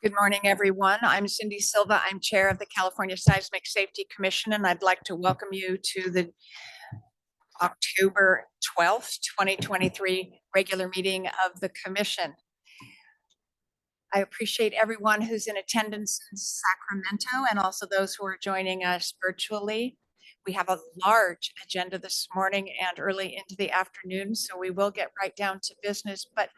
Good morning, everyone. I'm Cindy Silva. I'm Chair of the California Seismic Safety Commission, and I'd like to welcome you to the October 12th, 2023 regular meeting of the Commission. I appreciate everyone who's in attendance in Sacramento and also those who are joining us virtually. We have a large agenda this morning and early into the afternoon, so we will get right down to business. But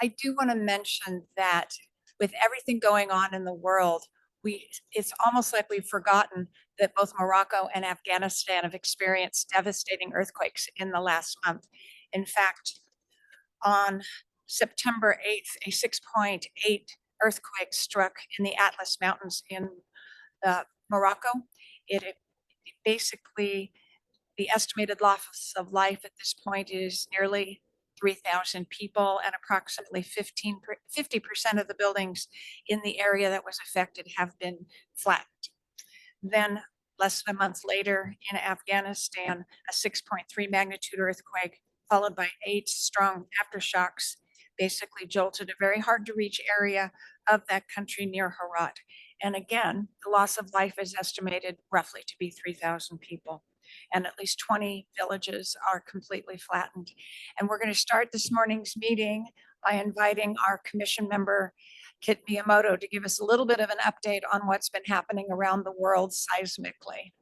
I do want to mention that with everything going on in the world, it's almost like we've forgotten that both Morocco and Afghanistan have experienced devastating earthquakes in the last month. In fact, on September 8th, a 6.8 earthquake struck in the Atlas Mountains in Morocco. It basically, the estimated loss of life at this point is nearly 3,000 people, and approximately 50% of the buildings in the area that was affected have been flattened. Then less than a month later in Afghanistan, a 6.3 magnitude earthquake followed by 8 strong aftershocks basically jolted a very hard to reach area of that country near Herat. And again, the loss of life is estimated roughly to be 3,000 people. And at least 20 villages are completely flattened. And we're going to start this morning's meeting by inviting our commission member, Kit Miyamoto, to give us a little bit of an update on what's been happening around the world seismically.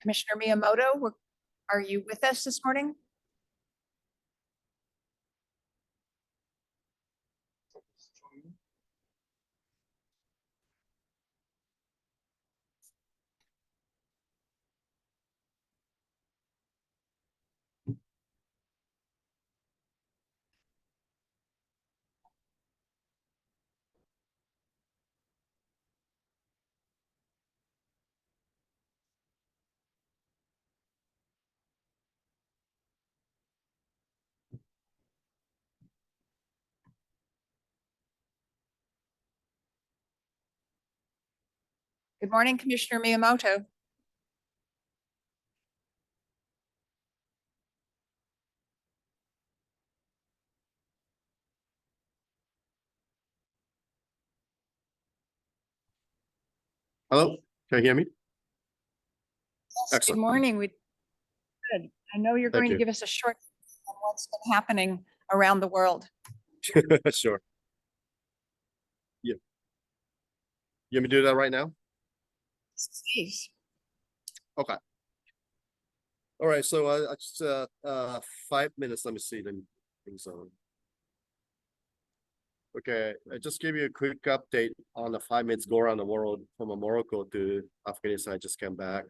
Commissioner Miyamoto, are you with us this morning? Good morning, Commissioner Miyamoto. Hello, can you hear me? Yes, Excellent. good morning. Good. I know you're Thank going you. to give us a short on what's been happening around the world. Sure. Yeah. You want me to do that right now? Please. Okay. All right. So I just 5 minutes. Let me see. Let me things on. Okay. I just give you a quick update on the 5 minutes go around the world from Morocco to Afghanistan. I just came back.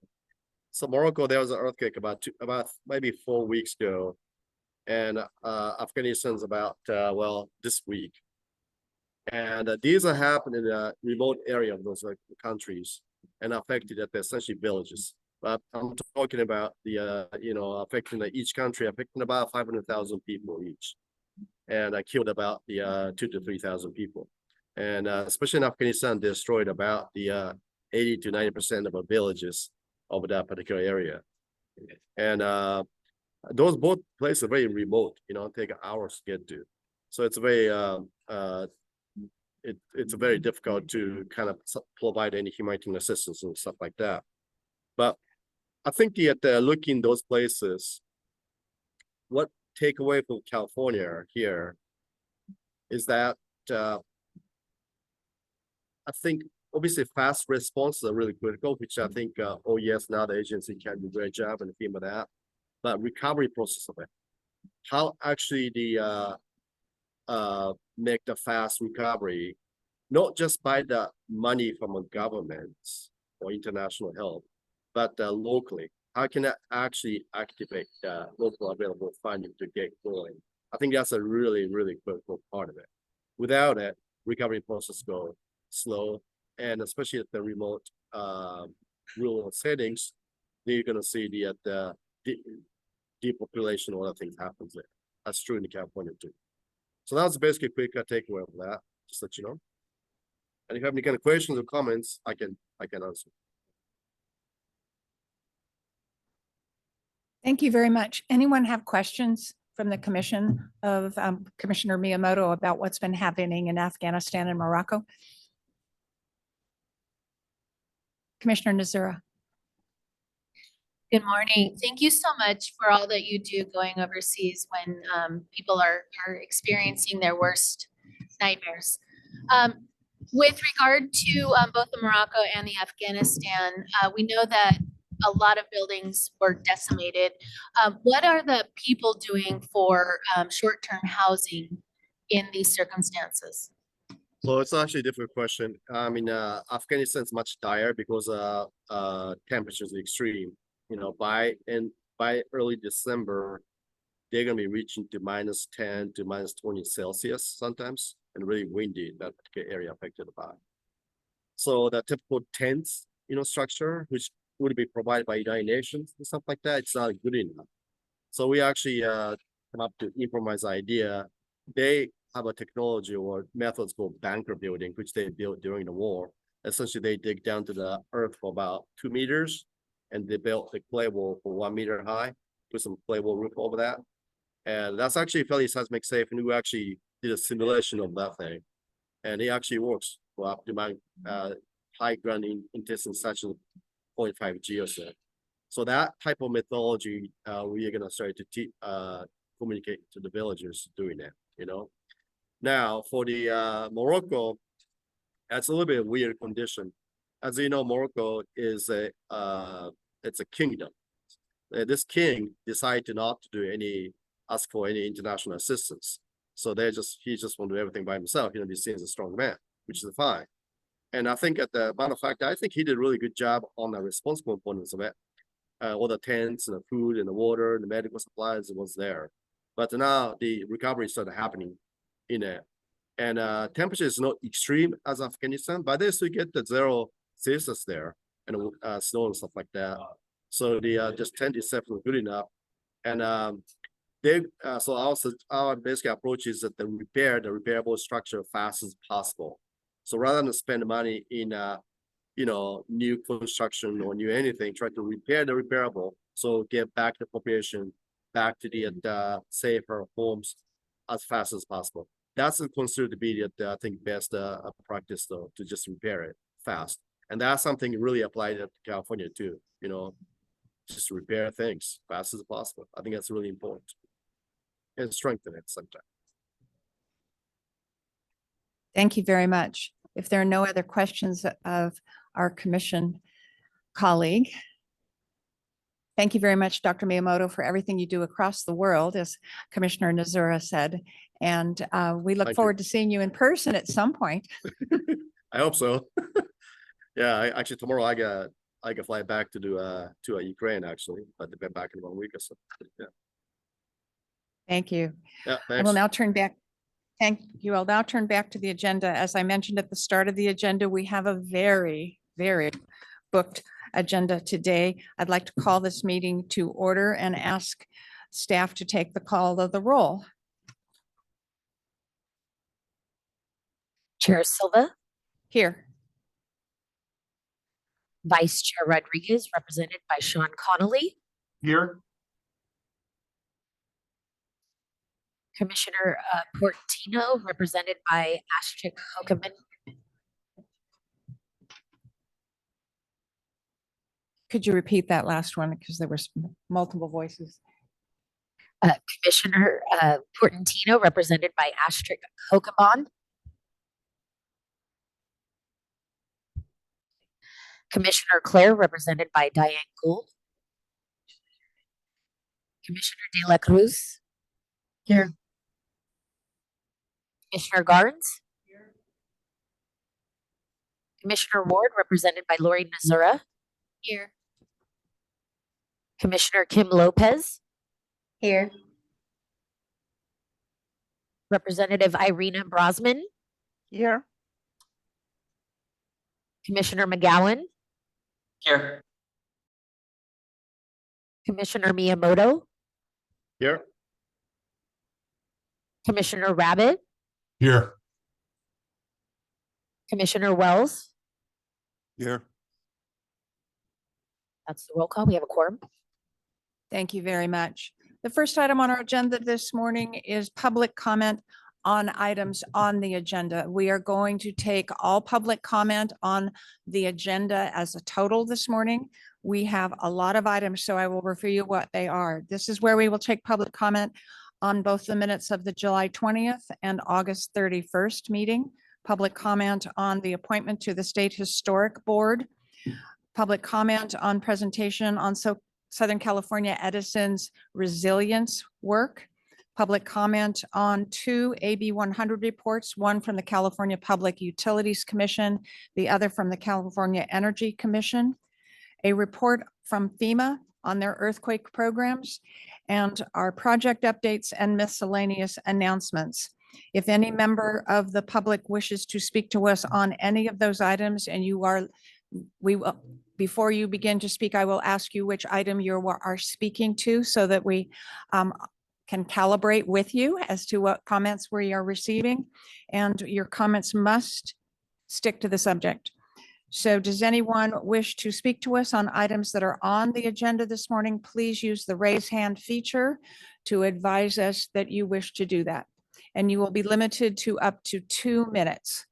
So Morocco, there was an earthquake about maybe 4 weeks ago, and Afghanistan's about this week. And these are happening in a remote area of those countries and affected at essentially villages. But I'm talking about the, affecting each country, affecting about 500,000 people each. And I killed about the 2,000 to 3,000 people. And especially in Afghanistan, destroyed about the 80 to 90% of the villages of that particular area. And those both places are very remote, take hours to get to. So it's very, it's very difficult to kind of provide any humanitarian assistance and stuff like that. But I think that looking those places, what take away from California here is that I think obviously fast responses are really critical, which I think OES now the agency can do a great job in the theme of that. But recovery process of it, how actually the make the fast recovery, not just by the money from a government or international help, but locally. How can that actually activate the local available funding to get going? I think that's a really, really critical part of it. Without it, recovery process go slow, and especially at the remote rural settings, then you're going to see the depopulation or other things happens there. That's true in California too. So that's basically a quick takeaway of that, just let you know. And if you have any kind of questions or comments, I can answer. Thank you very much. Anyone have questions from the commission of Commissioner Miyamoto about what's been happening in Afghanistan and Morocco? Commissioner Nazura. Good morning. Thank you so much for all that you do going overseas when people are experiencing their worst nightmares. With regard to both the Morocco and the Afghanistan, we know that a lot of buildings were decimated. What are the people doing for short-term housing in these circumstances? So it's actually a different question. I mean, Afghanistan is much dire because temperatures are extreme. You know, by early December, they're gonna be reaching to -10 to -20 Celsius sometimes, and really windy in that particular area affected by. So the typical tents, structure, which would be provided by United Nations and stuff like that, it's not good enough. So we actually come up to improvise idea. They have a technology or methods called bunker building, which they built during the war. Essentially, they dig down to the earth for about 2 meters, and they built the clay wall for 1 meter high, with some clay wall roof over that. And that's actually fairly seismic safe, and we actually did a simulation of that thing. And it actually works for up to my high ground intestine such as 0.5 G or so. So that type of methodology, we are gonna start to communicate to the villagers doing that, Now for the Morocco, that's a little bit of weird condition. As you know, Morocco is it's a kingdom. This king decided to not to ask for any international assistance. So he just want to do everything by himself, be seen as a strong man, which is fine. And I think matter of fact, I think he did a really good job on the response components of it. All the tents and the food and the water and the medical supplies was there. But now the recovery started happening in it. And temperature is not extreme as Afghanistan, but they still get the 0 Celsius there and snow and stuff like that. So the just tent itself is good enough. And so our basic approach is that the repairable structure fast as possible. So rather than spend money in new construction or new anything, try to repair the repairable, so get back the population back to the safer homes as fast as possible. That's considered to be the I think best practice though, to just repair it fast. And that's something really applied to California too, just repair things fast as possible. I think that's really important. And strengthen it sometimes. Thank you very much. If there are no other questions of our commission colleague, thank you very much, Dr. Miyamoto, for everything you do across the world, as Commissioner Nazura said. And we look forward to seeing you in person at some point. I hope so. Yeah, actually tomorrow I can fly back to Ukraine actually, but they've been back in 1 week or so. Yeah. Thank you. Yeah, I will now turn back. Thank you. I'll now turn back to the agenda. As I mentioned at the start of the agenda, we have a very, very booked agenda today. I'd like to call this meeting to order and ask staff to take the call of the roll. Chair Silva, Here. Vice Chair Rodriguez, represented by Sean Connolly, Here. Commissioner Portino, represented by Astrid Hokeman. Could you repeat that last one because there were multiple voices? Commissioner Portantino, represented by Astrid Hokeman. Commissioner Claire, represented by Diane Gould. Commissioner De La Cruz. Here. Commissioner Garnes. Here. Commissioner Ward, represented by Lori Nazura. Here. Commissioner Kim Lopez. Here. Representative Irina Brosman. Here. Commissioner McGowan. Here. Commissioner Miyamoto. Here. Commissioner Rabbit. Here. Commissioner Wells. Here. That's the roll call. We have a quorum. Thank you very much. The first item on our agenda this morning is public comment on items on the agenda. We are going to take all public comment on the agenda as a total this morning. We have a lot of items, so I will refer you what they are. This is where we will take public comment on both the minutes of the July 20th and August 31st meeting, public comment on the appointment to the State Historic Board, public comment on presentation on Southern California Edison's resilience work, public comment on 2 AB 100 reports, one from the California Public Utilities Commission, the other from the California Energy Commission, a report from FEMA on their earthquake programs, and our project updates and miscellaneous announcements. If any member of the public wishes to speak to us on any of those items and we will, before you begin to speak, I will ask you which item you are speaking to so that we can calibrate with you as to what comments we are receiving. And your comments must stick to the subject. So does anyone wish to speak to us on items that are on the agenda this morning? Please use the raise hand feature to advise us that you wish to do that. And you will be limited to up to 2 minutes.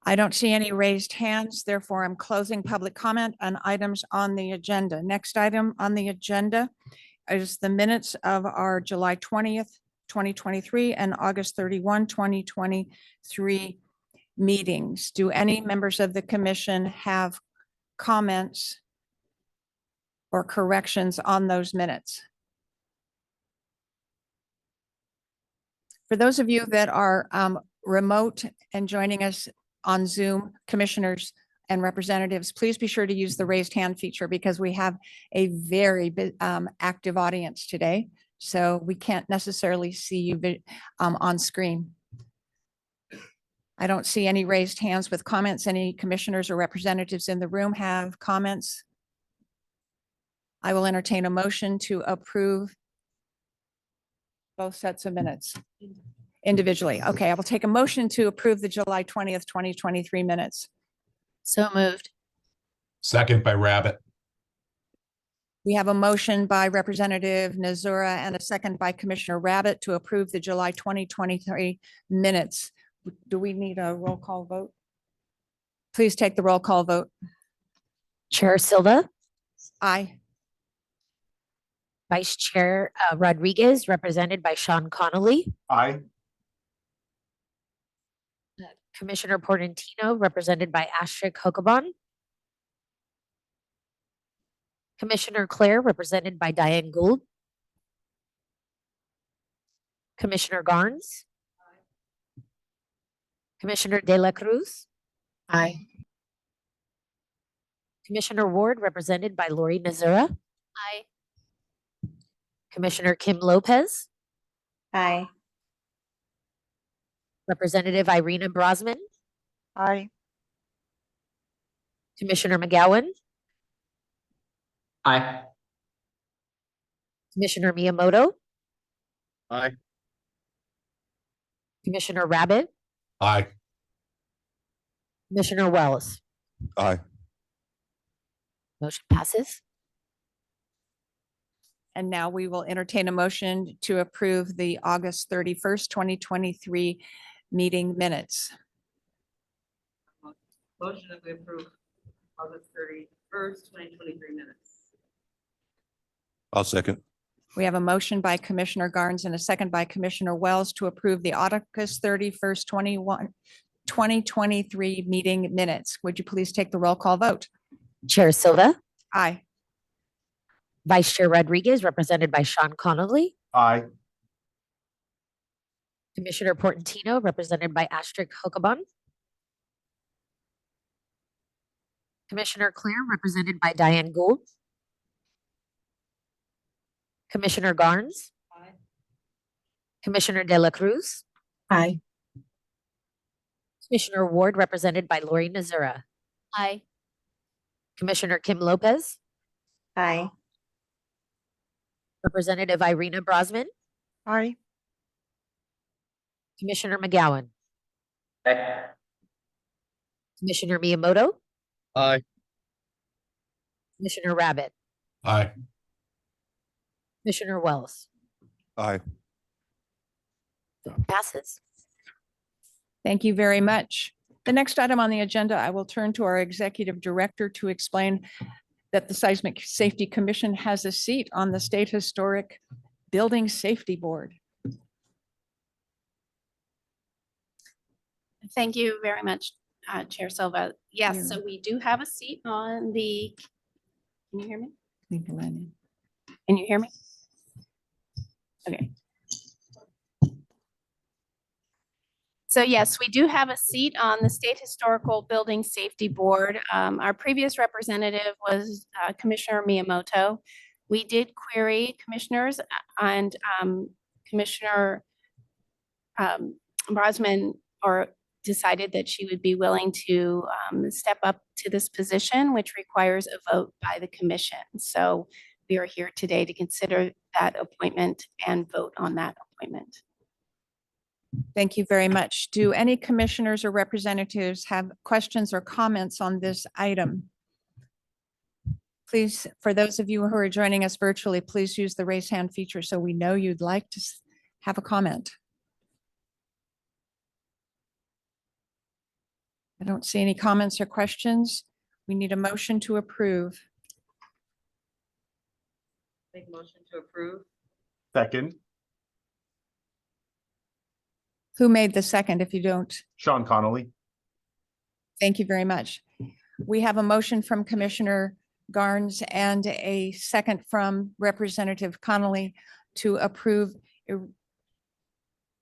I don't see any raised hands, therefore I'm closing public comment on items on the agenda. Next item on the agenda is the minutes of our July 20th, 2023 and August 31, 2023 meetings. Do any members of the commission have comments or corrections on those minutes? For those of you that are remote and joining us on Zoom, commissioners and representatives, please be sure to use the raised hand feature because we have a very active audience today. So we can't necessarily see you on screen. I don't see any raised hands with comments. Any commissioners or representatives in the room have comments? I will entertain a motion to approve both sets of minutes individually. Okay, I will take a motion to approve the July 20th, 2023 minutes. So moved. Second by Rabbit. We have a motion by Representative Nazura and a second by Commissioner Rabbit to approve the July 2023 minutes. Do we need a roll call vote? Please take the roll call vote. Chair Silva, Aye. Vice Chair Rodriguez, represented by Sean Connolly, Aye. Commissioner Portantino, represented by Astrid Hokoban, Commissioner Claire, represented by Diane Gould, Commissioner Garnes, Commissioner De La Cruz, Aye. Commissioner Ward, represented by Lori Nazura, Aye. Commissioner Kim Lopez, Aye. Representative Irina Brosman, Aye. Commissioner McGowan, Aye. Commissioner Miyamoto, Aye. Commissioner Rabbit, Aye. Commissioner Wells. Aye. Motion passes. And now we will entertain a motion to approve the August 31st, 2023 meeting minutes. Motion that we approve August 31st, 2023 minutes. I'll second. We have a motion by Commissioner Garnes and a second by Commissioner Wells to approve the August 31st, 2023 meeting minutes. Would you please take the roll call vote? Chair Silva, Aye. Vice Chair Rodriguez, represented by Sean Connolly, Aye. Commissioner Portantino, represented by Astrid Hokoban, Commissioner Claire, represented by Diane Gould, Commissioner Garnes, Commissioner De La Cruz, Aye. Commissioner Ward, represented by Lori Nazura, Aye. Commissioner Kim Lopez, Aye. Representative Irina Brosman, Aye. Commissioner McGowan, Commissioner Miyamoto, Aye. Commissioner Rabbit, Aye. Commissioner Wells. Aye. Vote passes. Thank you very much. The next item on the agenda, I will turn to our executive director to explain that the Seismic Safety Commission has a seat on the State Historic Building Safety Board. Thank you very much, Chair Silva. Yes, so we do have a seat on the, can you hear me? Can you hear me? Okay. So yes, we do have a seat on the State Historical Building Safety Board. Our previous representative was Commissioner Miyamoto. We did query commissioners and Commissioner Brosman decided that she would be willing to step up to this position, which requires a vote by the commission. So we are here today to consider that appointment and vote on that appointment. Thank you very much. Do any commissioners or representatives have questions or comments on this item? Please, for those of you who are joining us virtually, please use the raise hand feature so we know you'd like to have a comment. I don't see any comments or questions. We need a motion to approve. Make a motion to approve. Second, Who made the second if you don't? Sean Connolly. Thank you very much. We have a motion from Commissioner Garnes and a second from Representative Connolly to approve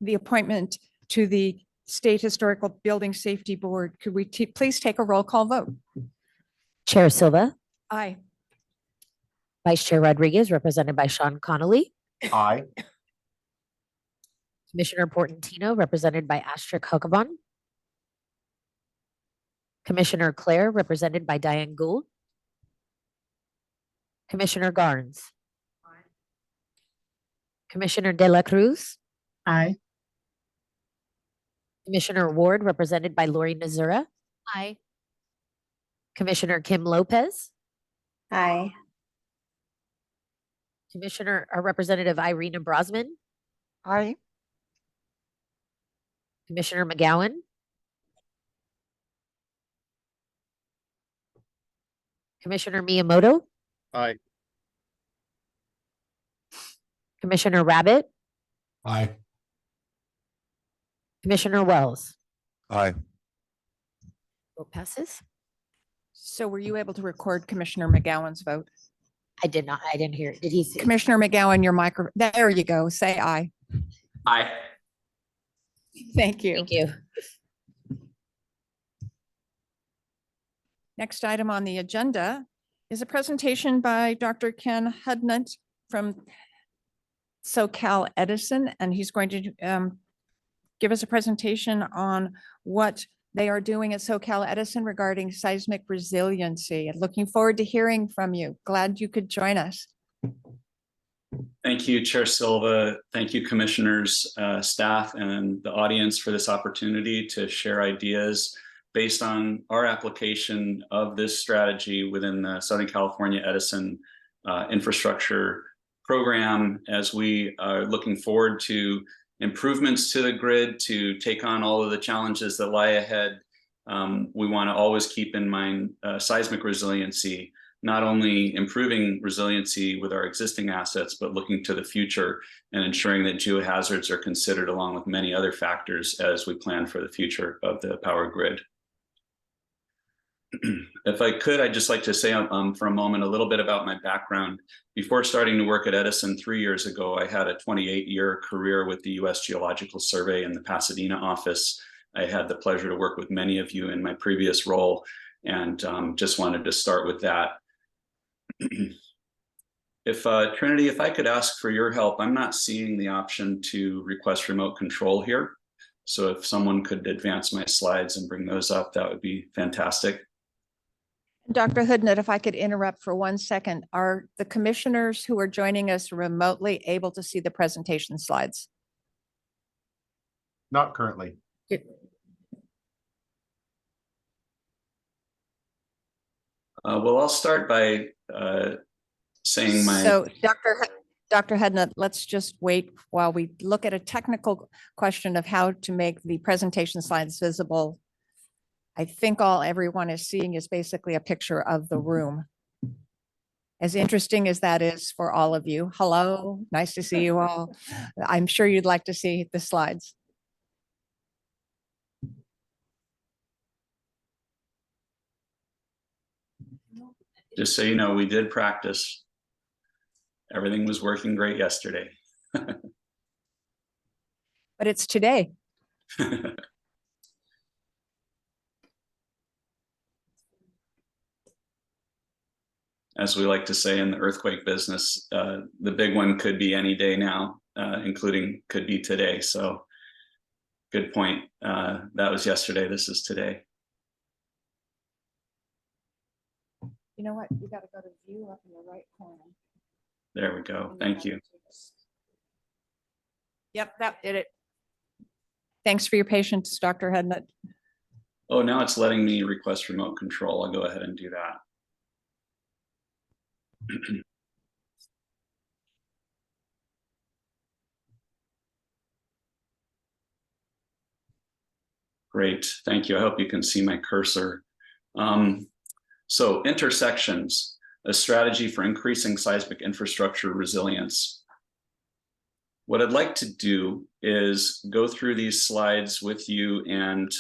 the appointment to the State Historical Building Safety Board. Could we please take a roll call vote? Chair Silva, Aye. Vice Chair Rodriguez, represented by Sean Connolly, Aye. Commissioner Portantino, represented by Astrid Hokavan, Commissioner Claire, represented by Diane Gould, Commissioner Garnes, Commissioner De La Cruz, Aye. Commissioner Ward, represented by Lori Nazura, Aye. Commissioner Kim Lopez, Aye. Commissioner or Representative Irina Brosman, Aye. Commissioner McGowan, Commissioner Miyamoto, Aye. Commissioner Rabbit, Aye. Commissioner Wells. Aye. Vote passes. So were you able to record Commissioner McGowan's vote? I did not, I didn't hear it. Did he say? Commissioner McGowan, your micro, there you go. Say aye. Aye. Thank you. Thank you. Next item on the agenda is a presentation by Dr. Ken Hudnut from SoCal Edison, and he's going to give us a presentation on what they are doing at SoCal Edison regarding seismic resiliency. And looking forward to hearing from you. Glad you could join us. Thank you, Chair Silva. Thank you, commissioners, staff, and the audience for this opportunity to share ideas based on our application of this strategy within the Southern California Edison infrastructure program, as we are looking forward to improvements to the grid to take on all of the challenges that lie ahead. We want to always keep in mind seismic resiliency, not only improving resiliency with our existing assets, but looking to the future and ensuring that geohazards are considered along with many other factors as we plan for the future of the power grid. If I could, I'd just like to say for a moment a little bit about my background. Before starting to work at Edison 3 years ago, I had a 28-year career with the U.S. Geological Survey in the Pasadena office. I had the pleasure to work with many of you in my previous role, and just wanted to start with that. If Trinity, if I could ask for your help, I'm not seeing the option to request remote control here. So if someone could advance my slides and bring those up, that would be fantastic. Dr. Hoodnett, if I could interrupt for 1 second, are the commissioners who are joining us remotely able to see the presentation slides? Not currently. Well, I'll start by saying So Dr. Hoodnett, let's just wait while we look at a technical question of how to make the presentation slides visible. I think all everyone is seeing is basically a picture of the room. As interesting as that is for all of you. Hello, nice to see you all. I'm sure you'd like to see the slides. just so you know, we did practice. Everything was working great yesterday. But it's today. As we like to say in the earthquake business, the big one could be any day now, including could be today. So good point. That was yesterday. This is today. You know what? You got to go to view up in the right corner. There we go. Thank you. Yep, that did it. Thanks for your patience, Dr. Hoodnett. Oh, now it's letting me request remote control. I'll go ahead and do that. Great, thank you. I hope you can see my cursor. So intersections, a strategy for increasing seismic infrastructure resilience. What I'd like to do is go through these slides with you and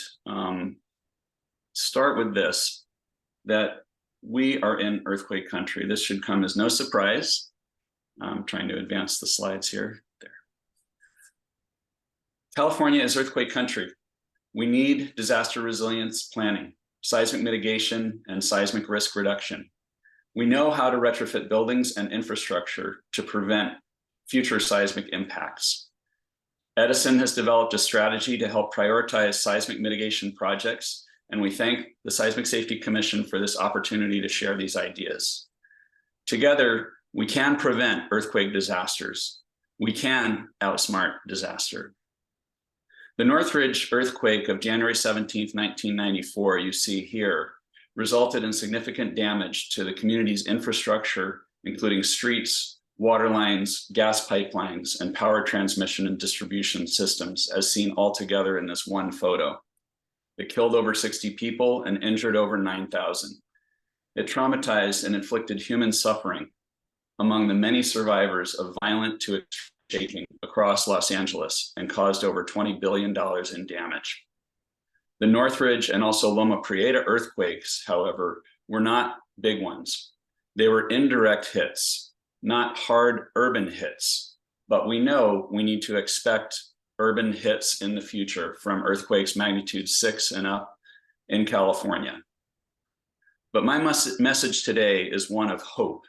start with this, that we are in earthquake country. This should come as no surprise. I'm trying to advance the slides here. There. California is earthquake country. We need disaster resilience planning, seismic mitigation, and seismic risk reduction. We know how to retrofit buildings and infrastructure to prevent future seismic impacts. Edison has developed a strategy to help prioritize seismic mitigation projects, and we thank the Seismic Safety Commission for this opportunity to share these ideas. Together, we can prevent earthquake disasters. We can outsmart disaster. The Northridge earthquake of January 17th, 1994, you see here, resulted in significant damage to the community's infrastructure, including streets, water lines, gas pipelines, and power transmission and distribution systems, as seen all together in this one photo. It killed over 60 people and injured over 9,000. It traumatized and inflicted human suffering among the many survivors of violent to shaking across Los Angeles and caused over $20 billion in damage. The Northridge and also Loma Prieta earthquakes, however, were not big ones. They were indirect hits, not hard urban hits, but we know we need to expect urban hits in the future from earthquakes magnitude 6 and up in California. But my message today is one of hope.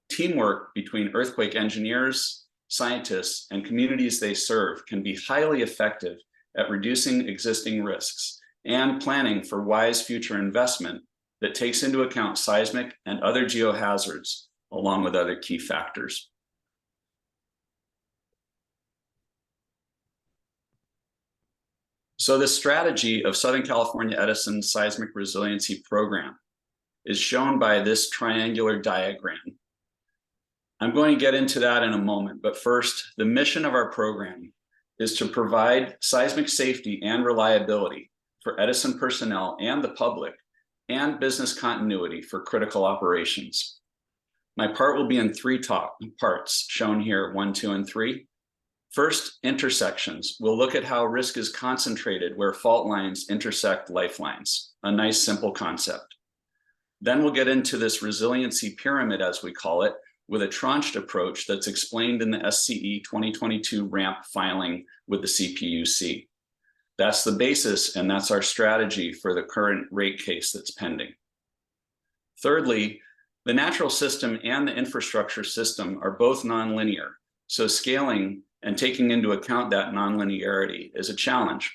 Teamwork between earthquake engineers, scientists, and communities they serve can be highly effective at reducing existing risks and planning for wise future investment that takes into account seismic and other geohazards, along with other key factors. So the strategy of Southern California Edison's Seismic Resiliency Program is shown by this triangular diagram. I'm going to get into that in a moment, but first, the mission of our program is to provide seismic safety and reliability for Edison personnel and the public, and business continuity for critical operations. My part will be in 3 parts shown here, 1, 2, and 3. First, intersections. We'll look at how risk is concentrated where fault lines intersect lifelines, a nice simple concept. Then we'll get into this resiliency pyramid, as we call it, with a tranched approach that's explained in the SCE 2022 RAMP filing with the CPUC. That's the basis, and that's our strategy for the current rate case that's pending. Thirdly, the natural system and the infrastructure system are both nonlinear, so scaling and taking into account that nonlinearity is a challenge.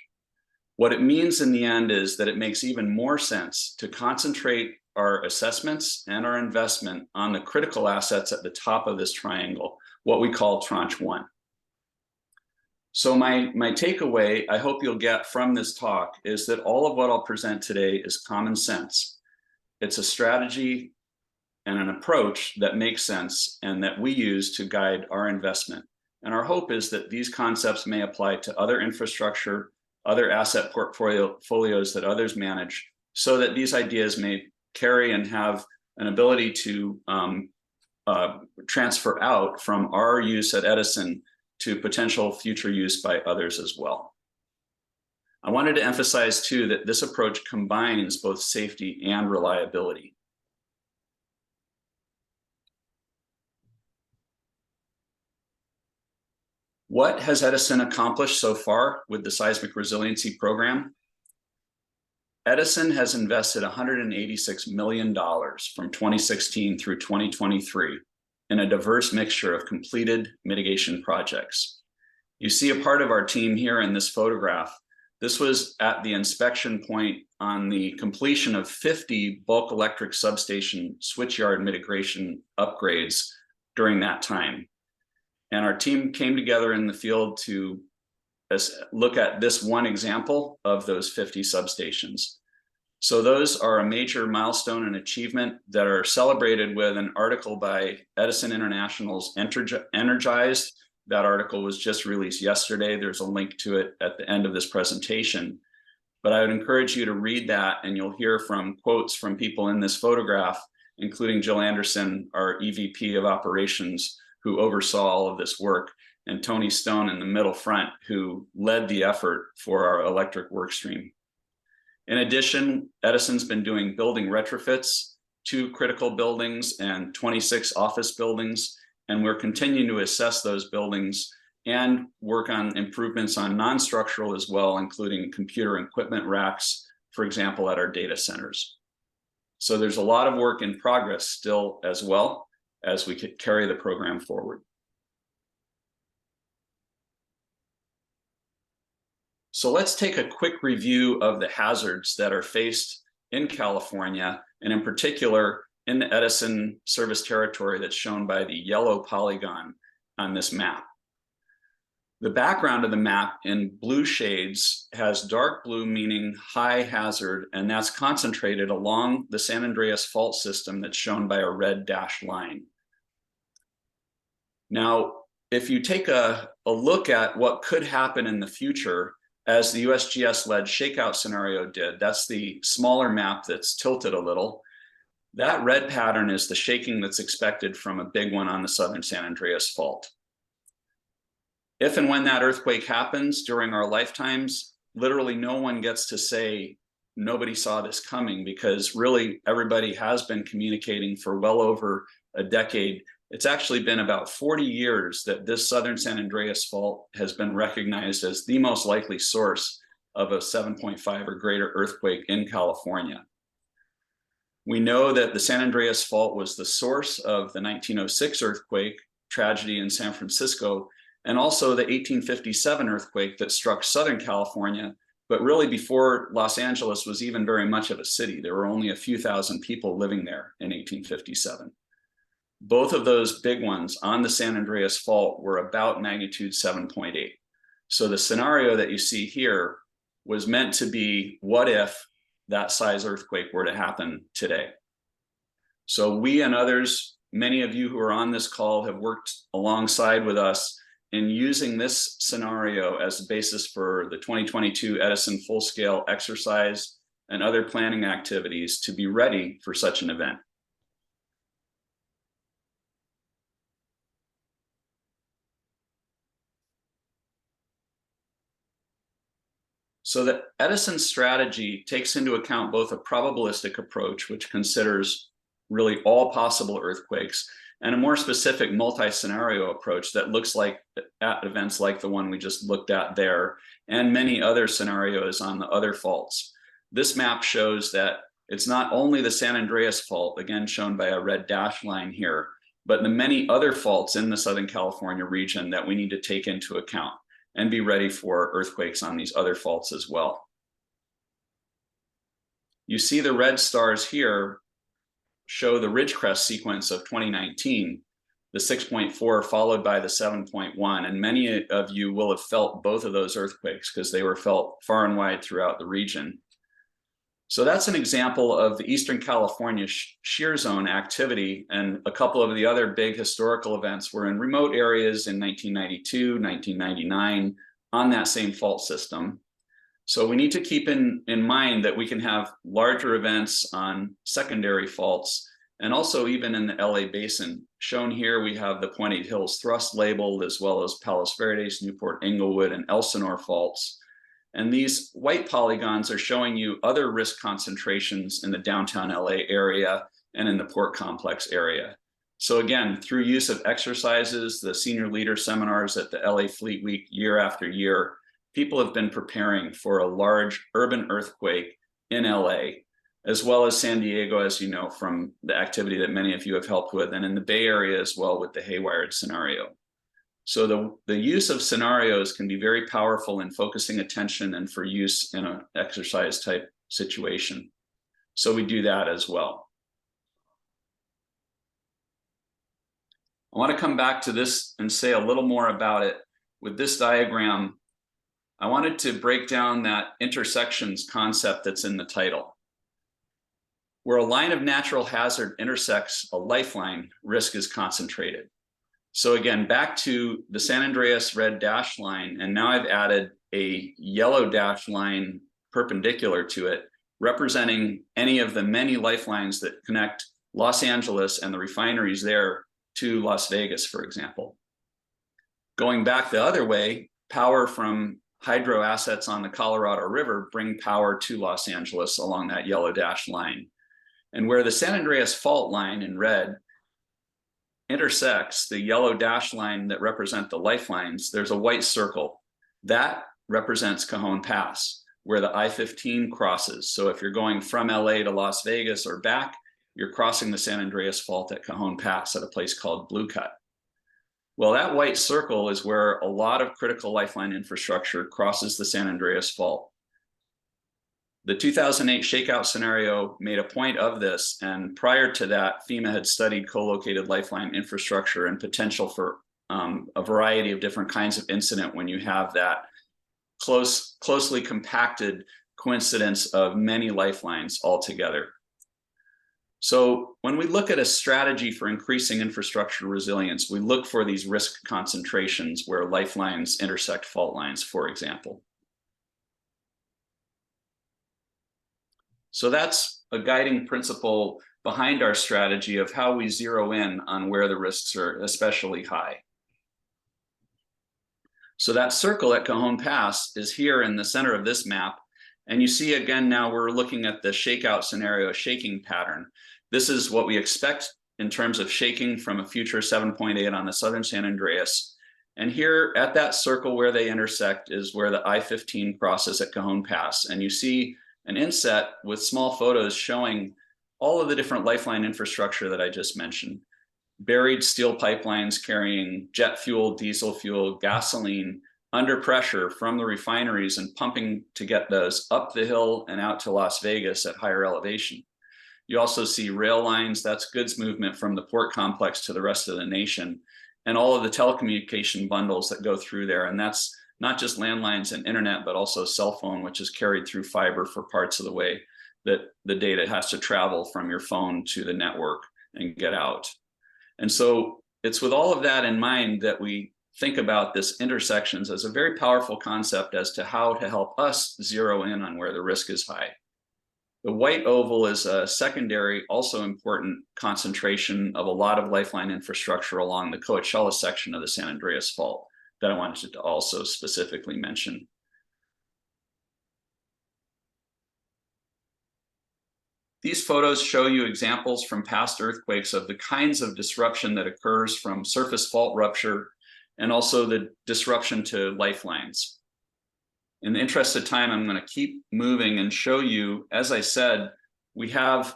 What it means in the end is that it makes even more sense to concentrate our assessments and our investment on the critical assets at the top of this triangle, what we call tranche 1. So my takeaway, I hope you'll get from this talk, is that all of what I'll present today is common sense. It's a strategy and an approach that makes sense and that we use to guide our investment. And our hope is that these concepts may apply to other infrastructure, other asset portfolios that others manage, so that these ideas may carry and have an ability to transfer out from our use at Edison to potential future use by others as well. I wanted to emphasize too that this approach combines both safety and reliability. What has Edison accomplished so far with the seismic resiliency program? Edison has invested $186 million from 2016 through 2023 in a diverse mixture of completed mitigation projects. You see a part of our team here in this photograph. This was at the inspection point on the completion of 50 bulk electric substation switchyard mitigation upgrades during that time. And our team came together in the field to look at this one example of those 50 substations. So those are a major milestone and achievement that are celebrated with an article by Edison International's Energized. That article was just released yesterday. There's a link to it at the end of this presentation. But I would encourage you to read that, and you'll hear from quotes from people in this photograph, including Jill Anderson, our EVP of operations, who oversaw all of this work, and Tony Stone in the middle front, who led the effort for our electric work stream. In addition, Edison's been doing building retrofits, 2 critical buildings and 26 office buildings, and we're continuing to assess those buildings and work on improvements on non-structural as well, including computer equipment racks, for example, at our data centers. So there's a lot of work in progress still as well as we could carry the program forward. So let's take a quick review of the hazards that are faced in California, and in particular in the Edison service territory that's shown by the yellow polygon on this map. The background of the map in blue shades has dark blue meaning high hazard, and that's concentrated along the San Andreas fault system that's shown by a red dashed line. Now, if you take a look at what could happen in the future, as the USGS-led shakeout scenario did, that's the smaller map that's tilted a little. That red pattern is the shaking that's expected from a big one on the southern San Andreas fault. If and when that earthquake happens during our lifetimes, literally no one gets to say, nobody saw this coming, because really everybody has been communicating for well over a decade. It's actually been about 40 years that this southern San Andreas fault has been recognized as the most likely source of a 7.5 or greater earthquake in California. We know that the San Andreas fault was the source of the 1906 earthquake tragedy in San Francisco, and also the 1857 earthquake that struck Southern California, but really before Los Angeles was even very much of a city. There were only a few thousand people living there in 1857. Both of those big ones on the San Andreas fault were about magnitude 7.8. So the scenario that you see here was meant to be, what if that size earthquake were to happen today? So we and others, many of you who are on this call, have worked alongside with us in using this scenario as a basis for the 2022 Edison full-scale exercise and other planning activities to be ready for such an event. So the Edison strategy takes into account both a probabilistic approach, which considers really all possible earthquakes, and a more specific multi-scenario approach that looks like at events like the one we just looked at there, and many other scenarios on the other faults. This map shows that it's not only the San Andreas fault, again shown by a red dash line here, but the many other faults in the Southern California region that we need to take into account and be ready for earthquakes on these other faults as well. You see the red stars here show the Ridgecrest sequence of 2019, the 6.4 followed by the 7.1. And many of you will have felt both of those earthquakes because they were felt far and wide throughout the region. So that's an example of the Eastern California shear zone activity, and a couple of the other big historical events were in remote areas in 1992, 1999 on that same fault system. So we need to keep in mind that we can have larger events on secondary faults and also even in the LA Basin. Shown here, we have the Pointed Hills Thrust labeled, as well as Palos Verdes, Newport Inglewood, and Elsinore faults. And these white polygons are showing you other risk concentrations in the downtown LA area and in the port complex area. So again, through use of exercises, the senior leader seminars at the LA Fleet Week year after year, people have been preparing for a large urban earthquake in LA, as well as San Diego, as you know, from the activity that many of you have helped with, and in the Bay Area as well with the Haywired scenario. So the use of scenarios can be very powerful in focusing attention and for use in an exercise type situation. So we do that as well. I want to come back to this and say a little more about it. With this diagram, I wanted to break down that intersections concept that's in the title. Where a line of natural hazard intersects a lifeline, risk is concentrated. So again, back to the San Andreas red dash line, and now I've added a yellow dash line perpendicular to it, representing any of the many lifelines that connect Los Angeles and the refineries there to Las Vegas, for example. Going back the other way, power from hydro assets on the Colorado River bring power to Los Angeles along that yellow dash line. And where the San Andreas fault line in red intersects the yellow dash line that represent the lifelines, there's a white circle. That represents Cajon Pass, where the I-15 crosses. So if you're going from LA to Las Vegas or back, you're crossing the San Andreas fault at Cajon Pass at a place called Blue Cut. Well, that white circle is where a lot of critical lifeline infrastructure crosses the San Andreas fault. The 2008 shakeout scenario made a point of this, and prior to that, FEMA had studied co-located lifeline infrastructure and potential for a variety of different kinds of incident when you have that closely compacted coincidence of many lifelines all together. So when we look at a strategy for increasing infrastructure resilience, we look for these risk concentrations where lifelines intersect fault lines, for example. So that's a guiding principle behind our strategy of how we zero in on where the risks are especially high. So that circle at Cajon Pass is here in the center of this map. And you see again, now we're looking at the shakeout scenario shaking pattern. This is what we expect in terms of shaking from a future 7.8 on the southern San Andreas. And here at that circle where they intersect is where the I-15 crosses at Cajon Pass. And you see an inset with small photos showing all of the different lifeline infrastructure that I just mentioned. Buried steel pipelines carrying jet fuel, diesel fuel, gasoline under pressure from the refineries and pumping to get those up the hill and out to Las Vegas at higher elevation. You also see rail lines, that's goods movement from the port complex to the rest of the nation, and all of the telecommunication bundles that go through there. And that's not just landlines and internet, but also cell phone, which is carried through fiber for parts of the way that the data has to travel from your phone to the network and get out. And so it's with all of that in mind that we think about this intersections as a very powerful concept as to how to help us zero in on where the risk is high. The white oval is a secondary, also important concentration of a lot of lifeline infrastructure along the Coachella section of the San Andreas Fault that I wanted to also specifically mention. These photos show you examples from past earthquakes of the kinds of disruption that occurs from surface fault rupture and also the disruption to lifelines. In the interest of time, I'm going to keep moving and show you, as I said, we have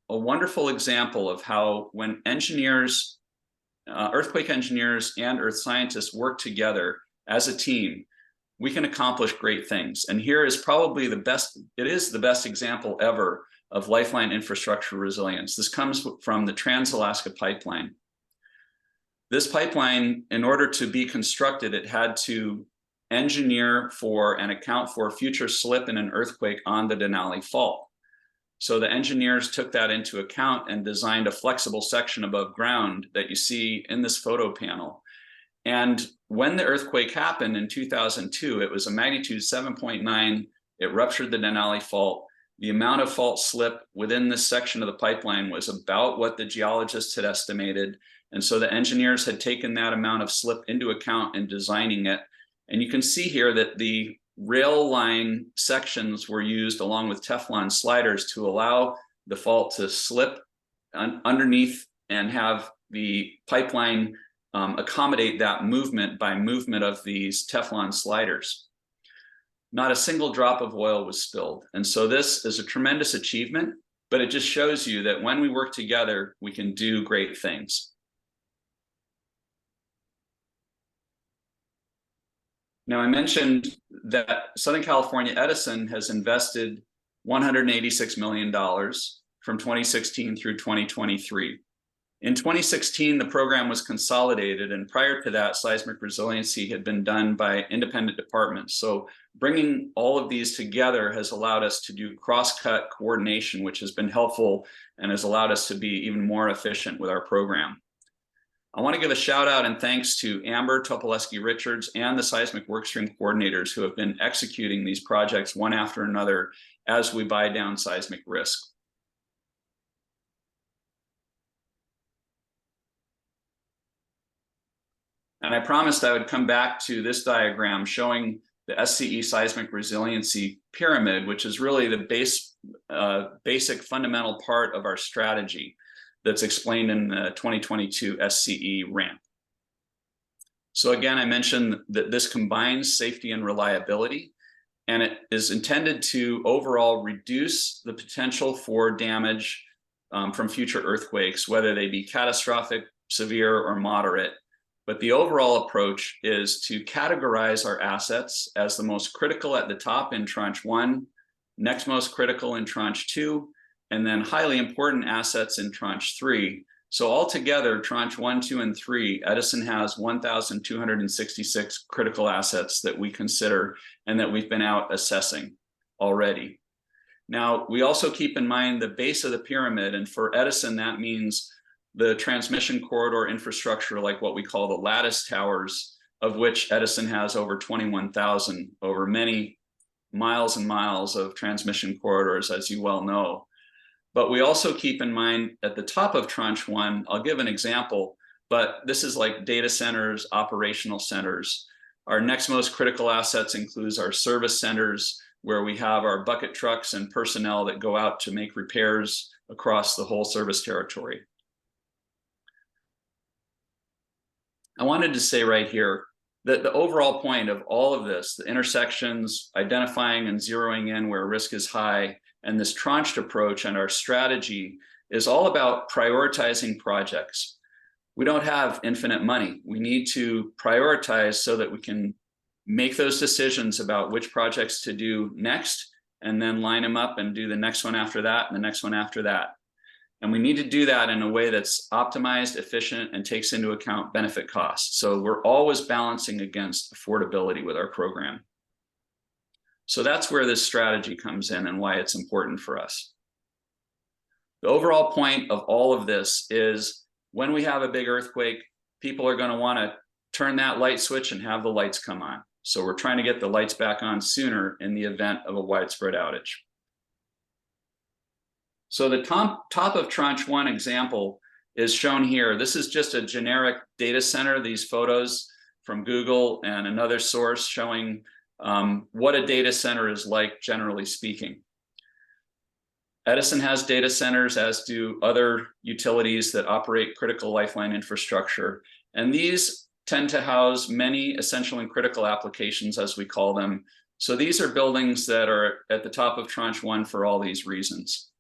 a wonderful example of how when engineers, earthquake engineers and earth scientists work together as a team, we can accomplish great things. And here is probably the best, it is the best example ever of lifeline infrastructure resilience. This comes from the Trans-Alaska Pipeline. This pipeline, in order to be constructed, it had to engineer for and account for future slip in an earthquake on the Denali Fault. So the engineers took that into account and designed a flexible section above ground that you see in this photo panel. And when the earthquake happened in 2002, it was a magnitude 7.9. It ruptured the Denali Fault. The amount of fault slip within this section of the pipeline was about what the geologists had estimated. And so the engineers had taken that amount of slip into account in designing it. And you can see here that the rail line sections were used along with Teflon sliders to allow the fault to slip underneath and have the pipeline accommodate that movement by movement of these Teflon sliders. Not a single drop of oil was spilled. And so this is a tremendous achievement, but it just shows you that when we work together, we can do great things. Now, I mentioned that Southern California Edison has invested $186 million from 2016 through 2023. In 2016, the program was consolidated, and prior to that, seismic resiliency had been done by independent departments. So bringing all of these together has allowed us to do cross-cut coordination, which has been helpful and has allowed us to be even more efficient with our program. I want to give a shout out and thanks to Amber Topoleski-Richards and the seismic workstream coordinators who have been executing these projects one after another as we buy down seismic risk. And I promised I would come back to this diagram showing the SCE seismic resiliency pyramid, which is really the basic fundamental part of our strategy that's explained in the 2022 SCE ramp. So again, I mentioned that this combines safety and reliability, and it is intended to overall reduce the potential for damage from future earthquakes, whether they be catastrophic, severe, or moderate. But the overall approach is to categorize our assets as the most critical at the top in Tranche 1, next most critical in Tranche 2, and then highly important assets in Tranche 3. So altogether, Tranche 1, 2, and 3, Edison has 1,266 critical assets that we consider and that we've been out assessing already. Now, we also keep in mind the base of the pyramid, and for Edison, that means the transmission corridor infrastructure, like what we call the lattice towers, of which Edison has over 21,000 over many miles and miles of transmission corridors, as you well know. But we also keep in mind at the top of Tranche 1, I'll give an example, but this is like data centers, operational centers. Our next most critical assets includes our service centers, where we have our bucket trucks and personnel that go out to make repairs across the whole service territory. I wanted to say right here that the overall point of all of this, the intersections, identifying and zeroing in where risk is high, and this tranched approach and our strategy is all about prioritizing projects. We don't have infinite money. We need to prioritize so that we can make those decisions about which projects to do next, and then line them up and do the next one after that and the next one after that. And we need to do that in a way that's optimized, efficient, and takes into account benefit costs. So we're always balancing against affordability with our program. So that's where this strategy comes in and why it's important for us. The overall point of all of this is when we have a big earthquake, people are going to want to turn that light switch and have the lights come on. So we're trying to get the lights back on sooner in the event of a widespread outage. So the top of Tranche 1 example is shown here. This is just a generic data center, these photos from Google and another source showing what a data center is like, generally speaking. Edison has data centers, as do other utilities that operate critical lifeline infrastructure. And these tend to house many essential and critical applications, as we call them. So these are buildings that are at the top of Tranche 1 for all these reasons.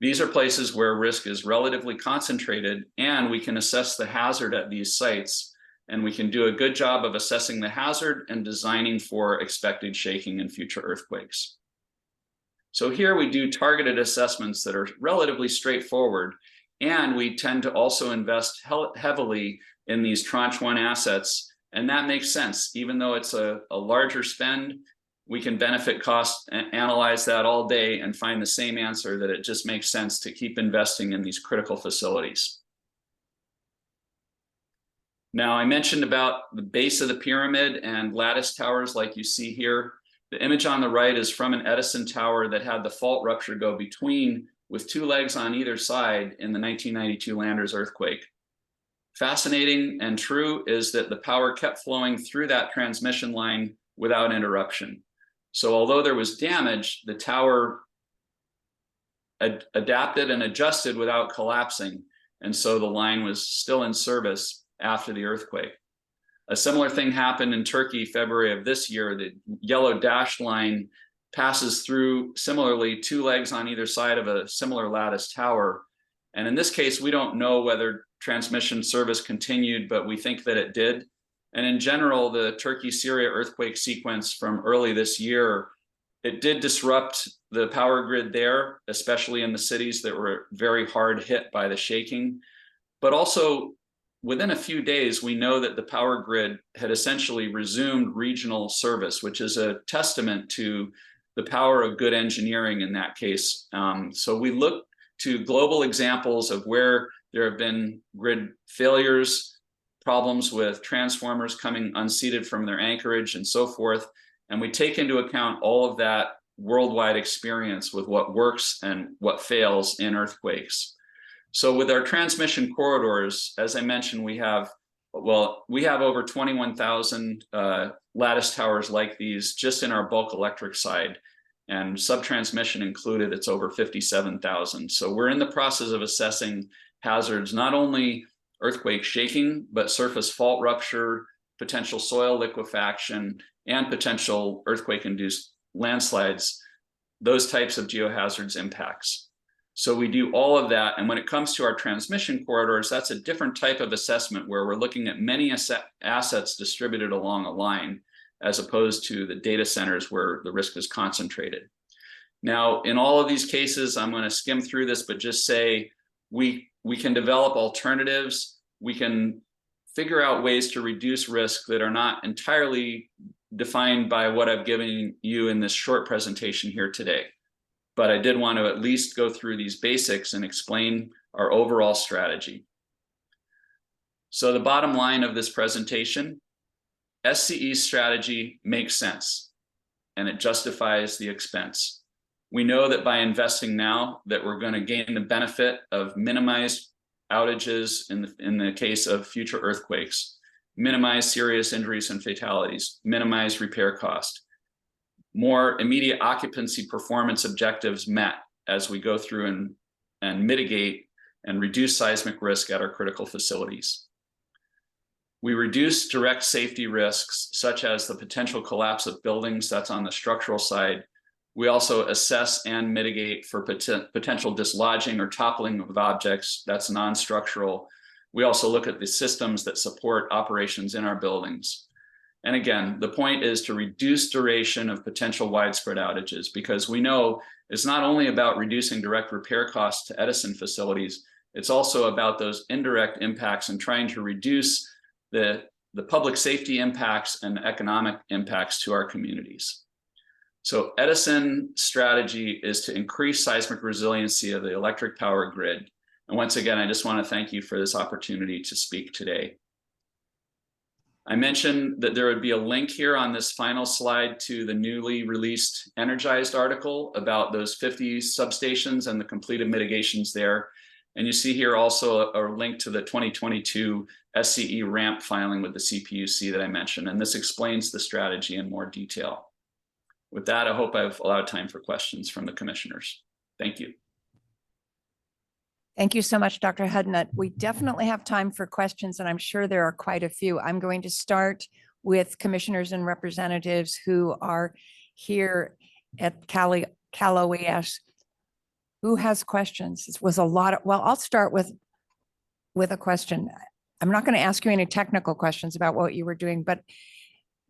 These are places where risk is relatively concentrated, and we can assess the hazard at these sites, and we can do a good job of assessing the hazard and designing for expected shaking and future earthquakes. So here we do targeted assessments that are relatively straightforward, and we tend to also invest heavily in these tranche one assets. And that makes sense. Even though it's a larger spend, we can benefit cost analyze that all day and find the same answer, that it just makes sense to keep investing in these critical facilities. Now, I mentioned about the base of the pyramid and lattice towers like you see here. The image on the right is from an Edison tower that had the fault rupture go between with 2 legs on either side in the 1992 Landers earthquake. Fascinating and true is that the power kept flowing through that transmission line without interruption. So although there was damage, the tower adapted and adjusted without collapsing. And so the line was still in service after the earthquake. A similar thing happened in Turkey, February of this year. The yellow dashed line passes through similarly 2 legs on either side of a similar lattice tower. And in this case, we don't know whether transmission service continued, but we think that it did. And in general, the Turkey-Syria earthquake sequence from early this year, it did disrupt the power grid there, especially in the cities that were very hard hit by the shaking. But also, within a few days, we know that the power grid had essentially resumed regional service, which is a testament to the power of good engineering in that case. So we look to global examples of where there have been grid failures, problems with transformers coming unseated from their anchorage and so forth. And we take into account all of that worldwide experience with what works and what fails in earthquakes. So with our transmission corridors, as I mentioned, we have over 21,000 lattice towers like these just in our bulk electric side, and subtransmission included, it's over 57,000. So we're in the process of assessing hazards, not only earthquake shaking, but surface fault rupture, potential soil liquefaction, and potential earthquake-induced landslides, those types of geohazards impacts. So we do all of that. And when it comes to our transmission corridors, that's a different type of assessment where we're looking at many assets distributed along a line, as opposed to the data centers where the risk is concentrated. Now, in all of these cases, I'm going to skim through this, but just say we can develop alternatives. We can figure out ways to reduce risk that are not entirely defined by what I've given you in this short presentation here today. But I did want to at least go through these basics and explain our overall strategy. So the bottom line of this presentation, SCE's strategy makes sense and it justifies the expense. We know that by investing now that we're going to gain the benefit of minimized outages in the case of future earthquakes, minimize serious injuries and fatalities, minimize repair cost, more immediate occupancy performance objectives met as we go through and mitigate and reduce seismic risk at our critical facilities. We reduce direct safety risks, such as the potential collapse of buildings, that's on the structural side. We also assess and mitigate for potential dislodging or toppling of objects, that's non-structural. We also look at the systems that support operations in our buildings. And again, the point is to reduce duration of potential widespread outages, because we know it's not only about reducing direct repair costs to Edison facilities, it's also about those indirect impacts and trying to reduce the public safety impacts and economic impacts to our communities. So Edison strategy is to increase seismic resiliency of the electric power grid. And once again, I just want to thank you for this opportunity to speak today. I mentioned that there would be a link here on this final slide to the newly released Energized article about those 50 substations and the completed mitigations there. And you see here also a link to the 2022 SCE ramp filing with the CPUC that I mentioned. And this explains the strategy in more detail. With that, I hope I've allowed time for questions from the commissioners. Thank you. Thank you so much, Dr. Hudnut. We definitely have time for questions, and I'm sure there are quite a few. I'm going to start with commissioners and representatives who are here at Cal OES. Who has questions? It was a lot of, well, I'll start with a question. I'm not going to ask you any technical questions about what you were doing, but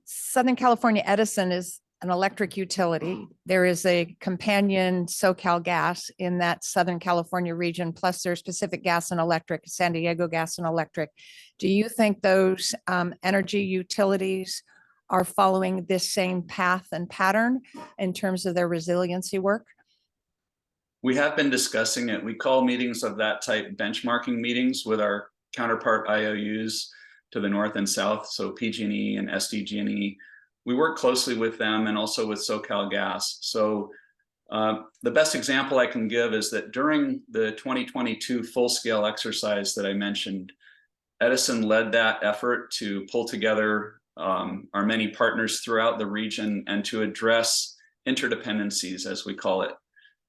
Southern California Edison is an electric utility. There is a companion SoCal Gas in that Southern California region, plus there's Pacific Gas and Electric, San Diego Gas and Electric. Do you think those energy utilities are following this same path and pattern in terms of their resiliency work? We have been discussing it. We call meetings of that type benchmarking meetings with our counterpart IOUs to the north and south, so PG&E and SDG&E. We work closely with them and also with SoCal Gas. So the best example I can give is that during the 2022 full-scale exercise that I mentioned, Edison led that effort to pull together our many partners throughout the region and to address interdependencies, as we call it.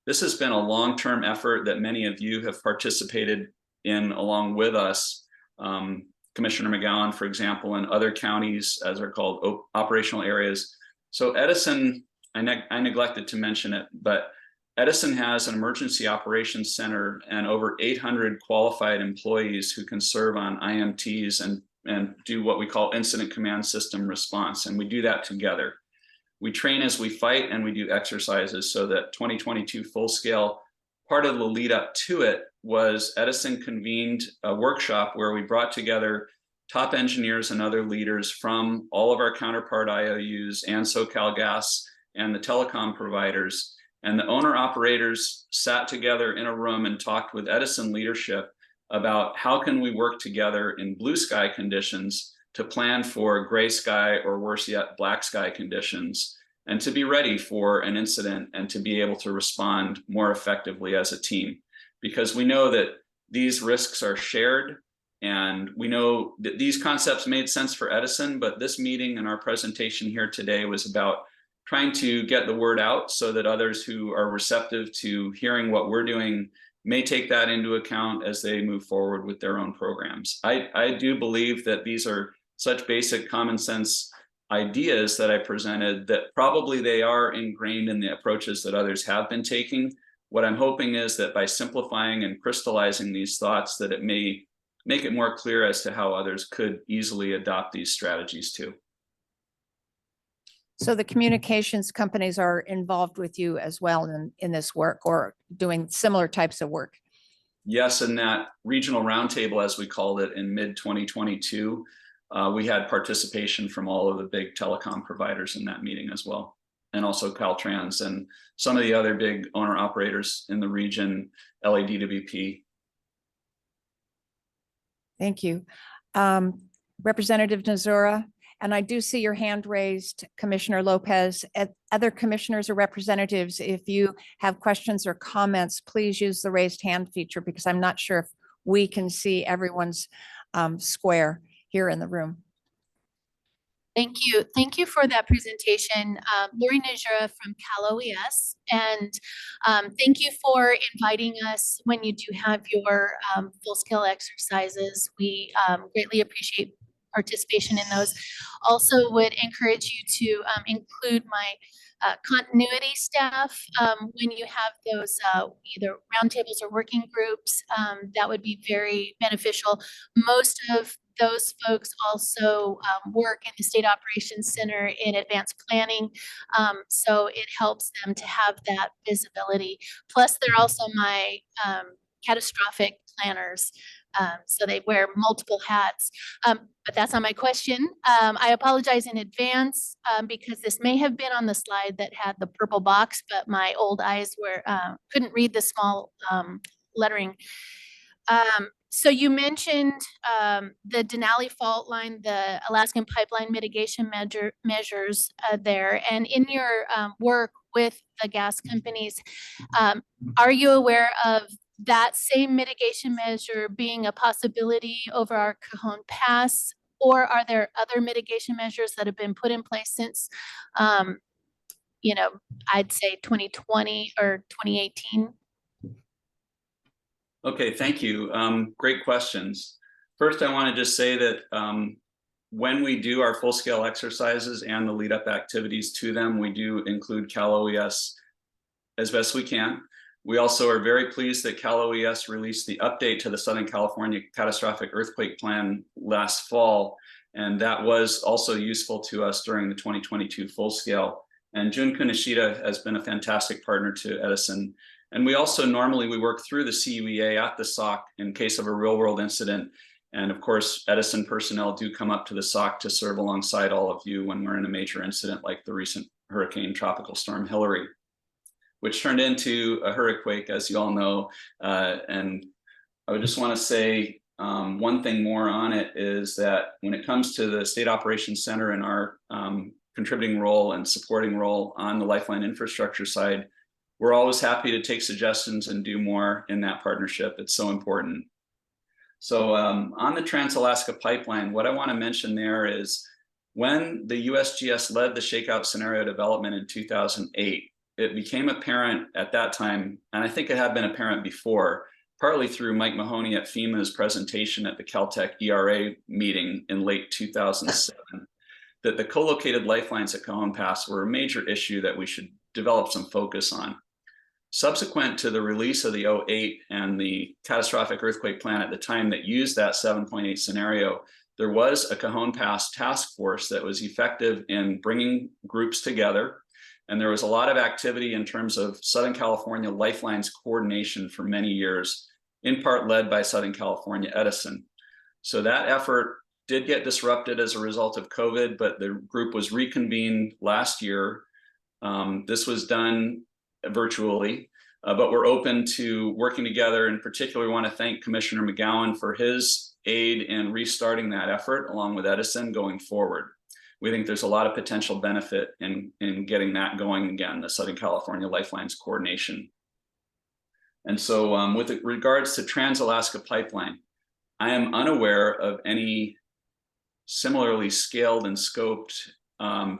This has been a long-term effort that many of you have participated in along with us. Commissioner McGowan, for example, and other counties, as are called operational areas. So Edison, I neglected to mention it, but Edison has an emergency operations center and over 800 qualified employees who can serve on IMTs and do what we call incident command system response. And we do that together. We train as we fight, and we do exercises. So that 2022 full scale, part of the lead up to it was Edison convened a workshop where we brought together top engineers and other leaders from all of our counterpart IOUs and SoCal Gas and the telecom providers. And the owner operators sat together in a room and talked with Edison leadership about how can we work together in blue sky conditions to plan for gray sky, or worse yet, black sky conditions, and to be ready for an incident and to be able to respond more effectively as a team. Because we know that these risks are shared, and we know that these concepts made sense for Edison, but this meeting and our presentation here today was about trying to get the word out so that others who are receptive to hearing what we're doing may take that into account as they move forward with their own programs. I do believe that these are such basic common sense ideas that I presented that probably they are ingrained in the approaches that others have been taking. What I'm hoping is that by simplifying and crystallizing these thoughts, that it may make it more clear as to how others could easily adopt these strategies too. So the communications companies are involved with you as well in this work, or doing similar types of work? Yes, in that regional roundtable, as we called it in mid-2022, we had participation from all of the big telecom providers in that meeting as well, and also Caltrans and some of the other big owner operators in the region, LADWP. Thank you. Representative Nazora, and I do see your hand raised, Commissioner Lopez. Other commissioners or representatives, if you have questions or comments, please use the raised hand feature, because I'm not sure if we can see everyone's square here in the room. Thank you. Thank you for that presentation. Lori Najera from Cal OES, and thank you for inviting us when you do have your full-scale exercises. We greatly appreciate participation in those. Also would encourage you to include my continuity staff when you have those either roundtables or working groups. That would be very beneficial. Most of those folks also work in the State Operations Center in advanced planning. So it helps them to have that visibility. Plus, they're also my catastrophic planners. So they wear multiple hats. But that's not my question. I apologize in advance because this may have been on the slide that had the purple box, but my old eyes were couldn't read the small lettering. So you mentioned the Denali fault line, the Alaskan pipeline mitigation measures there, and in your work with the gas companies, are you aware of that same mitigation measure being a possibility over our Cajon Pass, or are there other mitigation measures that have been put in place since, you know, I'd say 2020 or 2018? Okay, thank you. Great questions. First, I want to just say that when we do our full-scale exercises and the lead-up activities to them, we do include Cal OES as best we can. We also are very pleased that Cal OES released the update to the Southern California Catastrophic Earthquake Plan last fall, and that was also useful to us during the 2022 full-scale. And Jun Kunishita has been a fantastic partner to Edison. And we also normally work through the CUEA at the SOC in case of a real world incident. And of course, Edison personnel do come up to the SOC to serve alongside all of you when we're in a major incident like the recent Hurricane Tropical Storm Hillary, which turned into a hurricane, as you all know. And I would just want to say one thing more on it is that when it comes to the State Operations Center and our contributing role and supporting role on the Lifeline infrastructure side, we're always happy to take suggestions and do more in that partnership. It's so important. So on the Trans-Alaska Pipeline, what I want to mention there is when the USGS led the shakeout scenario development in 2008, it became apparent at that time, and I think it had been apparent before, partly through Mike Mahoney at FEMA's presentation at the Caltech ERA meeting in late 2007, that the co-located lifelines at Cajon Pass were a major issue that we should develop some focus on. Subsequent to the release of the 08 and the catastrophic earthquake plan at the time that used that 7.8 scenario, there was a Cajon Pass task force that was effective in bringing groups together. And there was a lot of activity in terms of Southern California Lifelines coordination for many years, in part led by Southern California Edison. So that effort did get disrupted as a result of COVID, but the group was reconvened last year. This was done virtually, but we're open to working together. In particular, we want to thank Commissioner McGowan for his aid in restarting that effort along with Edison going forward. We think there's a lot of potential benefit in getting that going again, the Southern California Lifelines coordination. And so with regards to Trans-Alaska Pipeline, I am unaware of any similarly scaled and scoped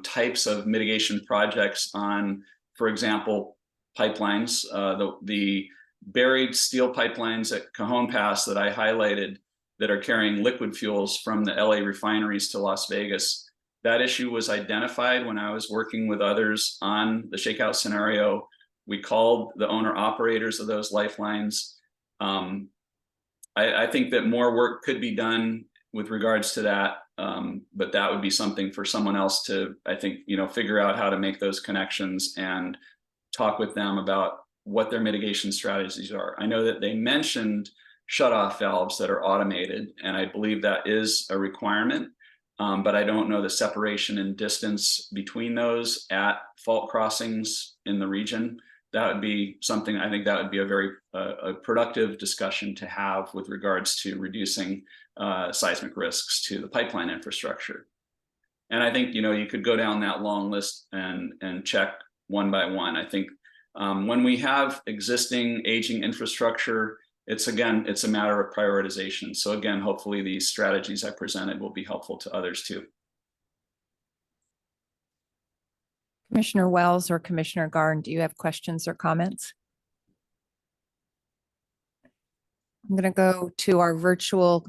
types of mitigation projects on, for example, pipelines. The buried steel pipelines at Cajon Pass that I highlighted that are carrying liquid fuels from the LA refineries to Las Vegas. That issue was identified when I was working with others on the shakeout scenario. We called the owner operators of those lifelines. I think that more work could be done with regards to that, but that would be something for someone else to, I think, figure out how to make those connections and talk with them about what their mitigation strategies are. I know that they mentioned shutoff valves that are automated, and I believe that is a requirement, but I don't know the separation and distance between those at fault crossings in the region. That would be something, I think that would be a very productive discussion to have with regards to reducing seismic risks to the pipeline infrastructure. And I think, you could go down that long list and check one by one. I think when we have existing aging infrastructure, it's a matter of prioritization. So again, hopefully these strategies I presented will be helpful to others too. Commissioner Wells or Commissioner Garn, do you have questions or comments? I'm going to go to our virtual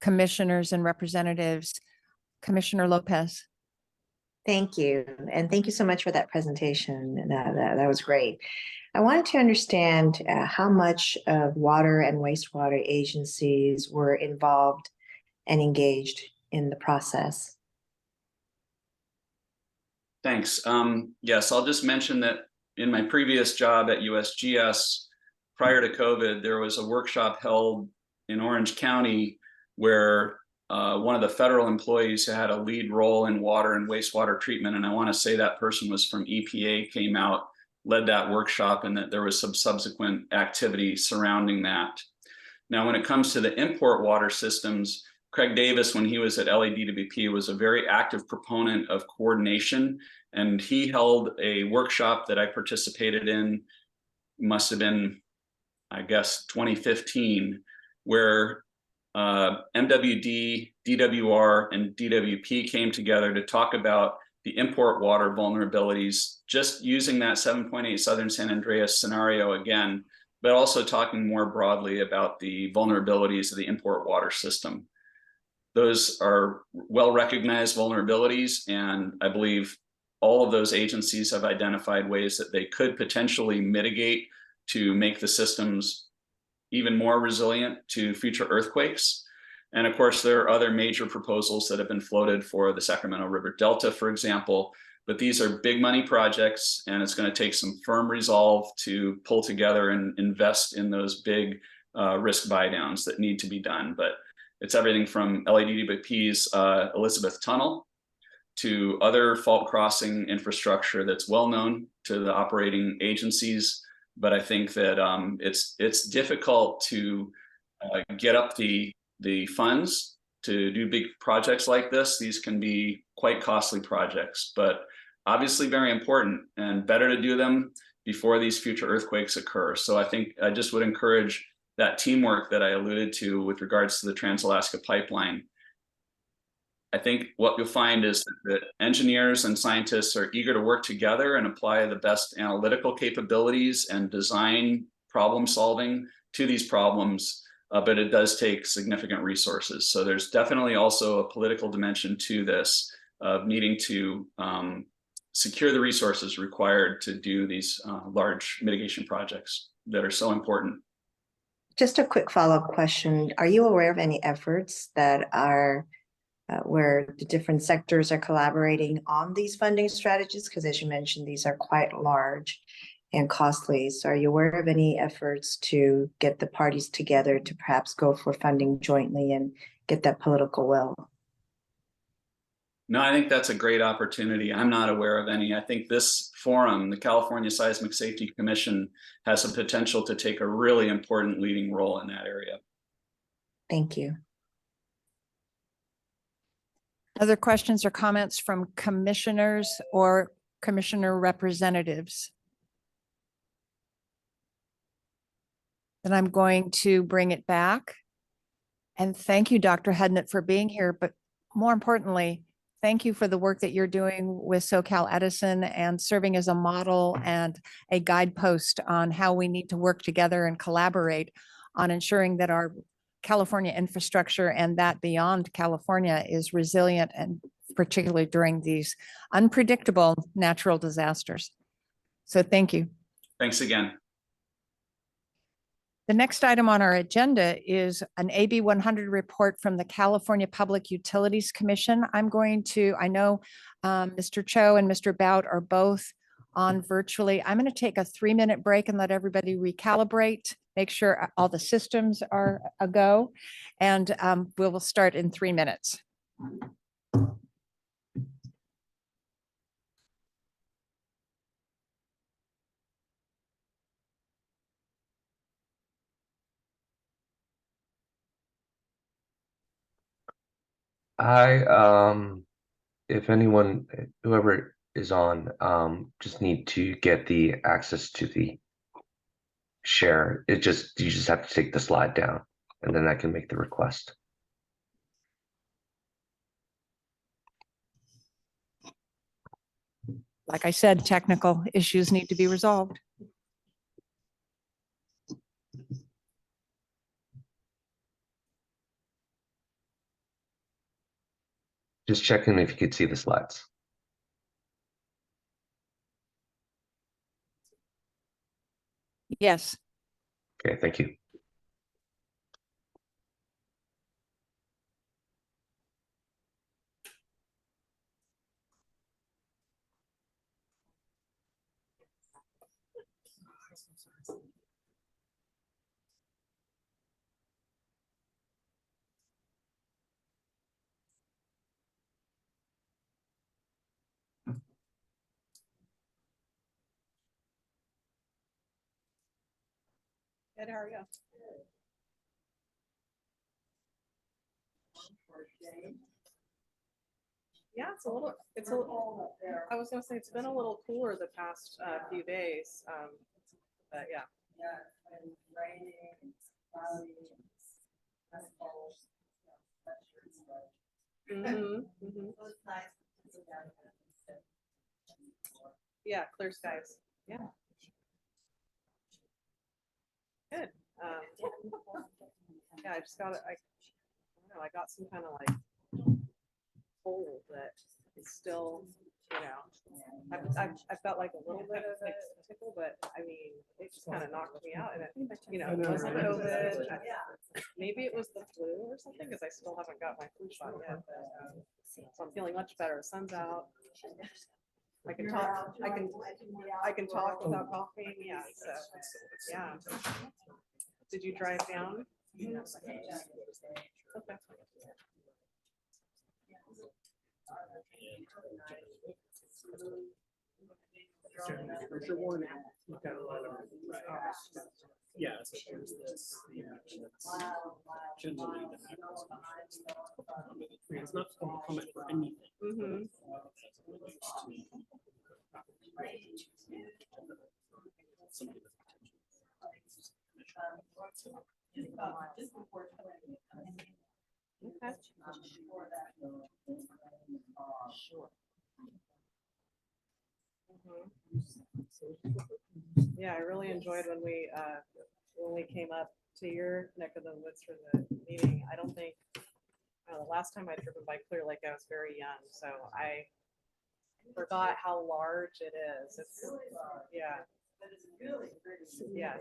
commissioners and representatives. Commissioner Lopez. Thank you. And thank you so much for that presentation. That was great. I wanted to understand how much of water and wastewater agencies were involved and engaged in the process. Thanks. Yes, I'll just mention that in my previous job at USGS, prior to COVID, there was a workshop held in Orange County where one of the federal employees who had a lead role in water and wastewater treatment, and I want to say that person was from EPA, came out, led that workshop, and that there was some subsequent activity surrounding that. Now, when it comes to the import water systems, Craig Davis, when he was at LADWP, was a very active proponent of coordination, and he held a workshop that I participated in, must have been, I guess, 2015, where MWD, DWR, and DWP came together to talk about the import water vulnerabilities, just using that 7.8 Southern San Andreas scenario again, but also talking more broadly about the vulnerabilities of the import water system. Those are well-recognized vulnerabilities, and I believe all of those agencies have identified ways that they could potentially mitigate to make the systems even more resilient to future earthquakes. And of course, there are other major proposals that have been floated for the Sacramento River Delta, for example. But these are big money projects, and it's going to take some firm resolve to pull together and invest in those big risk buy downs that need to be done. But it's everything from LADWP's Elizabeth Tunnel to other fault crossing infrastructure that's well known to the operating agencies. But I think that it's difficult to get up the funds to do big projects like this. These can be quite costly projects, but obviously very important, and better to do them before these future earthquakes occur. So I think I just would encourage that teamwork that I alluded to with regards to the Trans-Alaska Pipeline. I think what you'll find is that engineers and scientists are eager to work together and apply the best analytical capabilities and design problem solving to these problems, but it does take significant resources. So there's definitely also a political dimension to this of needing to secure the resources required to do these large mitigation projects that are so important. Just a quick follow-up question. Are you aware of any efforts that are where the different sectors are collaborating on these funding strategies? Because as you mentioned, these are quite large and costly. So are you aware of any efforts to get the parties together to perhaps go for funding jointly and get that political will? No, I think that's a great opportunity. I'm not aware of any. I think this forum, the California Seismic Safety Commission, has the potential to take a really important leading role in that area. Thank you. Other questions or comments from commissioners or commissioner representatives? Then I'm going to bring it back. And thank you, Dr. Hudnett, for being here. But more importantly, thank you for the work that you're doing with SoCal Edison and serving as a model and a guidepost on how we need to work together and collaborate on ensuring that our California infrastructure and that beyond California is resilient, and particularly during these unpredictable natural disasters. So thank you. Thanks again. The next item on our agenda is an AB 100 report from the California Public Utilities Commission. I know Mr. Cho and Mr. Bout are both on virtually. I'm going to take a 3-minute break and let everybody recalibrate, make sure all the systems are a go, and we will start in 3 minutes. If anyone, whoever is on, just need to get the access to the share. You just have to take the slide down, and then I can make the request. Like I said, technical issues need to be resolved. Just checking if you could see the slides. Yes. Okay, thank you. Good, how are you? Yeah, I was gonna say, it's been a little cooler the past few days, but yeah. Yeah, clear skies, yeah. Good. Yeah, I just got it. I don't know, I got some kind of like cold that is still, I felt like a little bit of a tickle, but I mean, it just kind of knocked me out, and it wasn't COVID. Maybe it was the flu or something, because I still haven't got my flu shot yet. But, so I'm feeling much better. Sun's out. I can talk, I can talk without coughing, yeah, so, yeah. Did you drive down? Okay. Yeah, so there's this, generally the it's not common for anything. Mhm. Okay. Yeah, I really enjoyed when we came up to your neck of the woods for the meeting. I don't think, the last time I'd driven by Clear Lake, I was very young, so I forgot how large it is. It's, yeah. Yeah.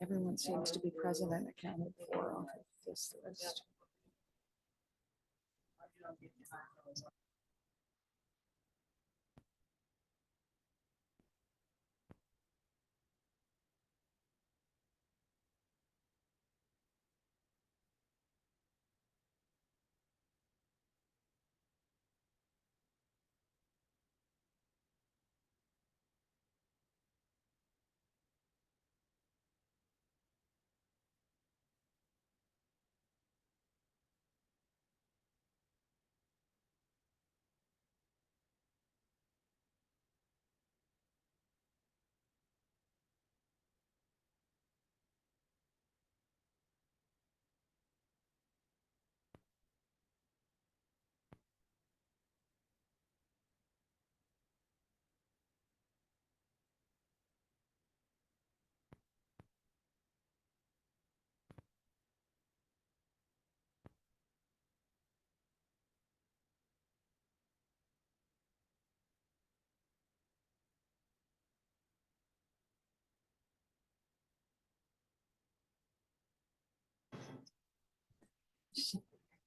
Everyone seems to be present and accounted for off of this list.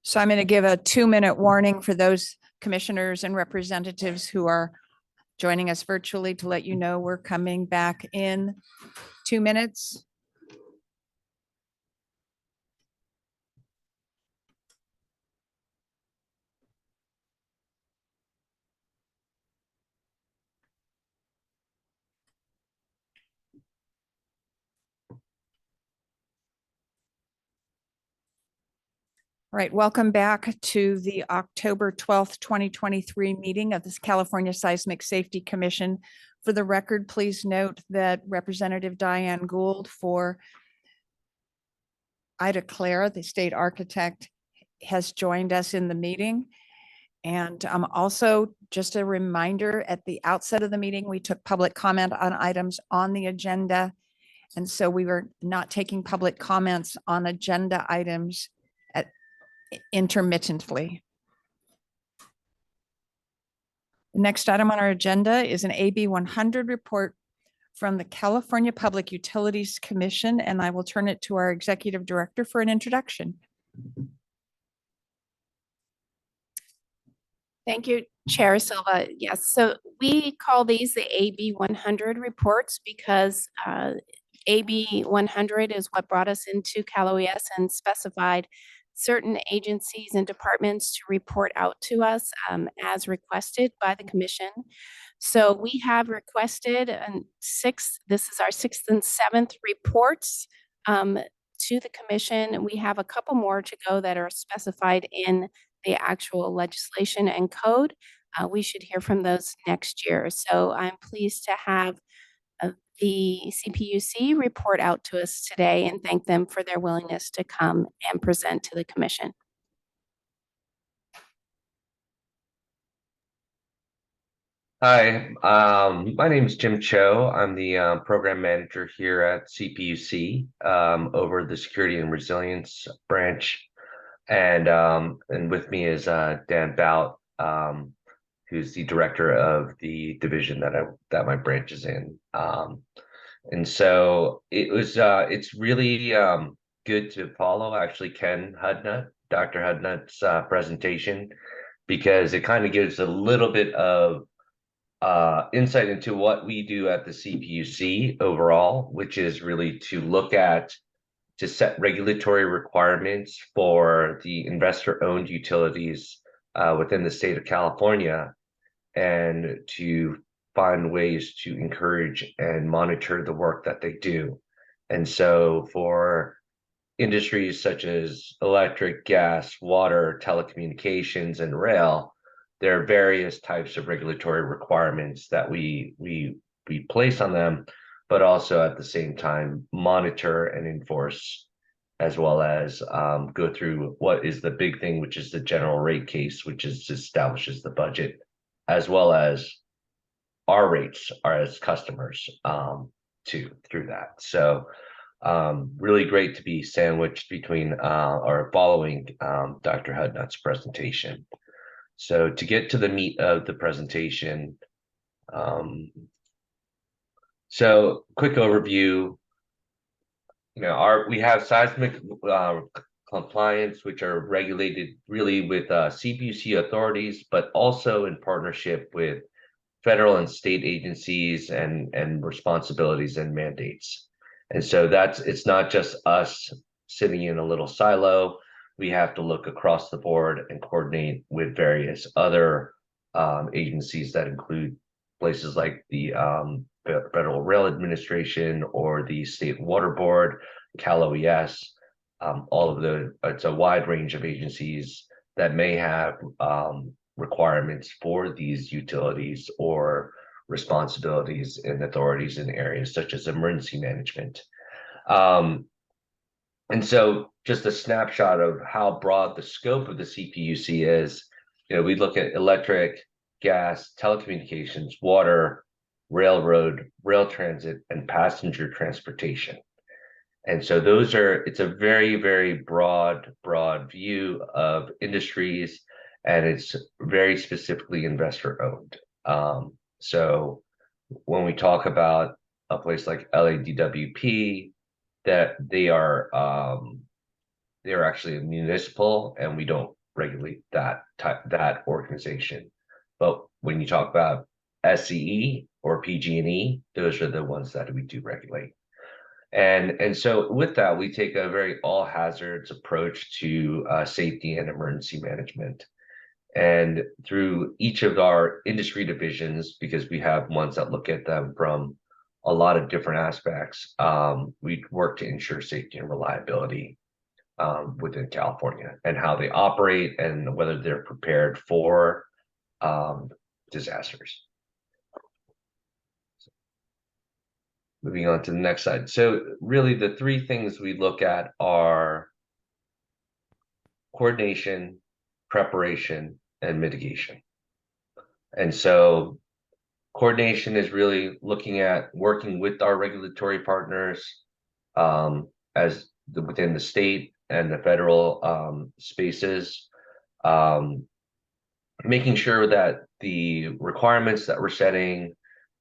So I'm going to give a 2-minute warning for those commissioners and representatives who are joining us virtually to let you know we're coming back in 2 minutes. All right, welcome back to the October 12th, 2023 meeting of this California Seismic Safety Commission. For the record, please note that Representative Diane Gould for Ida Clara, the state architect, has joined us in the meeting. And also just a reminder, at the outset of the meeting, we took public comment on items on the agenda. And so we were not taking public comments on agenda items intermittently. The next item on our agenda is an AB 100 report from the California Public Utilities Commission, and I will turn it to our executive director for an introduction. Thank you, Chair Silva. Yes, so we call these the AB 100 reports because AB 100 is what brought us into Cal OES and specified certain agencies and departments to report out to us as requested by the commission. So we have requested this is our 6th and 7th reports to the commission. We have a couple more to go that are specified in the actual legislation and code. We should hear from those next year. So I'm pleased to have the CPUC report out to us today and thank them for their willingness to come and present to the commission. Hi, my name is Jim Cho. I'm the program manager here at CPUC over the Security and Resilience branch, and with me is Dan Bout, who's the director of the division that my branch is in. And so it's really good to follow actually Ken Hudnut, Dr. Hudnut's presentation, because it kind of gives a little bit of insight into what we do at the CPUC overall, which is really to set regulatory requirements for the investor-owned utilities within the state of California, and to find ways to encourage and monitor the work that they do. And so for industries such as electric, gas, water, telecommunications, and rail, there are various types of regulatory requirements that we place on them, but also at the same time monitor and enforce, as well as go through what is the big thing, which is the general rate case, which establishes the budget, as well as our rates are as customers through that. So really great to be sandwiched between or following Dr. Hudnut's presentation. So to get to the meat of the presentation, so quick overview. We have seismic compliance, which are regulated really with CPUC authorities, but also in partnership with federal and state agencies and responsibilities and mandates. And so it's not just us sitting in a little silo. We have to look across the board and coordinate with various other agencies that include places like the Federal Rail Administration or the State Water Board, Cal OES, it's a wide range of agencies that may have requirements for these utilities or responsibilities and authorities in areas such as emergency management. And so just a snapshot of how broad the scope of the CPUC is. We look at electric, gas, telecommunications, water, railroad, rail transit, and passenger transportation. And so it's a very, very broad view of industries, and it's very specifically investor owned. So when we talk about a place like LADWP, that they are actually a municipal, and we don't regulate that organization. But when you talk about SCE or PG&E, those are the ones that we do regulate. And so with that, we take a very all hazards approach to safety and emergency management. And through each of our industry divisions, because we have ones that look at them from a lot of different aspects, we work to ensure safety and reliability within California, and how they operate and whether they're prepared for disasters. Moving on to the next slide. So really the three things we look at are coordination, preparation, and mitigation. And so coordination is really looking at working with our regulatory partners within the state and the federal spaces, making sure that the requirements that we're setting,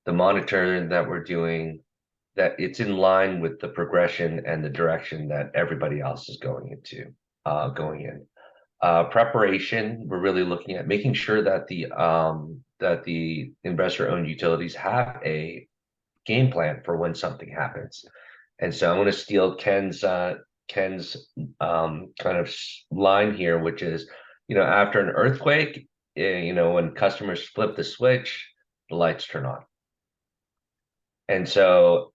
the monitoring that we're doing, that it's in line with the progression and the direction that everybody else is going in. Preparation, we're really looking at making sure that the investor-owned utilities have a game plan for when something happens. And so I'm going to steal Ken's kind of line here, which is, after an earthquake, when customers flip the switch, the lights turn on. And so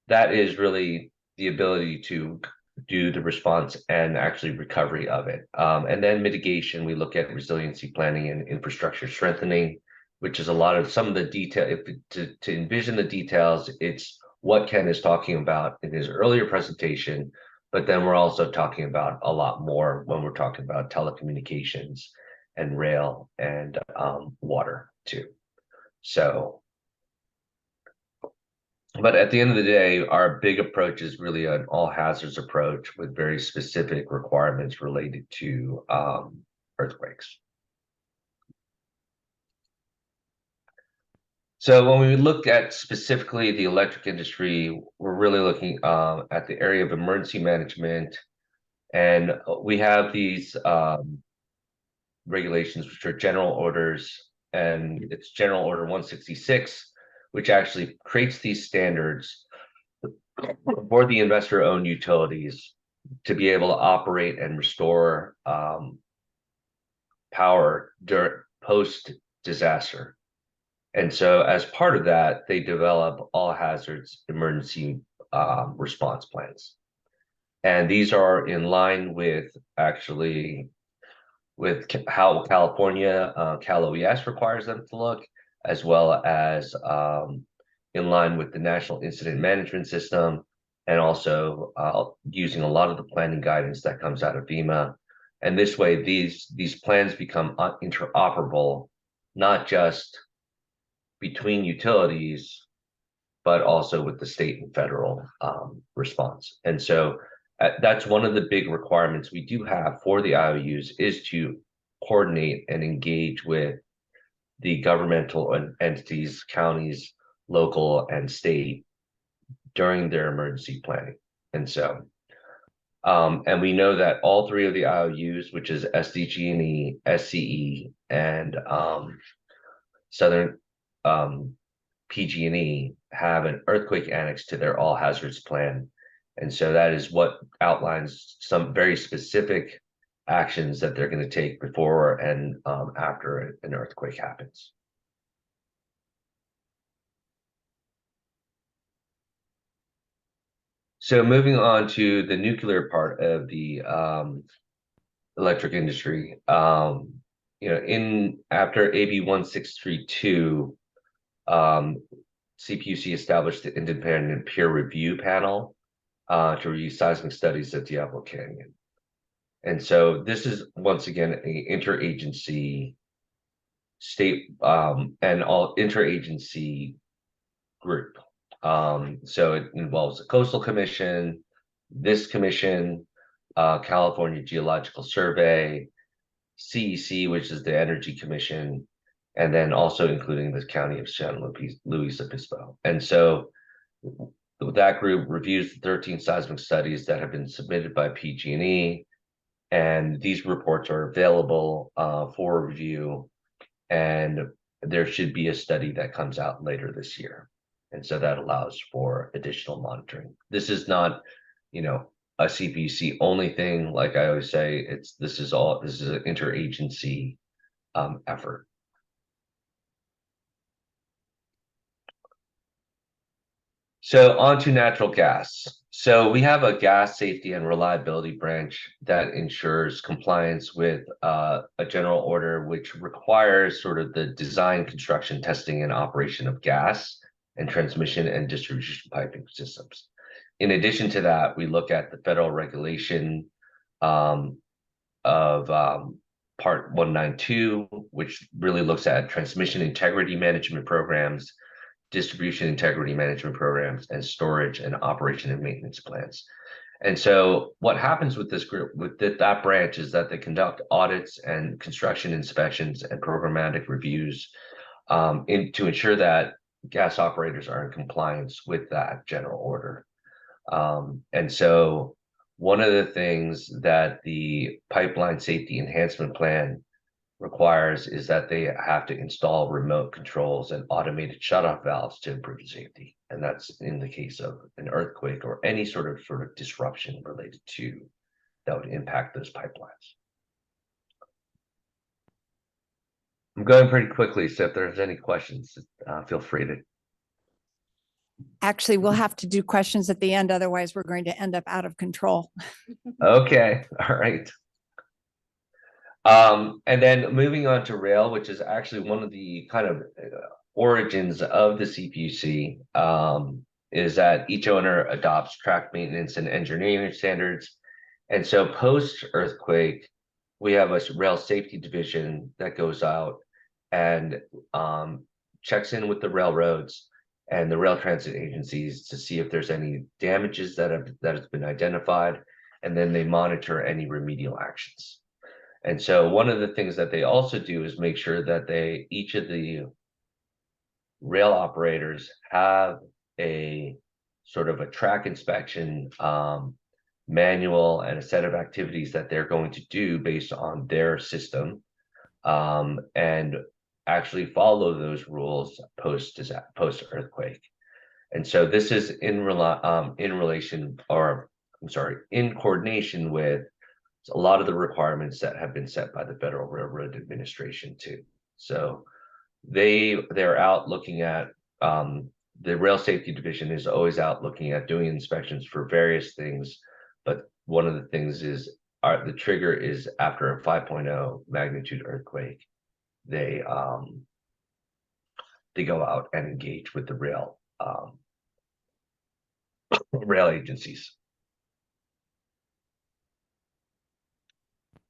that is really the ability to do the response and actually recovery of it. And then mitigation, we look at resiliency planning and infrastructure strengthening, which is some of the detail. To envision the details, it's what Ken is talking about in his earlier presentation, but then we're also talking about a lot more when we're talking about telecommunications and rail and water too. So, but at the end of the day, our big approach is really an all hazards approach with very specific requirements related to earthquakes. So when we look at specifically the electric industry, we're really looking at the area of emergency management. And we have these regulations, which are general orders and it's General Order 166, which actually creates these standards for the investor-owned utilities to be able to operate and restore power during post-disaster. And so as part of that, they develop all hazards emergency response plans. And these are in line with how California Cal OES requires them to look, as well as in line with the National Incident Management System, and also using a lot of the planning guidance that comes out of FEMA. And this way, these plans become interoperable, not just between utilities, but also with the state and federal response. And so that's one of the big requirements we do have for the IOUs, is to coordinate and engage with the governmental entities, counties, local and state, during their emergency planning. And so, and we know that all three of the IOUs, which is SDG&E, SCE, and Southern PG&E, have an earthquake annex to their all hazards plan. And so that is what outlines some very specific actions that they're going to take before and after an earthquake happens. So moving on to the nuclear part of the electric industry, after AB 1632, CPUC established the independent peer review panel to review seismic studies at Diablo Canyon. And so this is once again an interagency state and all interagency group. So it involves the Coastal Commission, this commission, California Geological Survey, CEC, which is the Energy Commission, and then also including the County of San Luis Obispo. And so that group reviews the 13 seismic studies that have been submitted by PG&E, and these reports are available for review, and there should be a study that comes out later this year. And so that allows for additional monitoring. This is not, a CPC only thing. Like I always say, this is an interagency effort. So on to natural gas. So we have a gas safety and reliability branch that ensures compliance with a general order, which requires sort of the design, construction, testing, and operation of gas and transmission and distribution piping systems. In addition to that, we look at the federal regulation of Part 192, which really looks at transmission integrity management programs, distribution integrity management programs, and storage and operation and maintenance plans. And so what happens with this group, with that branch, is that they conduct audits and construction inspections and programmatic reviews to ensure that gas operators are in compliance with that general order. And so one of the things that the Pipeline Safety Enhancement Plan requires is that they have to install remote controls and automated shutoff valves to improve safety. And that's in the case of an earthquake or any sort of disruption related to that would impact those pipelines. I'm going pretty quickly, so if there's any questions, feel free to. Actually, we'll have to do questions at the end, otherwise we're going to end up out of control. Okay, all right. And then moving on to rail, which is actually one of the kind of origins of the CPUC, is that each owner adopts track maintenance and engineering standards. And so post-earthquake, we have a rail safety division that goes out and checks in with the railroads and the rail transit agencies to see if there's any damages that has been identified, and then they monitor any remedial actions. And so one of the things that they also do is make sure that each of the rail operators have a sort of a track inspection manual and a set of activities that they're going to do based on their system. And actually follow those rules post earthquake. And so this is in relation, or I'm sorry, in coordination with a lot of the requirements that have been set by the Federal Railroad Administration too. So they're out looking at, the Rail Safety Division is always out looking at doing inspections for various things, but one of the things is the trigger is after a 5.0 magnitude earthquake. They go out and engage with the rail agencies.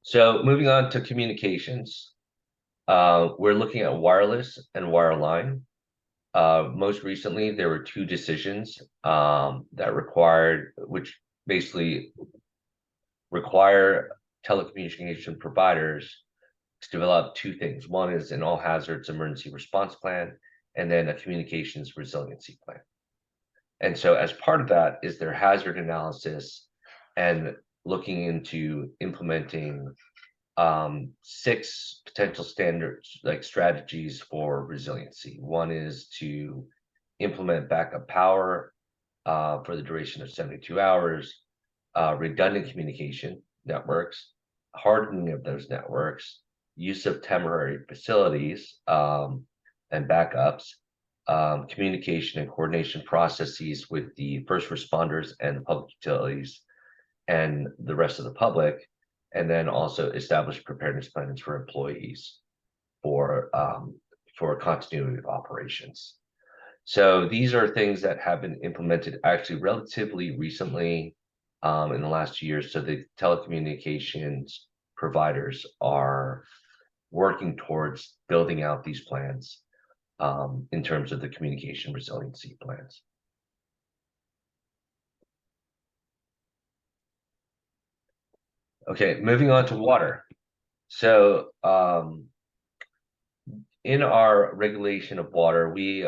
So moving on to communications, we're looking at wireless and wireline. Most recently, there were 2 decisions which basically require telecommunication providers to develop 2 things. One is an all hazards emergency response plan, and then a communications resiliency plan. And so as part of that is their hazard analysis and looking into implementing 6 potential standards, like strategies for resiliency. One is to implement backup power for the duration of 72 hours, redundant communication networks, hardening of those networks, use of temporary facilities and backups, communication and coordination processes with the first responders and public utilities and the rest of the public, and then also establish preparedness plans for employees for continuity of operations. So these are things that have been implemented actually relatively recently in the last 2 years. So the telecommunications providers are working towards building out these plans in terms of the communication resiliency plans. Okay, moving on to water. So in our regulation of water, we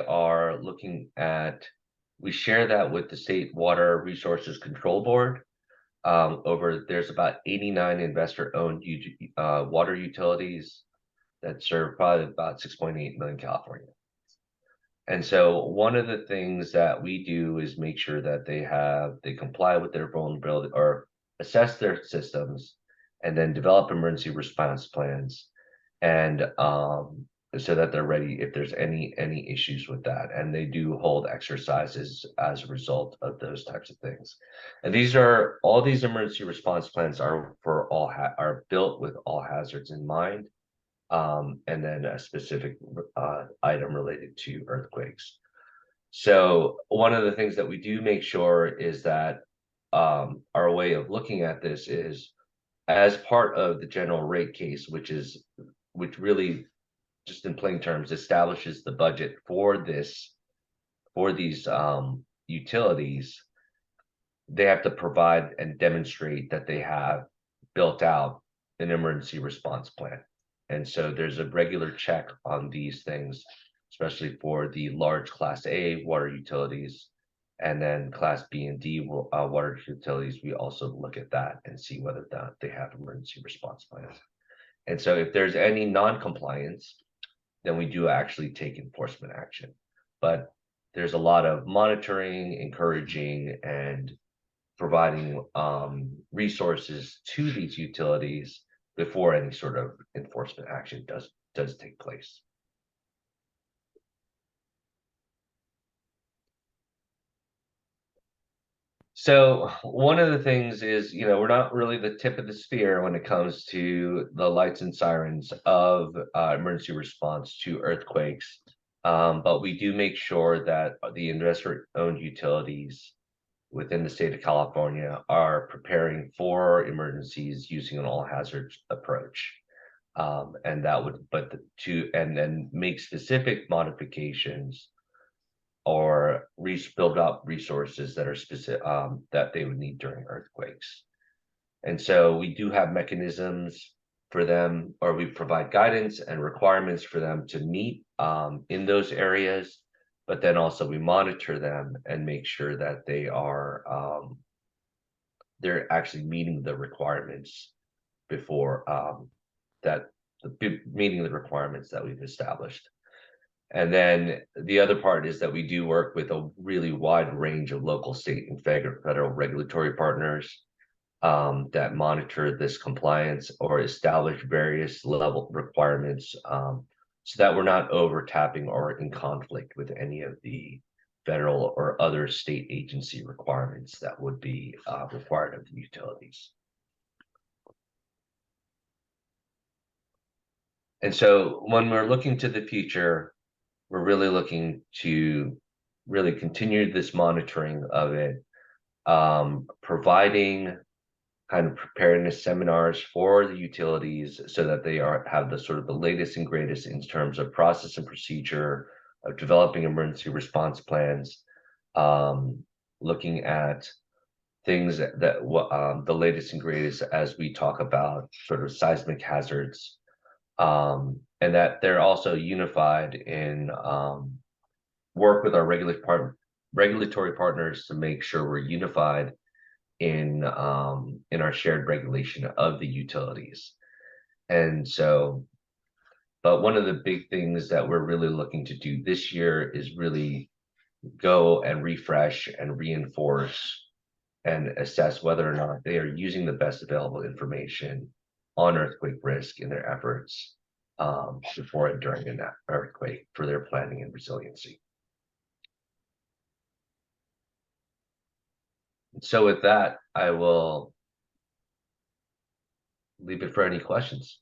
share that with the State Water Resources Control Board. There's about 89 investor-owned water utilities that serve probably about 6.8 million California. And so one of the things that we do is make sure that they comply with their vulnerability or assess their systems and then develop emergency response plans and so that they're ready if there's any issues with that. And they do hold exercises as a result of those types of things. And all these emergency response plans are built with all hazards in mind. And then a specific item related to earthquakes. So one of the things that we do make sure is that our way of looking at this is as part of the general rate case, which really, just in plain terms, establishes the budget for these utilities. They have to provide and demonstrate that they have built out an emergency response plan. And so there's a regular check on these things, especially for the large Class A water utilities, and then Class B and D water utilities. We also look at that and see whether or not they have emergency response plans. And so if there's any non-compliance, then we do actually take enforcement action. But there's a lot of monitoring, encouraging, and providing resources to these utilities before any sort of enforcement action does take place. So one of the things is, we're not really the tip of the spear when it comes to the lights and sirens of emergency response to earthquakes. But we do make sure that the investor-owned utilities within the state of California are preparing for emergencies using an all hazards approach. And then make specific modifications or build up resources that are specific that they would need during earthquakes. And so we do have mechanisms for them, or we provide guidance and requirements for them to meet in those areas. But then also we monitor them and make sure that they're actually meeting the requirements before that meeting the requirements that we've established. And then the other part is that we do work with a really wide range of local, state, and federal regulatory partners that monitor this compliance or establish various level requirements so that we're not overtapping or in conflict with any of the federal or other state agency requirements that would be required of the utilities. And so when we're looking to the future, we're really looking to really continue this monitoring of it, providing kind of preparedness seminars for the utilities so that they have the sort of the latest and greatest in terms of process and procedure of developing emergency response plans, looking at things that the latest and greatest as we talk about sort of seismic hazards, and that they're also unified in work with our regulatory partners to make sure we're unified in our shared regulation of the utilities. And so, but one of the big things that we're really looking to do this year is really go and refresh and reinforce and assess whether or not they are using the best available information on earthquake risk in their efforts before and during an earthquake for their planning and resiliency. So with that, I will leave it for any questions.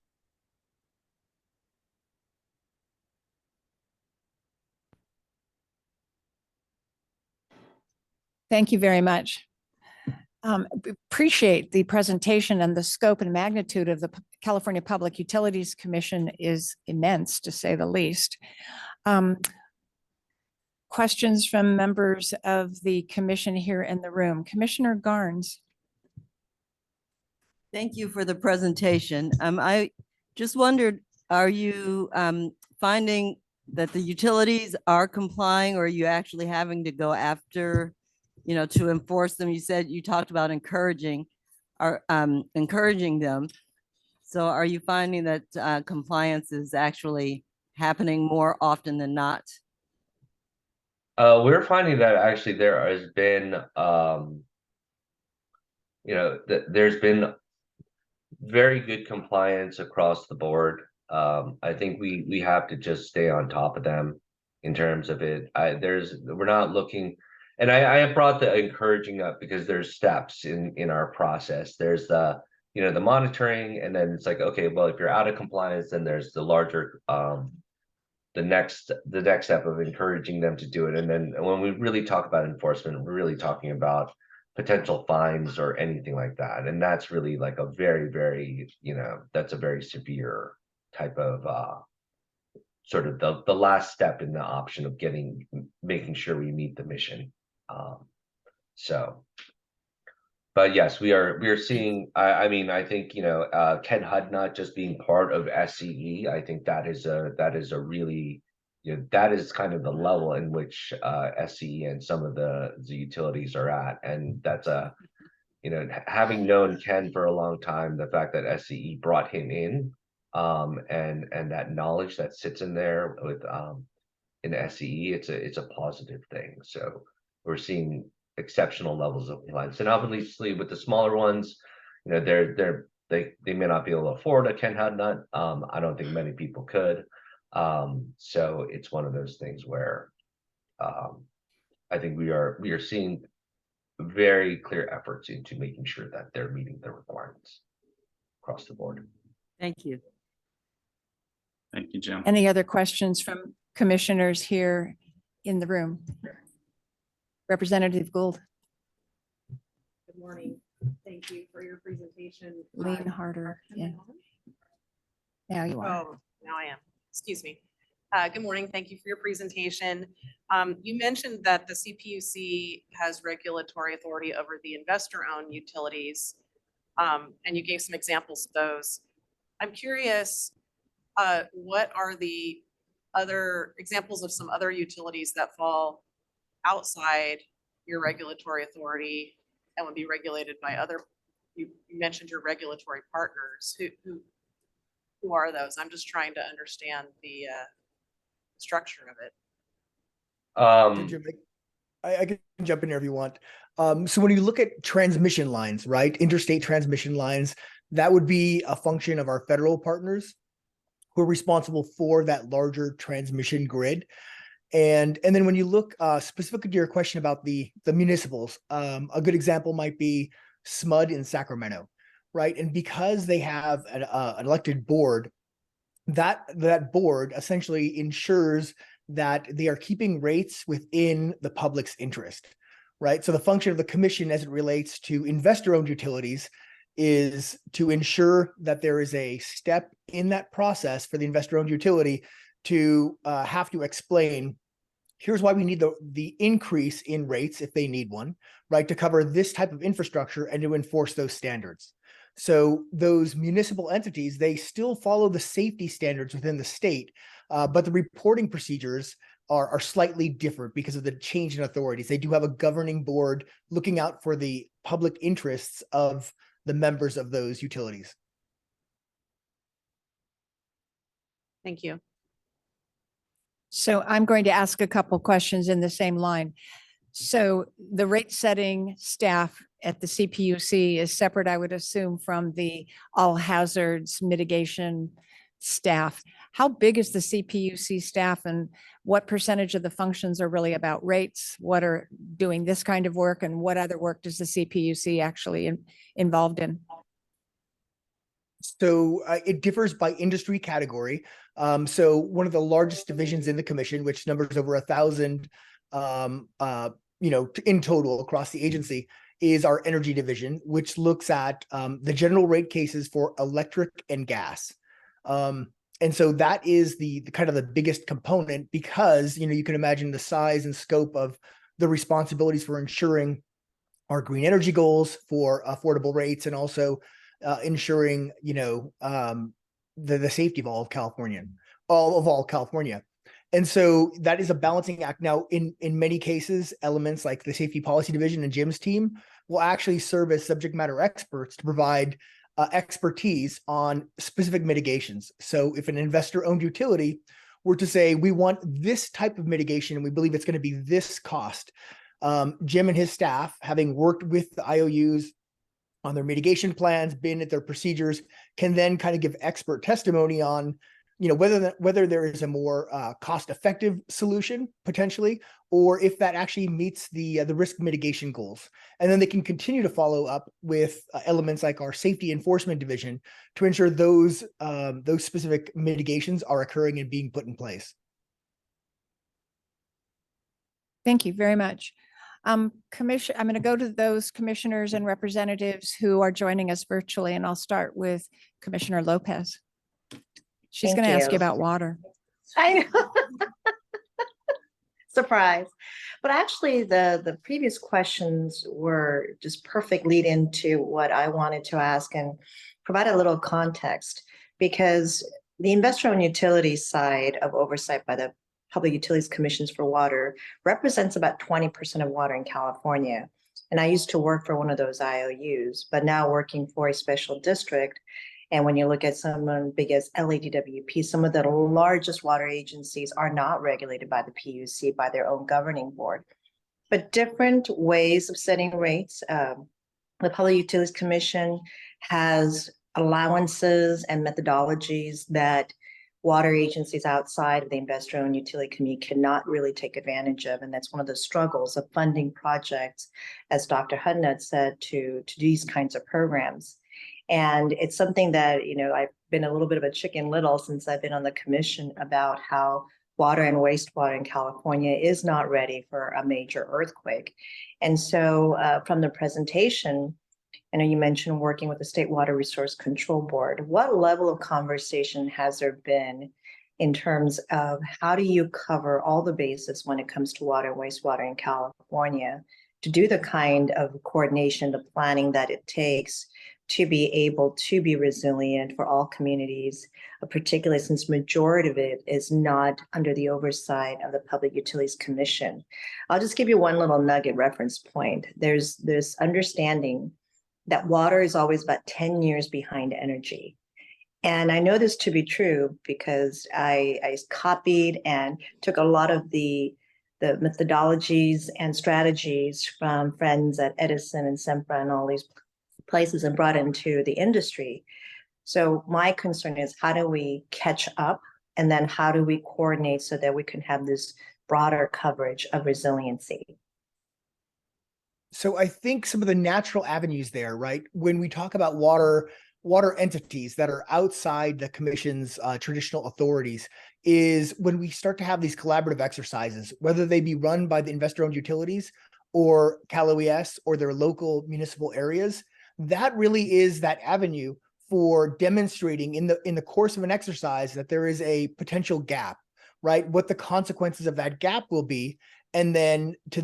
Thank you very much. Appreciate the presentation, and the scope and magnitude of the California Public Utilities Commission is immense, to say the least. Questions from members of the commission here in the room. Commissioner Garnes. Thank you for the presentation. I just wondered, are you finding that the utilities are complying, or are you actually having to go after, to enforce them? You talked about encouraging them. So are you finding that compliance is actually happening more often than not? We're finding that actually there has been, there's been very good compliance across the board. I think we have to just stay on top of them in terms of it. We're not looking, and I have brought the encouraging up because there's steps in our process. There's the monitoring, and then it's like, okay, well, if you're out of compliance, then there's the larger the next step of encouraging them to do it. And then when we really talk about enforcement, we're really talking about potential fines or anything like that. And that's really like a very, very, that's a very severe type of sort of the last step in the option of making sure we meet the mission. But yes, we are seeing, I mean, I think, Ken Hudnut just being part of SCE, I think that is a really, that is kind of the level in which SCE and some of the utilities are at. And that's having known Ken for a long time, the fact that SCE brought him in, and that knowledge that sits in there with in SCE, it's a positive thing. So we're seeing exceptional levels of compliance, and obviously with the smaller ones, they may not be able to afford a Ken Hudnut. I don't think many people could. So it's one of those things where I think we are seeing very clear efforts into making sure that they're meeting the requirements across the board. Thank you. Thank you, Jim. Any other questions from commissioners here in the room? Representative Gould. Good morning. Thank you for your presentation. Lean harder. Yeah. Now you are. Oh, now I am. Excuse me. Good morning. Thank you for your presentation. You mentioned that the CPUC has regulatory authority over the investor-owned utilities, and you gave some examples of those. I'm curious, what are the other examples of some other utilities that fall outside your regulatory authority and would be regulated by other, you mentioned your regulatory partners. Who who are those? I'm just trying to understand the structure of it. Um, I can jump in here if you want. So when you look at transmission lines, right, interstate transmission lines, that would be a function of our federal partners who are responsible for that larger transmission grid. And then when you look specifically to your question about the municipals, a good example might be SMUD in Sacramento, right? And because they have an elected board, that board essentially ensures that they are keeping rates within the public's interest, right? So the function of the commission as it relates to investor-owned utilities is to ensure that there is a step in that process for the investor-owned utility to have to explain, here's why we need the increase in rates if they need one, right, to cover this type of infrastructure and to enforce those standards. So those municipal entities, they still follow the safety standards within the state, but the reporting procedures are slightly different because of the change in authorities. They do have a governing board looking out for the public interests of the members of those utilities. Thank you. So I'm going to ask a couple questions in the same line. So the rate setting staff at the CPUC is separate, I would assume, from the all hazards mitigation staff. How big is the CPUC staff, and what percentage of the functions are really about rates? What are doing this kind of work, and what other work does the CPUC actually involved in? So it differs by industry category. So one of the largest divisions in the commission, which numbers over 1,000, in total across the agency, is our energy division, which looks at the general rate cases for electric and gas. And so that is the kind of the biggest component because, you can imagine the size and scope of the responsibilities for ensuring our green energy goals for affordable rates and also ensuring, the safety of all of California. And so that is a balancing act. Now, in many cases, elements like the safety policy division and Jim's team will actually serve as subject matter experts to provide expertise on specific mitigations. So if an investor-owned utility were to say, we want this type of mitigation and we believe it's going to be this cost, Jim and his staff, having worked with the IOUs on their mitigation plans, been at their procedures, can then kind of give expert testimony on, whether there is a more cost-effective solution potentially, or if that actually meets the risk mitigation goals. And then they can continue to follow up with elements like our safety enforcement division to ensure those specific mitigations are occurring and being put in place. Thank you very much. I'm going to go to those commissioners and representatives who are joining us virtually, and I'll start with Commissioner Lopez. She's Thank going to ask you you. about water. I know. Surprise. But actually, the previous questions were just perfect lead into what I wanted to ask and provide a little context, because the investor-owned utility side of oversight by the Public Utilities Commissions for Water represents about 20% of water in California. And I used to work for one of those IOUs, but now working for a special district. And when you look at someone big as LADWP, some of the largest water agencies are not regulated by the PUC, by their own governing board, but different ways of setting rates. The Public Utilities Commission has allowances and methodologies that water agencies outside of the investor-owned utility community cannot really take advantage of. And that's one of the struggles of funding projects, as Dr. Hudnut said, to do these kinds of programs. And it's something that, I've been a little bit of a chicken little since I've been on the commission about how water and wastewater in California is not ready for a major earthquake. And so from the presentation, I know you mentioned working with the State Water Resource Control Board. What level of conversation has there been in terms of how do you cover all the bases when it comes to water and wastewater in California to do the kind of coordination, the planning that it takes to be able to be resilient for all communities, particularly since majority of it is not under the oversight of the Public Utilities Commission? I'll just give you one little nugget reference point. There's this understanding that water is always about 10 years behind energy. And I know this to be true because I copied and took a lot of the methodologies and strategies from friends at Edison and Sempra and all these places and brought into the industry. So my concern is how do we catch up, and then how do we coordinate so that we can have this broader coverage of resiliency? So I think some of the natural avenues there, right? When we talk about water entities that are outside the commission's traditional authorities, is when we start to have these collaborative exercises, whether they be run by the investor-owned utilities or Cal OES or their local municipal areas. That really is that avenue for demonstrating in the course of an exercise that there is a potential gap, right? What the consequences of that gap will be, and then to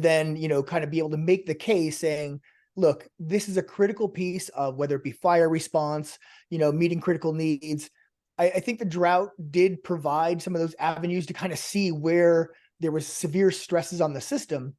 kind of be able to make the case saying, look, this is a critical piece of whether it be fire response, meeting critical needs. I think the drought did provide some of those avenues to kind of see where there was severe stresses on the system.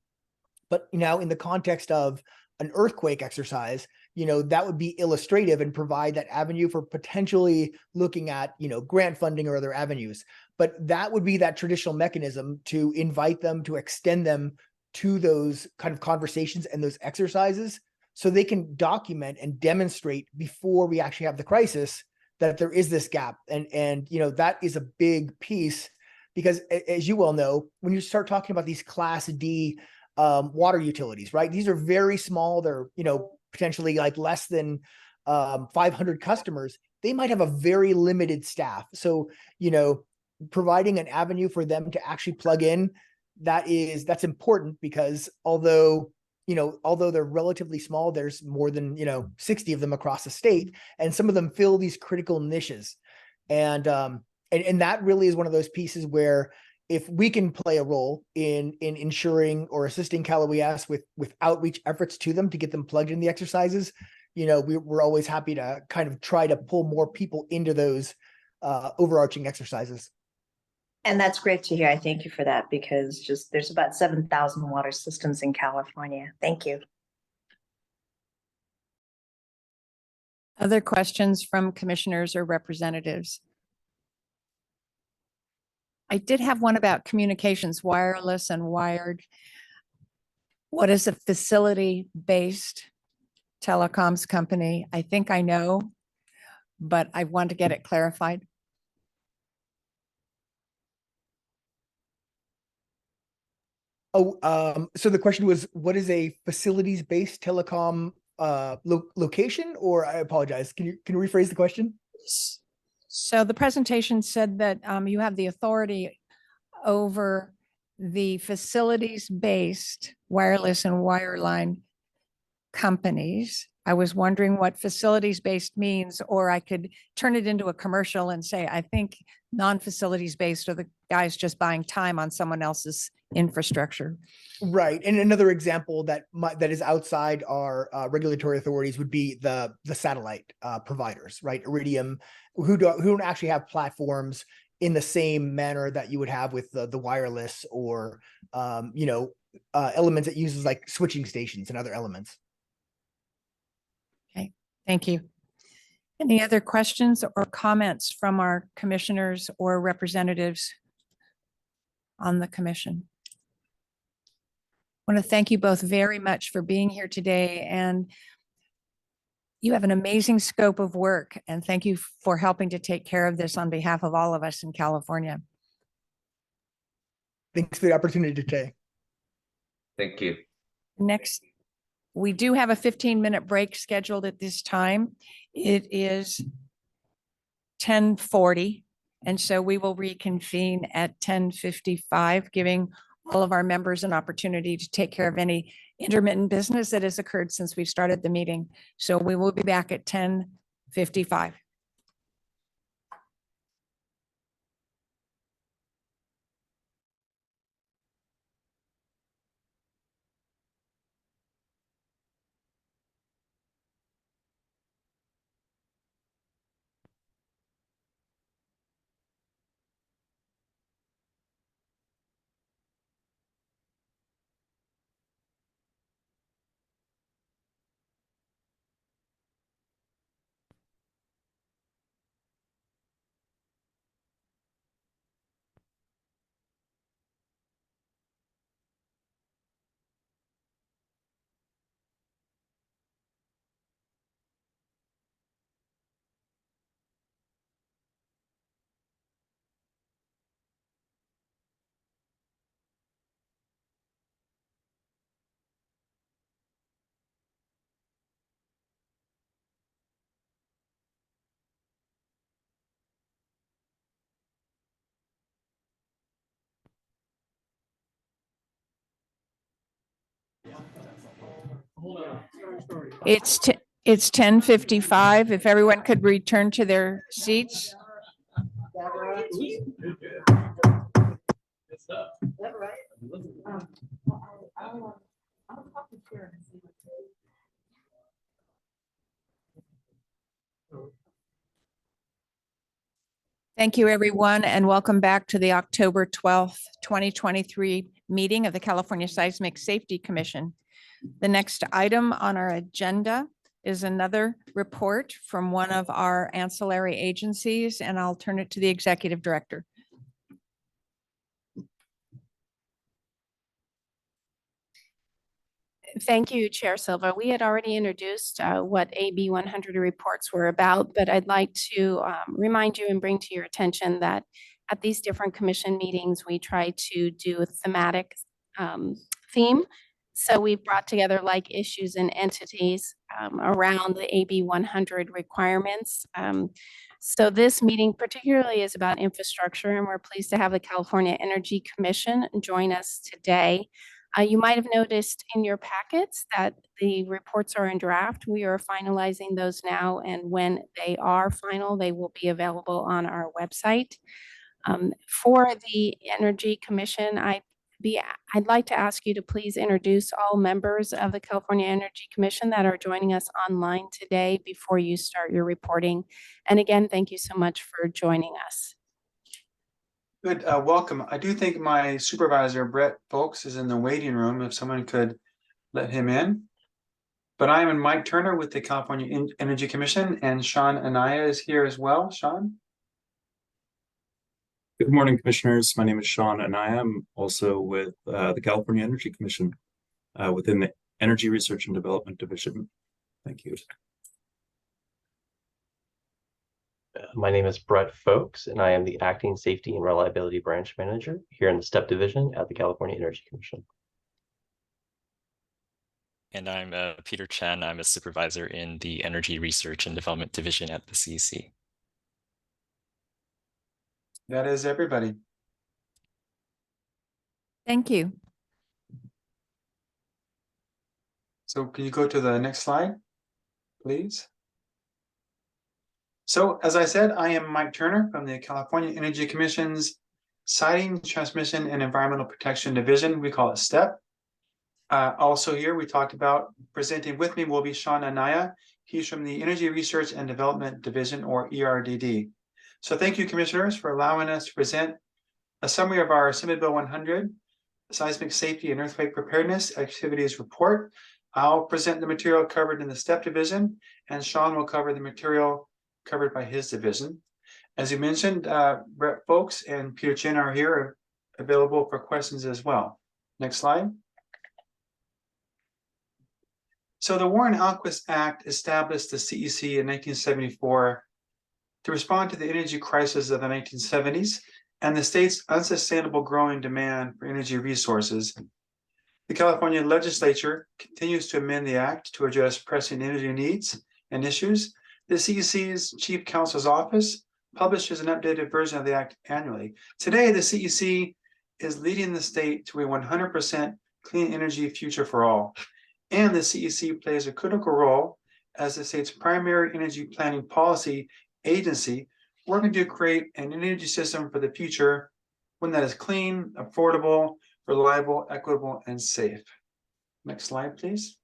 But now in the context of an earthquake exercise, that would be illustrative and provide that avenue for potentially looking at, grant funding or other avenues. But that would be that traditional mechanism to invite them, to extend them to those kind of conversations and those exercises so they can document and demonstrate before we actually have the crisis that there is this gap. And that is a big piece because as you well know, when you start talking about these Class D water utilities, right? These are very small. They're, potentially like less than 500 customers. They might have a very limited staff. So, providing an avenue for them to actually plug in, that's important because although they're relatively small, there's more than, 60 of them across the state, and some of them fill these critical niches. And that really is one of those pieces where if we can play a role in ensuring or assisting Cal OES with outreach efforts to them to get them plugged in the exercises, we're always happy to kind of try to pull more people into those overarching exercises. And that's great to hear. I thank you for that because there's about 7,000 water systems in California. Thank you. Other questions from commissioners or representatives? I did have one about communications, wireless and wired. What is a facility-based telecoms company? I think I know, but I want to get it clarified. So the question was, what is a facilities-based telecom location? Or I apologize. Can you rephrase the question? So the presentation said that you have the authority over the facilities-based wireless and wireline companies. I was wondering what facilities-based means, or I could turn it into a commercial and say, I think non-facilities-based are the guys just buying time on someone else's infrastructure. Right. And another example that is outside our regulatory authorities would be the satellite providers, right? Iridium, who don't actually have platforms in the same manner that you would have with the wireless or elements that uses like switching stations and other elements. Okay, thank you. Any other questions or comments from our commissioners or representatives on the commission? I want to thank you both very much for being here today, and you have an amazing scope of work, and thank you for helping to take care of this on behalf of all of us in California. Thanks for the opportunity today. Thank you. Next, we do have a 15-minute break scheduled at this time. It is 10:40, and so we will reconvene at 10:55, giving all of our members an opportunity to take care of any intermittent business that has occurred since we started the meeting. So we will be back at 10:55. It's 10:55. If everyone could return to their seats. Thank you, everyone, and welcome back to the October 12th, 2023 meeting of the California Seismic Safety Commission. The next item on our agenda is another report from one of our ancillary agencies, and I'll turn it to the executive director. Thank you, Chair Silva. We had already introduced what AB 100 reports were about, but I'd like to remind you and bring to your attention that at these different commission meetings, we try to do a thematic theme. So we've brought together like issues and entities around the AB 100 requirements. So this meeting particularly is about infrastructure, and we're pleased to have the California Energy Commission join us today. You might have noticed in your packets that the reports are in draft. We are finalizing those now, and when they are final, they will be available on our website. For the Energy Commission, I'd like to ask you to please introduce all members of the California Energy Commission that are joining us online today before you start your reporting. And again, thank you so much for joining us. Good, welcome. I do think my supervisor, Brett Folks, is in the waiting room, if someone could let him in. But I am Mike Turner with the California Energy Commission, and Sean Anaya is here as well. Sean? Good morning, commissioners. My name is Sean Anaya. I'm also with the California Energy Commission within the Energy Research and Development Division. Thank you. My name is Brett Folks, and I am the Acting Safety and Reliability Branch Manager here in the STEP Division at the California Energy Commission. And I'm Peter Chen. I'm a supervisor in the Energy Research and Development Division at the CEC. That is everybody. Thank you. So can you go to the next slide, please? So as I said, I am Mike Turner from the California Energy Commission's Siting, Transmission, and Environmental Protection Division. We call it STEP. Also here, we talked about presenting with me will be Sean Anaya. He's from the Energy Research and Development Division, or ERDD. So thank you, commissioners, for allowing us to present a summary of our Assembly Bill 100, Seismic Safety and Earthquake Preparedness Activities Report. I'll present the material covered in the STEP division, and Sean will cover the material covered by his division. As you mentioned, Brett Folks and Peter Chen are here available for questions as well. Next slide. So the Warren-Alquist Act established the CEC in 1974 to respond to the energy crisis of the 1970s and the state's unsustainable growing demand for energy resources. The California legislature continues to amend the act to address pressing energy needs and issues. The CEC's Chief Counsel's Office publishes an updated version of the act annually. Today, the CEC is leading the state to a 100% clean energy future for all. And the CEC plays a critical role as the state's primary energy planning policy agency, working to create an energy system for the future, one that is clean, affordable, reliable, equitable, and safe. Next slide, please.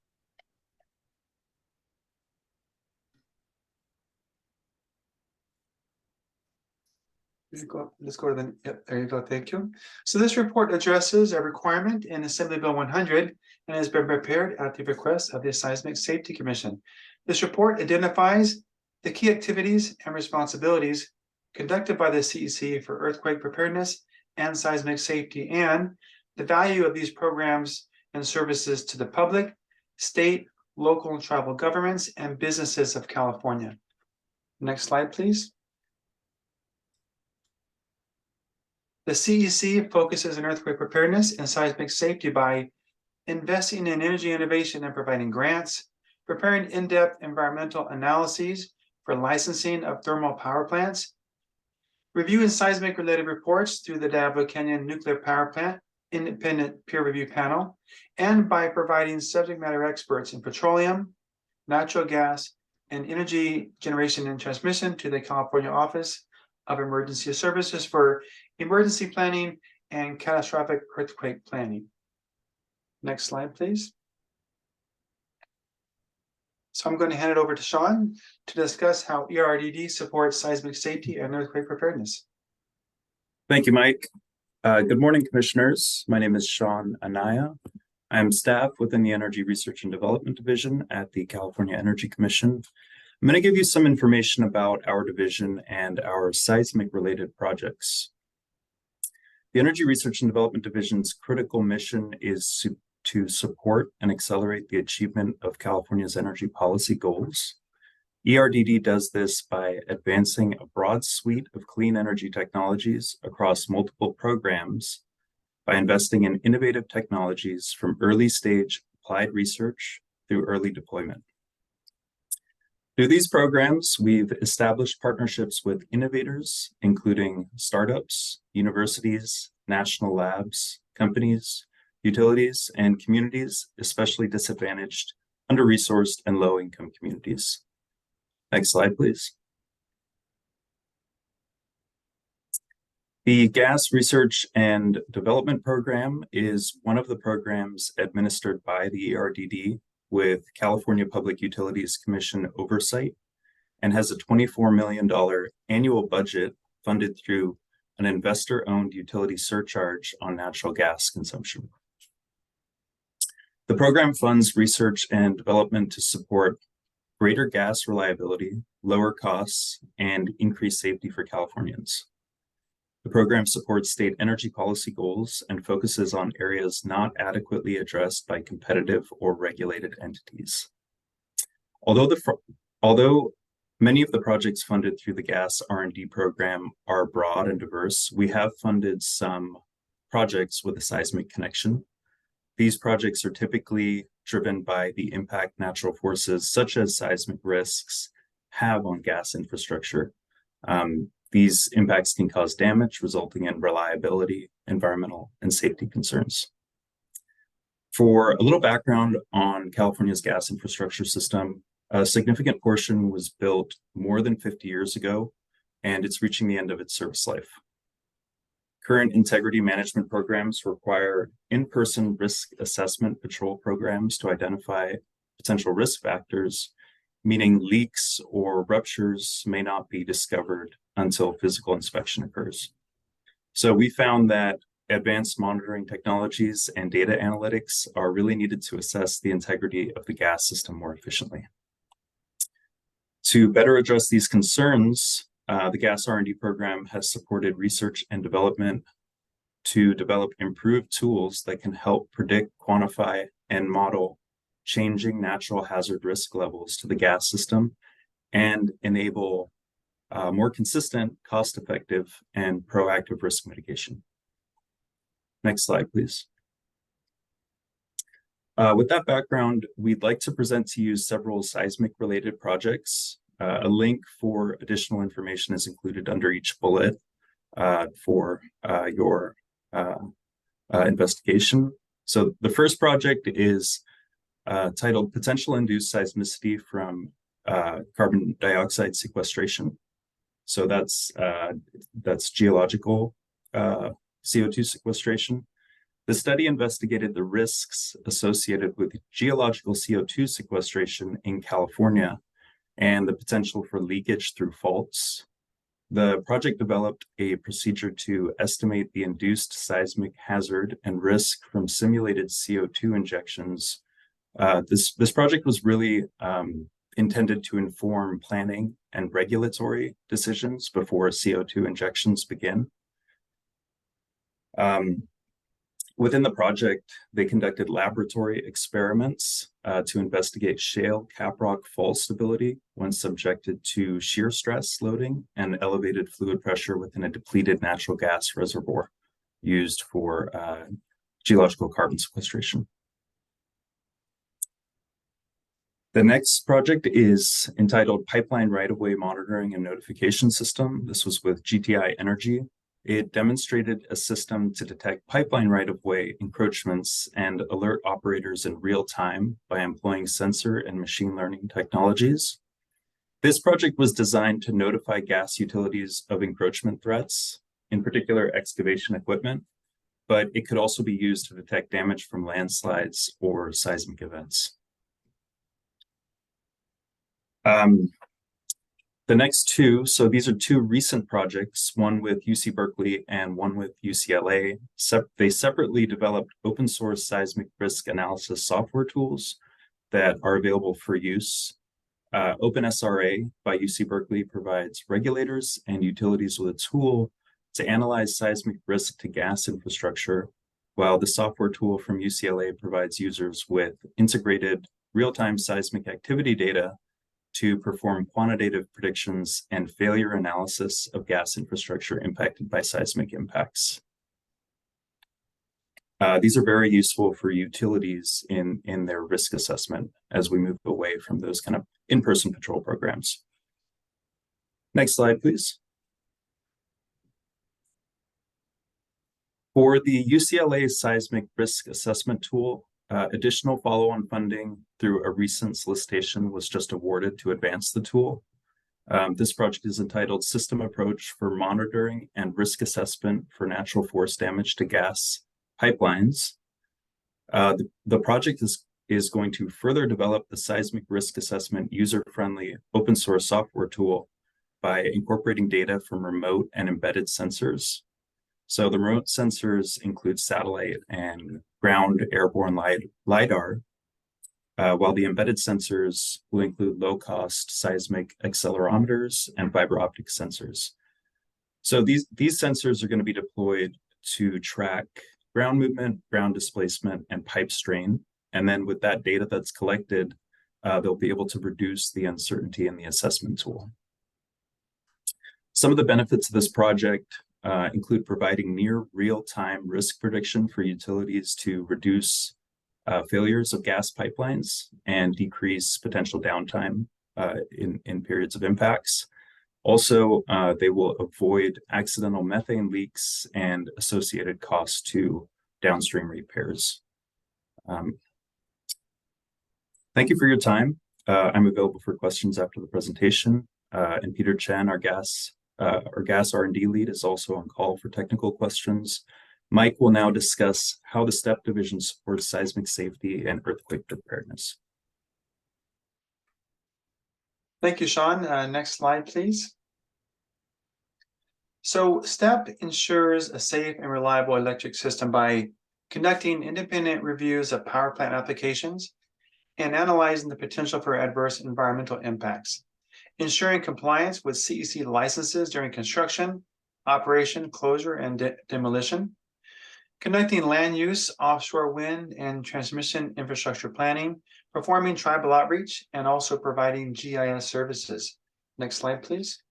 Let's go to the, yep, there you go, thank you. So this report addresses a requirement in Assembly Bill 100 and has been prepared at the request of the Seismic Safety Commission. This report identifies the key activities and responsibilities conducted by the CEC for earthquake preparedness and seismic safety, and the value of these programs and services to the public, state, local, and tribal governments and businesses of California. Next slide, please. The CEC focuses on earthquake preparedness and seismic safety by investing in energy innovation and providing grants, preparing in-depth environmental analyses for licensing of thermal power plants, reviewing seismic-related reports through the Diablo Canyon Nuclear Power Plant Independent Peer Review Panel, and by providing subject matter experts in petroleum, natural gas, and energy generation and transmission to the California Office of Emergency Services for emergency planning and catastrophic earthquake planning. Next slide, please. So I'm going to hand it over to Sean to discuss how ERDD supports seismic safety and earthquake preparedness. Thank you, Mike. Good morning, commissioners. My name is Sean Anaya. I'm staff within the Energy Research and Development Division at the California Energy Commission. I'm going to give you some information about our division and our seismic-related projects. The Energy Research and Development Division's critical mission is to support and accelerate the achievement of California's energy policy goals. ERDD does this by advancing a broad suite of clean energy technologies across multiple programs by investing in innovative technologies from early stage applied research through early deployment. Through these programs, we've established partnerships with innovators, including startups, universities, national labs, companies, utilities, and communities, especially disadvantaged, under-resourced, and low-income communities. Next slide, please. The Gas Research and Development Program is one of the programs administered by the ERDD with California Public Utilities Commission oversight and has a $24 million annual budget funded through an investor-owned utility surcharge on natural gas consumption. The program funds research and development to support greater gas reliability, lower costs, and increased safety for Californians. The program supports state energy policy goals and focuses on areas not adequately addressed by competitive or regulated entities. Although many of the projects funded through the Gas R&D program are broad and diverse, we have funded some projects with a seismic connection. These projects are typically driven by the impact natural forces such as seismic risks have on gas infrastructure. These impacts can cause damage, resulting in reliability, environmental, and safety concerns. For a little background on California's gas infrastructure system, a significant portion was built more than 50 years ago, and it's reaching the end of its service life. Current integrity management programs require in-person risk assessment patrol programs to identify potential risk factors, meaning leaks or ruptures may not be discovered until physical inspection occurs. So we found that advanced monitoring technologies and data analytics are really needed to assess the integrity of the gas system more efficiently. To better address these concerns, the Gas R&D program has supported research and development to develop improved tools that can help predict, quantify, and model changing natural hazard risk levels to the gas system and enable more consistent, cost-effective, and proactive risk mitigation. Next slide, please. With that background, we'd like to present to you several seismic-related projects. A link for additional information is included under each bullet for your investigation. So the first project is titled Potential Induced Seismicity from Carbon Dioxide Sequestration. So that's geological CO2 sequestration. The study investigated the risks associated with geological CO2 sequestration in California and the potential for leakage through faults. The project developed a procedure to estimate the induced seismic hazard and risk from simulated CO2 injections. This project was really intended to inform planning and regulatory decisions before CO2 injections begin. Within the project, they conducted laboratory experiments to investigate shale caprock fault stability when subjected to shear stress loading and elevated fluid pressure within a depleted natural gas reservoir used for geological carbon sequestration. The next project is entitled Pipeline Right-of-Way Monitoring and Notification System. This was with GTI Energy It demonstrated a system to detect pipeline right-of-way encroachments and alert operators in real time by employing sensor and machine learning technologies. This project was designed to notify gas utilities of encroachment threats, in particular excavation equipment, but it could also be used to detect damage from landslides or seismic events. The next two, so these are two recent projects, one with UC Berkeley and one with UCLA. They separately developed open source seismic risk analysis software tools that are available for use. OpenSRA by UC Berkeley provides regulators and utilities with a tool to analyze seismic risk to gas infrastructure, while the software tool from UCLA provides users with integrated real-time seismic activity data to perform quantitative predictions and failure analysis of gas infrastructure impacted by seismic impacts. These are very useful for utilities in their risk assessment as we move away from those kind of in-person patrol programs. Next slide, please. For the UCLA seismic risk assessment tool, additional follow-on funding through a recent solicitation was just awarded to advance the tool. This project is entitled System Approach for Monitoring and Risk Assessment for Natural Force Damage to Gas Pipelines. The project is going to further develop the seismic risk assessment user-friendly open source software tool by incorporating data from remote and embedded sensors. So the remote sensors include satellite and ground airborne LiDAR, while the embedded sensors will include low-cost seismic accelerometers and fiber optic sensors. So these sensors are going to be deployed to track ground movement, ground displacement, and pipe strain. And then with that data that's collected, they'll be able to reduce the uncertainty in the assessment tool. Some of the benefits of this project include providing near real-time risk prediction for utilities to reduce failures of gas pipelines and decrease potential downtime in periods of impacts. Also, they will avoid accidental methane leaks and associated costs to downstream repairs. Thank you for your time. I'm available for questions after the presentation. And Peter Chen, our gas R&D lead, is also on call for technical questions. Mike will now discuss how the STEP division supports seismic safety and earthquake preparedness. Thank you, Sean. Next slide, please. So STEP ensures a safe and reliable electric system by conducting independent reviews of power plant applications and analyzing the potential for adverse environmental impacts, ensuring compliance with CEC licenses during construction, operation, closure, and demolition, conducting land use, offshore wind, and transmission infrastructure planning, performing tribal outreach, and also providing GIS services. Next slide, please.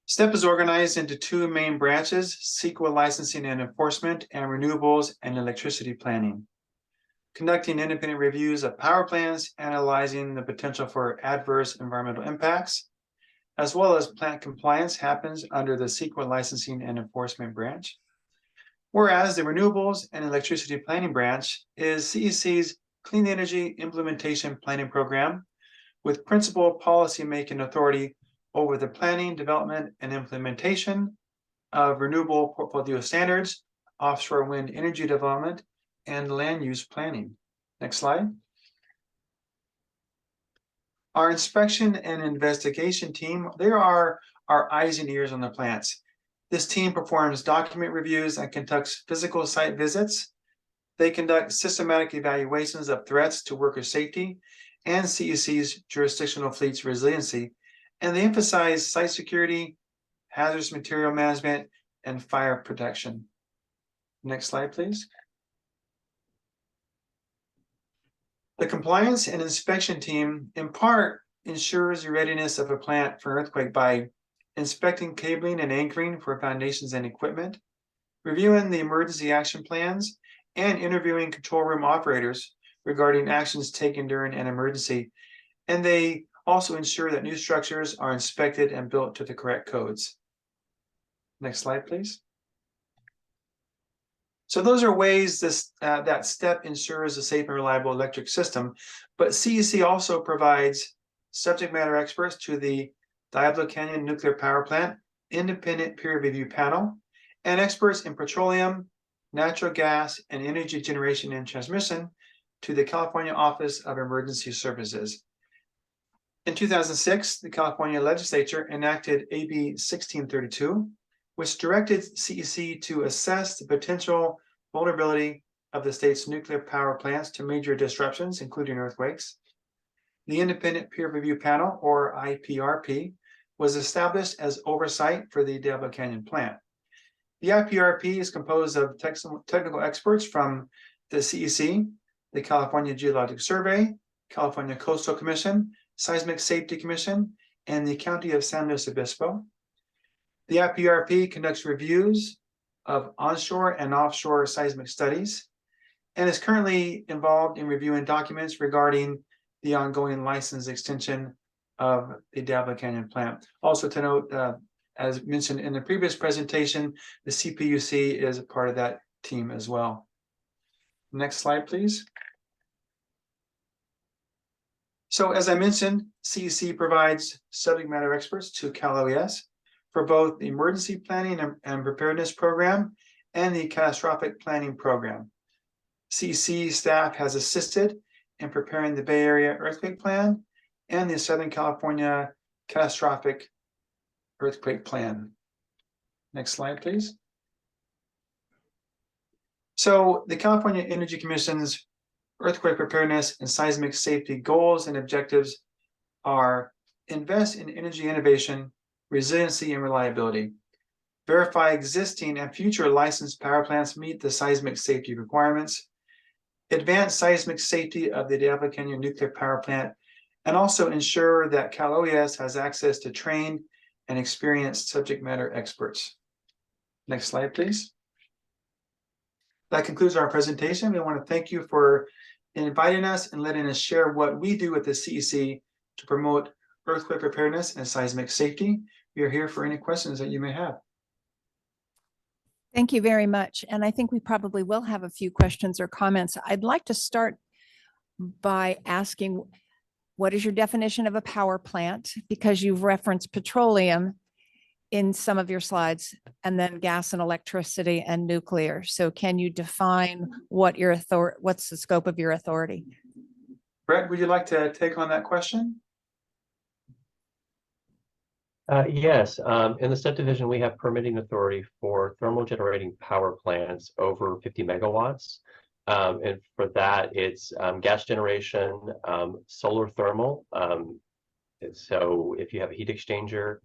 STEP is organized into two main branches: CEQA licensing and enforcement, and renewables and electricity planning. Conducting independent reviews of power plants, analyzing the potential for adverse environmental impacts, as well as plant compliance happens under the CEQA licensing and enforcement branch. Whereas the renewables and electricity planning branch is CEC's Clean Energy Implementation Planning Program, with principal policy-making authority over the planning, development, and implementation of renewable portfolio standards, offshore wind energy development, and land use planning. Next slide. Our inspection and investigation team, they are our eyes and ears on the plants. This team performs document reviews and conducts physical site visits. They conduct systematic evaluations of threats to worker safety and CEC's jurisdictional fleet's resiliency, and they emphasize site security, hazardous material management, and fire protection. Next slide, please. The compliance and inspection team, in part, ensures the readiness of a plant for an earthquake by inspecting cabling and anchoring for foundations and equipment, reviewing the emergency action plans, and interviewing control room operators regarding actions taken during an emergency. And they also ensure that new structures are inspected and built to the correct codes. Next slide, please. So those are ways that STEP ensures a safe and reliable electric system, but CEC also provides subject matter experts to the Diablo Canyon Nuclear Power Plant independent peer review panel and experts in petroleum, natural gas, and energy generation and transmission to the California Office of Emergency Services. In 2006, the California legislature enacted AB 1632, which directed CEC to assess the potential vulnerability of the state's nuclear power plants to major disruptions, including earthquakes. The Independent Peer Review Panel, or IPRP, was established as oversight for the Diablo Canyon plant. The IPRP is composed of technical experts from the CEC, the California Geologic Survey, California Coastal Commission, Seismic Safety Commission, and the County of San Luis Obispo. The IPRP conducts reviews of onshore and offshore seismic studies and is currently involved in reviewing documents regarding the ongoing license extension of the Diablo Canyon plant. Also to note, as mentioned in the previous presentation, the CPUC is a part of that team as well. Next slide, please. So as I mentioned, CEC provides subject matter experts to Cal OES for both the emergency planning and preparedness program and the catastrophic planning program. CEC staff has assisted in preparing the Bay Area earthquake plan and the Southern California catastrophic earthquake plan. Next slide, please. So the California Energy Commission's earthquake preparedness and seismic safety goals and objectives are invest in energy innovation, resiliency, and reliability. Verify existing and future licensed power plants meet the seismic safety requirements. Advance seismic safety of the Diablo Canyon Nuclear Power Plant, and also ensure that Cal OES has access to trained and experienced subject matter experts. Next slide, please. That concludes our presentation. We want to thank you for inviting us and letting us share what we do at the CEC to promote earthquake preparedness and seismic safety. We are here for any questions that you may have. Thank you very much. And I think we probably will have a few questions or comments. I'd like to start by asking, what is your definition of a power plant? Because you've referenced petroleum in some of your slides, and then gas and electricity and nuclear. So can you define what your what's the scope of your authority? Brett, would you like to take on that question? Yes, in the STEP division, we have permitting authority for thermal generating power plants over 50 megawatts. And for that, it's gas generation, solar thermal. So if you have a heat exchanger,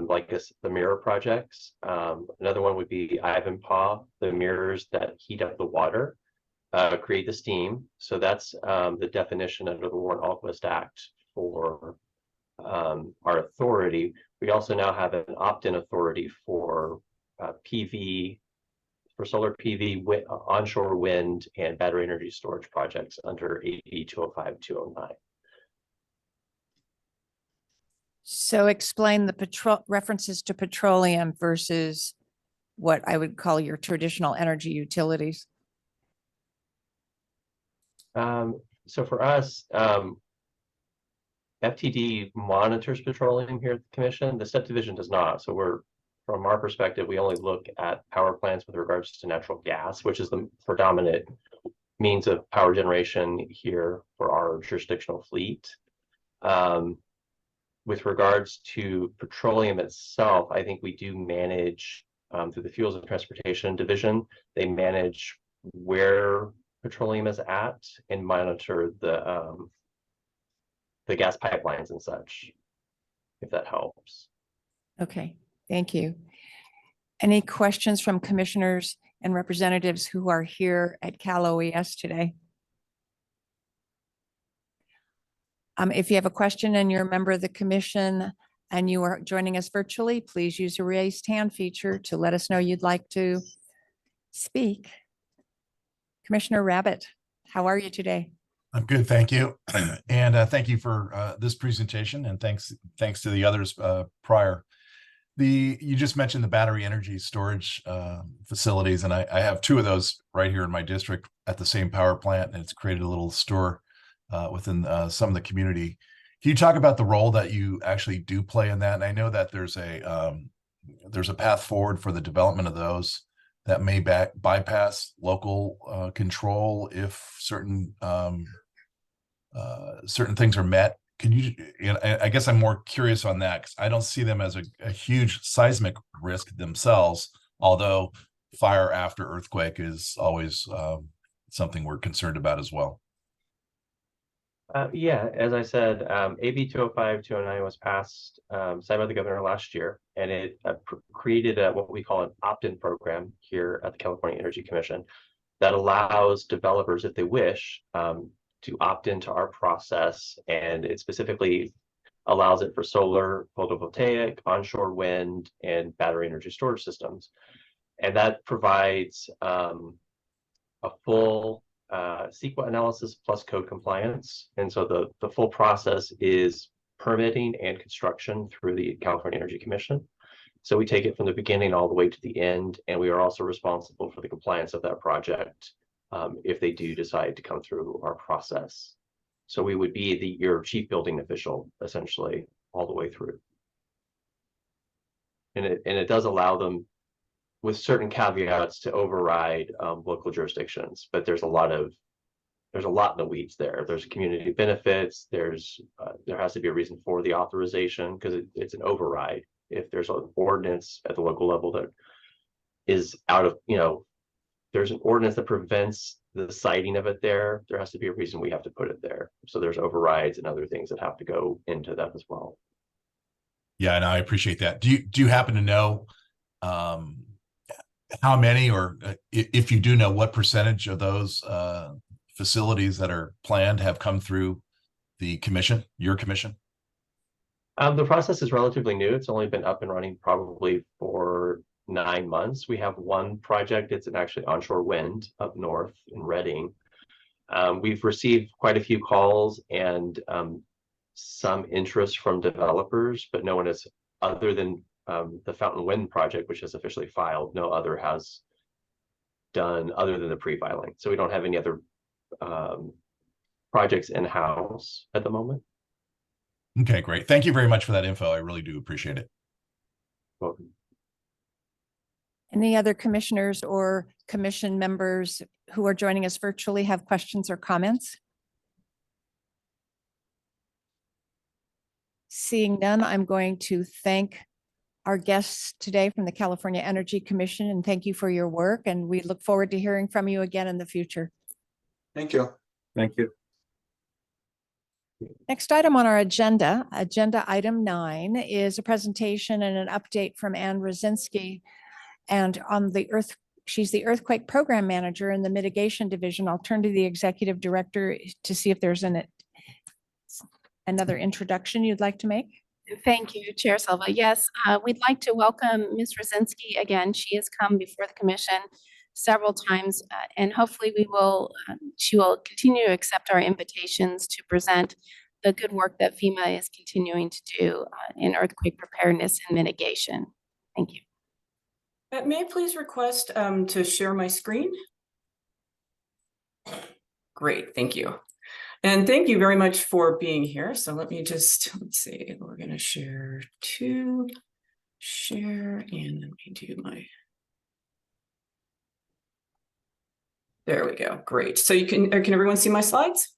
like the mirror projects, another one would be Ivanpah, the mirrors that heat up the water, create the steam. So that's the definition under the Warren-Alquist Act for our authority. We also now have an opt-in authority for PV, for solar PV, onshore wind, and battery energy storage projects under AB 205-209. So explain the references to petroleum versus what I would call your traditional energy utilities. So for us, FTD monitors petroleum here at the commission. The STEP division does not. So from our perspective, we only look at power plants with regards to natural gas, which is the predominant means of power generation here for our jurisdictional fleet. With regards to petroleum itself, I think we do manage through the Fuels and Transportation Division. They manage where petroleum is at and monitor the gas pipelines and such, if that helps. Okay, thank you. Any questions from commissioners and representatives who are here at Cal OES today? If you have a question and you're a member of the commission and you are joining us virtually, please use the raised hand feature to let us know you'd like to speak. Commissioner Rabbit, how are you today? I'm good, thank you. And thank you for this presentation, and thanks to the others prior. You just mentioned the battery energy storage facilities, and I have two of those right here in my district at the same power plant, and it's created a little store within some of the community. Can you talk about the role that you actually do play in that? And I know that there's a path forward for the development of those that may bypass local control if certain things are met. Can you, I guess I'm more curious on that because I don't see them as a huge seismic risk themselves, although fire after earthquake is always something we're concerned about as well. Yeah, as I said, AB 205-209 was passed, signed by the governor last year, and it created what we call an opt-in program here at the California Energy Commission that allows developers, if they wish, to opt into our process, and it specifically allows it for solar, photovoltaic, onshore wind, and battery energy storage systems. And that provides a full CEQA analysis plus code compliance. And so the full process is permitting and construction through the California Energy Commission. So we take it from the beginning all the way to the end, and we are also responsible for the compliance of that project if they do decide to come through our process. So we would be your chief building official, essentially, all the way through. And it does allow them, with certain caveats, to override local jurisdictions, but there's a lot in the weeds there. There's community benefits. There has to be a reason for the authorization because it's an override. If there's an ordinance at the local level that is out of, there's an ordinance that prevents the siting of it there has to be a reason we have to put it there. So there's overrides and other things that have to go into that as well. Yeah, and I appreciate that. Do you happen to know how many, or if you do know, what percentage of those facilities that are planned have come through the commission, your commission? The process is relatively new. It's only been up and running probably for 9 months. We have one project. It's actually onshore wind up north in Redding. We've received quite a few calls and some interest from developers, but no one has, other than the Fountain Wind project, which has officially filed, no other has done other than the pre-filing. So we don't have any other projects in-house at the moment. Okay, great. Thank you very much for that info. I really do appreciate it. Welcome. Any other commissioners or commission members who are joining us virtually have questions or comments? Seeing none, I'm going to thank our guests today from the California Energy Commission, and thank you for your work. And we look forward to hearing from you again in the future. Thank you. Thank you. Next item on our agenda item 9, is a presentation and an update from Ann Rosinski. And on she's the Earthquake Program Manager in the Mitigation Division. I'll turn to the Executive Director to see if there's another introduction you'd like to make. Thank you, Chair Silva. Yes, we'd like to welcome Ms. Rosinski again. She has come before the commission several times, and hopefully she will continue to accept our invitations to present the good work that FEMA is continuing to do in earthquake preparedness and mitigation. Thank you. May I please request to share my screen? Great, thank you. And thank you very much for being here. So let's see, we're going to share and let me do there we go. Great. So can everyone see my slides?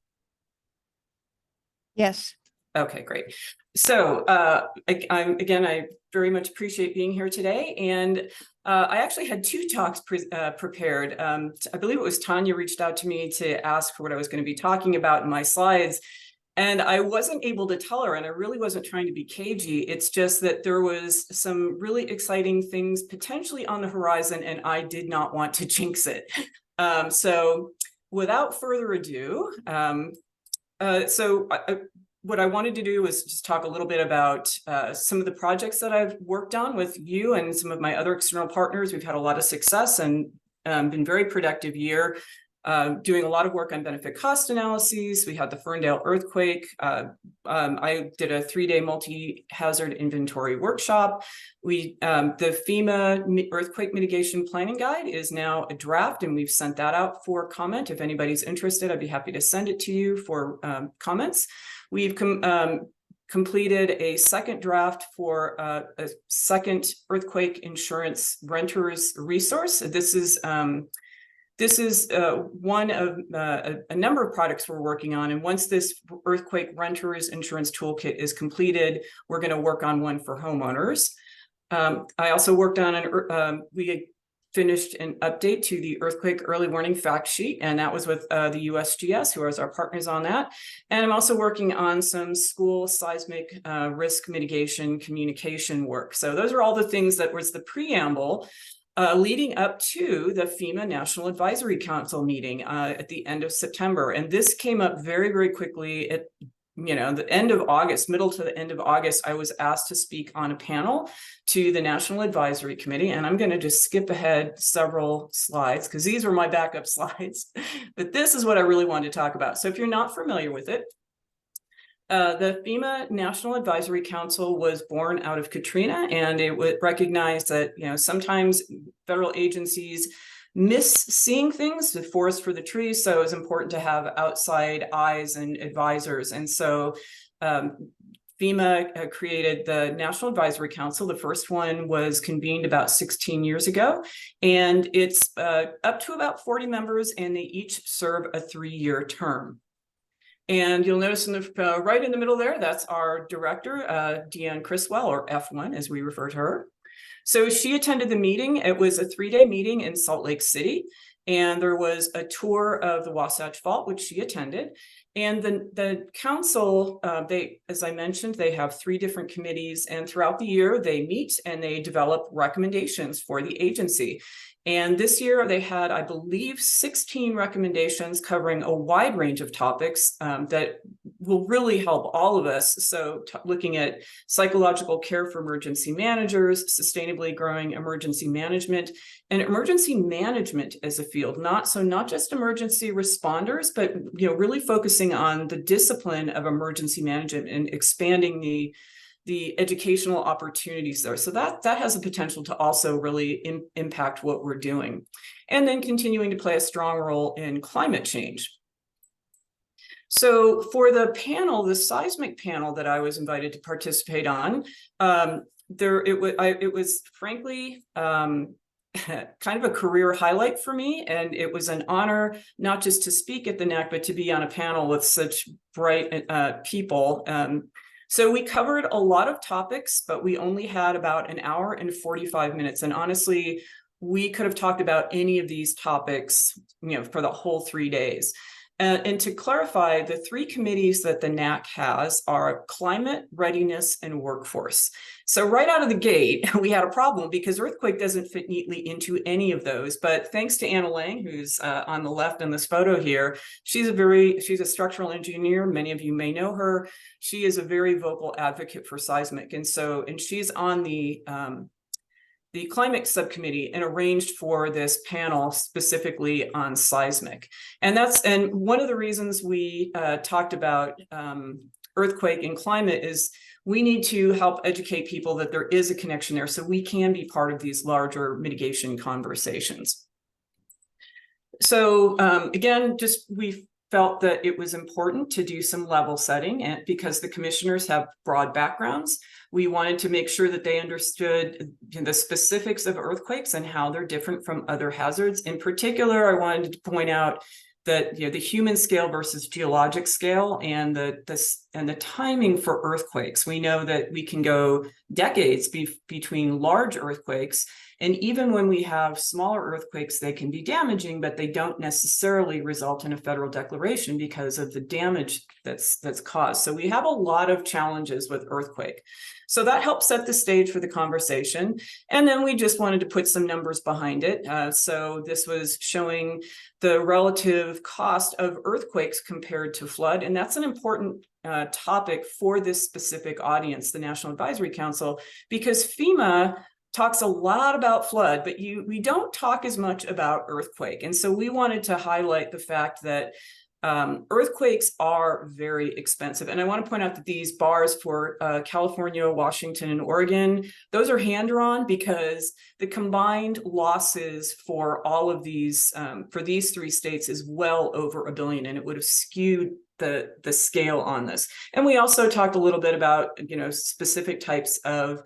Yes. Okay, great. So I very much appreciate being here today. And I actually had 2 talks prepared. I believe it was Tanya reached out to me to ask for what I was going to be talking about in my slides. And I wasn't able to tell her, and I really wasn't trying to be cagey. It's just that there was some really exciting things potentially on the horizon, and I did not want to jinx it. So without further ado, what I wanted to do was just talk a little bit about some of the projects that I've worked on with you and some of my other external partners. We've had a lot of success and been very productive year. doing a lot of work on benefit cost analyses. We had the Ferndale earthquake. I did a 3-day multi-hazard inventory workshop. The FEMA earthquake mitigation planning guide is now a draft, and we've sent that out for comment. If anybody's interested, I'd be happy to send it to you for comments. We've completed a second draft for a second earthquake insurance renters resource. This is one of a number of products we're working on. And once this earthquake renters insurance toolkit is completed, we're going to work on one for homeowners. I also worked on we finished an update to the earthquake early warning fact sheet, and that was with the USGS, who is our partners on that. And I'm also working on some school seismic risk mitigation communication work. So those are all the things that was the preamble leading up to the FEMA National Advisory Council meeting at the end of September. And this came up very, very quickly at the end of August, middle to the end of August. I was asked to speak on a panel to the National Advisory Committee, and I'm going to just skip ahead several slides because these were my backup slides, but this is what I really wanted to talk about. So if you're not familiar with it, the FEMA National Advisory Council was born out of Katrina, and it would recognize that sometimes federal agencies miss seeing things, the forest for the trees. So it's important to have outside eyes and advisors. And so FEMA created the National Advisory Council. The first one was convened about 16 years ago, and it's up to about 40 members, and they each serve a 3-year term. And you'll notice in the right in the middle there, that's our director, Deanne Criswell, or F1 as we refer to her. So she attended the meeting. It was a 3-day meeting in Salt Lake City, and there was a tour of the Wasatch Fault, which she attended. And the council, as I mentioned, they have 3 different committees, and throughout the year they meet and they develop recommendations for the agency. And this year they had, I believe, 16 recommendations covering a wide range of topics that will really help all of us. So looking at psychological care for emergency managers, sustainably growing emergency management, and emergency management as a field, not just emergency responders, but really focusing on the discipline of emergency management and expanding the educational opportunities there. So that has the potential to also really impact what we're doing. And then continuing to play a strong role in climate change. So for the panel, the seismic panel that I was invited to participate on, it was frankly kind of a career highlight for me. And it was an honor not just to speak at the NAC, but to be on a panel with such bright people. So we covered a lot of topics, but we only had about 1 hour and 45 minutes. And honestly, we could have talked about any of these topics, for the whole 3 days. And to clarify, the 3 committees that the NAC has are climate, readiness, and workforce. So right out of the gate, we had a problem because earthquake doesn't fit neatly into any of those. But thanks to Anna Lang, who's on the left in this photo here, she's a structural engineer. Many of you may know her. She is a very vocal advocate for seismic. And she's on the climate subcommittee and arranged for this panel specifically on seismic. And one of the reasons we talked about earthquake and climate is we need to help educate people that there is a connection there so we can be part of these larger mitigation conversations. So again, we felt that it was important to do some level setting, and because the commissioners have broad backgrounds, we wanted to make sure that they understood the specifics of earthquakes and how they're different from other hazards. In particular, I wanted to point out that the human scale versus geologic scale and the timing for earthquakes. We know that we can go decades between large earthquakes, and even when we have smaller earthquakes, they can be damaging, but they don't necessarily result in a federal declaration because of the damage that's caused. So we have a lot of challenges with earthquake. So that helped set the stage for the conversation. And then we just wanted to put some numbers behind it. So this was showing the relative cost of earthquakes compared to flood. And that's an important topic for this specific audience, the National Advisory Council, because FEMA talks a lot about flood, but we don't talk as much about earthquake. And so we wanted to highlight the fact that earthquakes are very expensive. And I want to point out that these bars for California, Washington, and Oregon, those are hand-drawn because the combined losses for all of these, for these 3 states is well over $1 billion, and it would have skewed the scale on this. And we also talked a little bit about, specific types of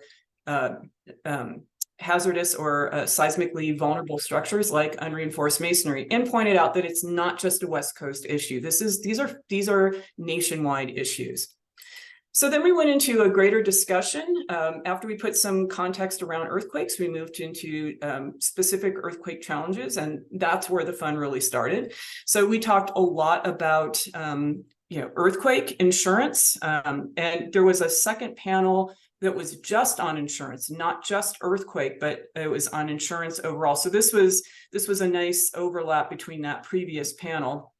hazardous or seismically vulnerable structures like unreinforced masonry, and pointed out that it's not just a West Coast issue. These are nationwide issues. So then we went into a greater discussion. After we put some context around earthquakes, we moved into specific earthquake challenges, and that's where the fun really started. So we talked a lot about earthquake insurance, and there was a second panel that was just on insurance, not just earthquake, but it was on insurance overall. So this was a nice overlap between that previous panel.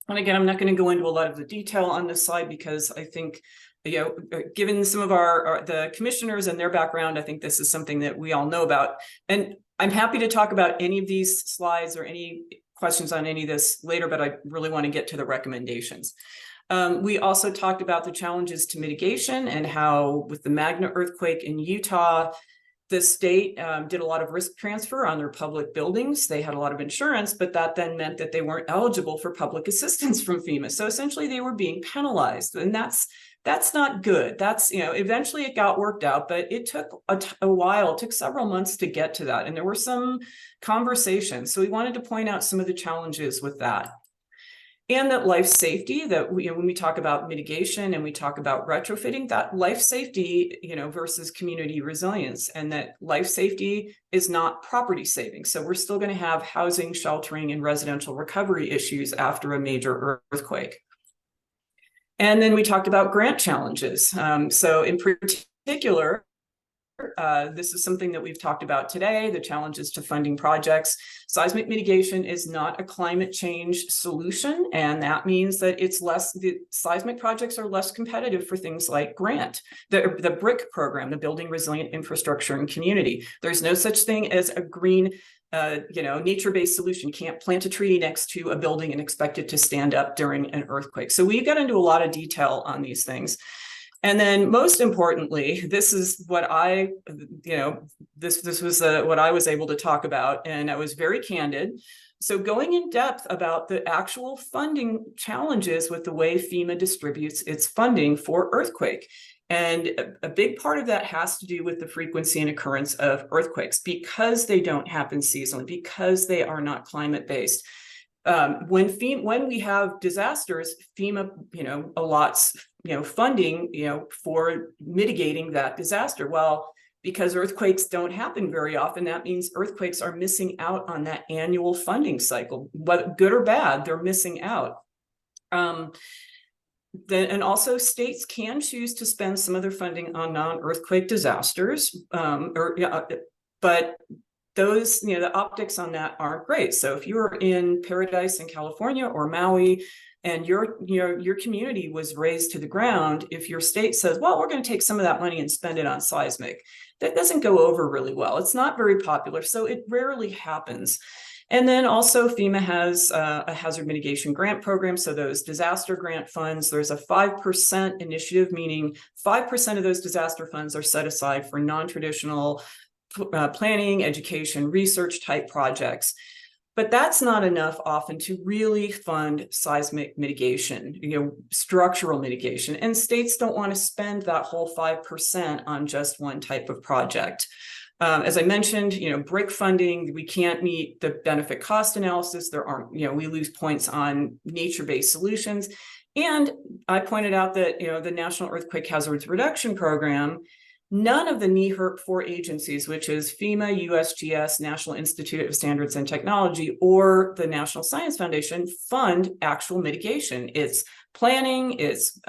And again, I'm not going to go into a lot of the detail on this slide because I think, given some of the commissioners and their background, I think this is something that we all know about. And I'm happy to talk about any of these slides or any questions on any of this later, but I really want to get to the recommendations. We also talked about the challenges to mitigation and how with the Magna earthquake in Utah, the state did a lot of risk transfer on their public buildings. They had a lot of insurance, but that then meant that they weren't eligible for public assistance from FEMA. So essentially they were being penalized, and that's not good. That's, eventually it got worked out, but it took a while, it took several months to get to that. And there were some conversations. So we wanted to point out some of the challenges with that. And that life safety, that when we talk about mitigation and we talk about retrofitting, that life safety, versus community resilience, and that life safety is not property saving. So we're still going to have housing, sheltering, and residential recovery issues after a major earthquake. And then we talked about grant challenges. So in particular, this is something that we've talked about today, the challenges to funding projects. Seismic mitigation is not a climate change solution, and that means that the seismic projects are less competitive for things like grant, the BRIC program, the Building Resilient Infrastructure and Community. There's no such thing as a green nature-based solution. You can't plant a tree next to a building and expect it to stand up during an earthquake. So we got into a lot of detail on these things. And then most importantly, this is what this was what I was able to talk about, and I was very candid. So going in depth about the actual funding challenges with the way FEMA distributes its funding for earthquake. And a big part of that has to do with the frequency and occurrence of earthquakes, because they don't happen seasonally, because they are not climate-based. When we have disasters, FEMA, allots, funding, for mitigating that disaster. Well, because earthquakes don't happen very often, that means earthquakes are missing out on that annual funding cycle. Whether good or bad, they're missing out. And also states can choose to spend some of their funding on non-earthquake disasters, but those, the optics on that aren't great. So if you're in Paradise in California or Maui, and your community was razed to the ground, if your state says, well, we're going to take some of that money and spend it on seismic, that doesn't go over really well. It's not very popular, so it rarely happens. And then also FEMA has a hazard mitigation grant program. So those disaster grant funds, there's a 5% initiative, meaning 5% of those disaster funds are set aside for non-traditional planning, education, research type projects. But that's not enough often to really fund seismic mitigation, structural mitigation. And states don't want to spend that whole 5% on just one type of project. As I mentioned, BRIC funding, we can't meet the benefit cost analysis. There aren't, we lose points on nature-based solutions. And I pointed out that, the National Earthquake Hazards Reduction Program, none of the NEHRP 4 agencies, which is FEMA, USGS, National Institute of Standards and Technology, or the National Science Foundation, fund actual mitigation. It's planning, it's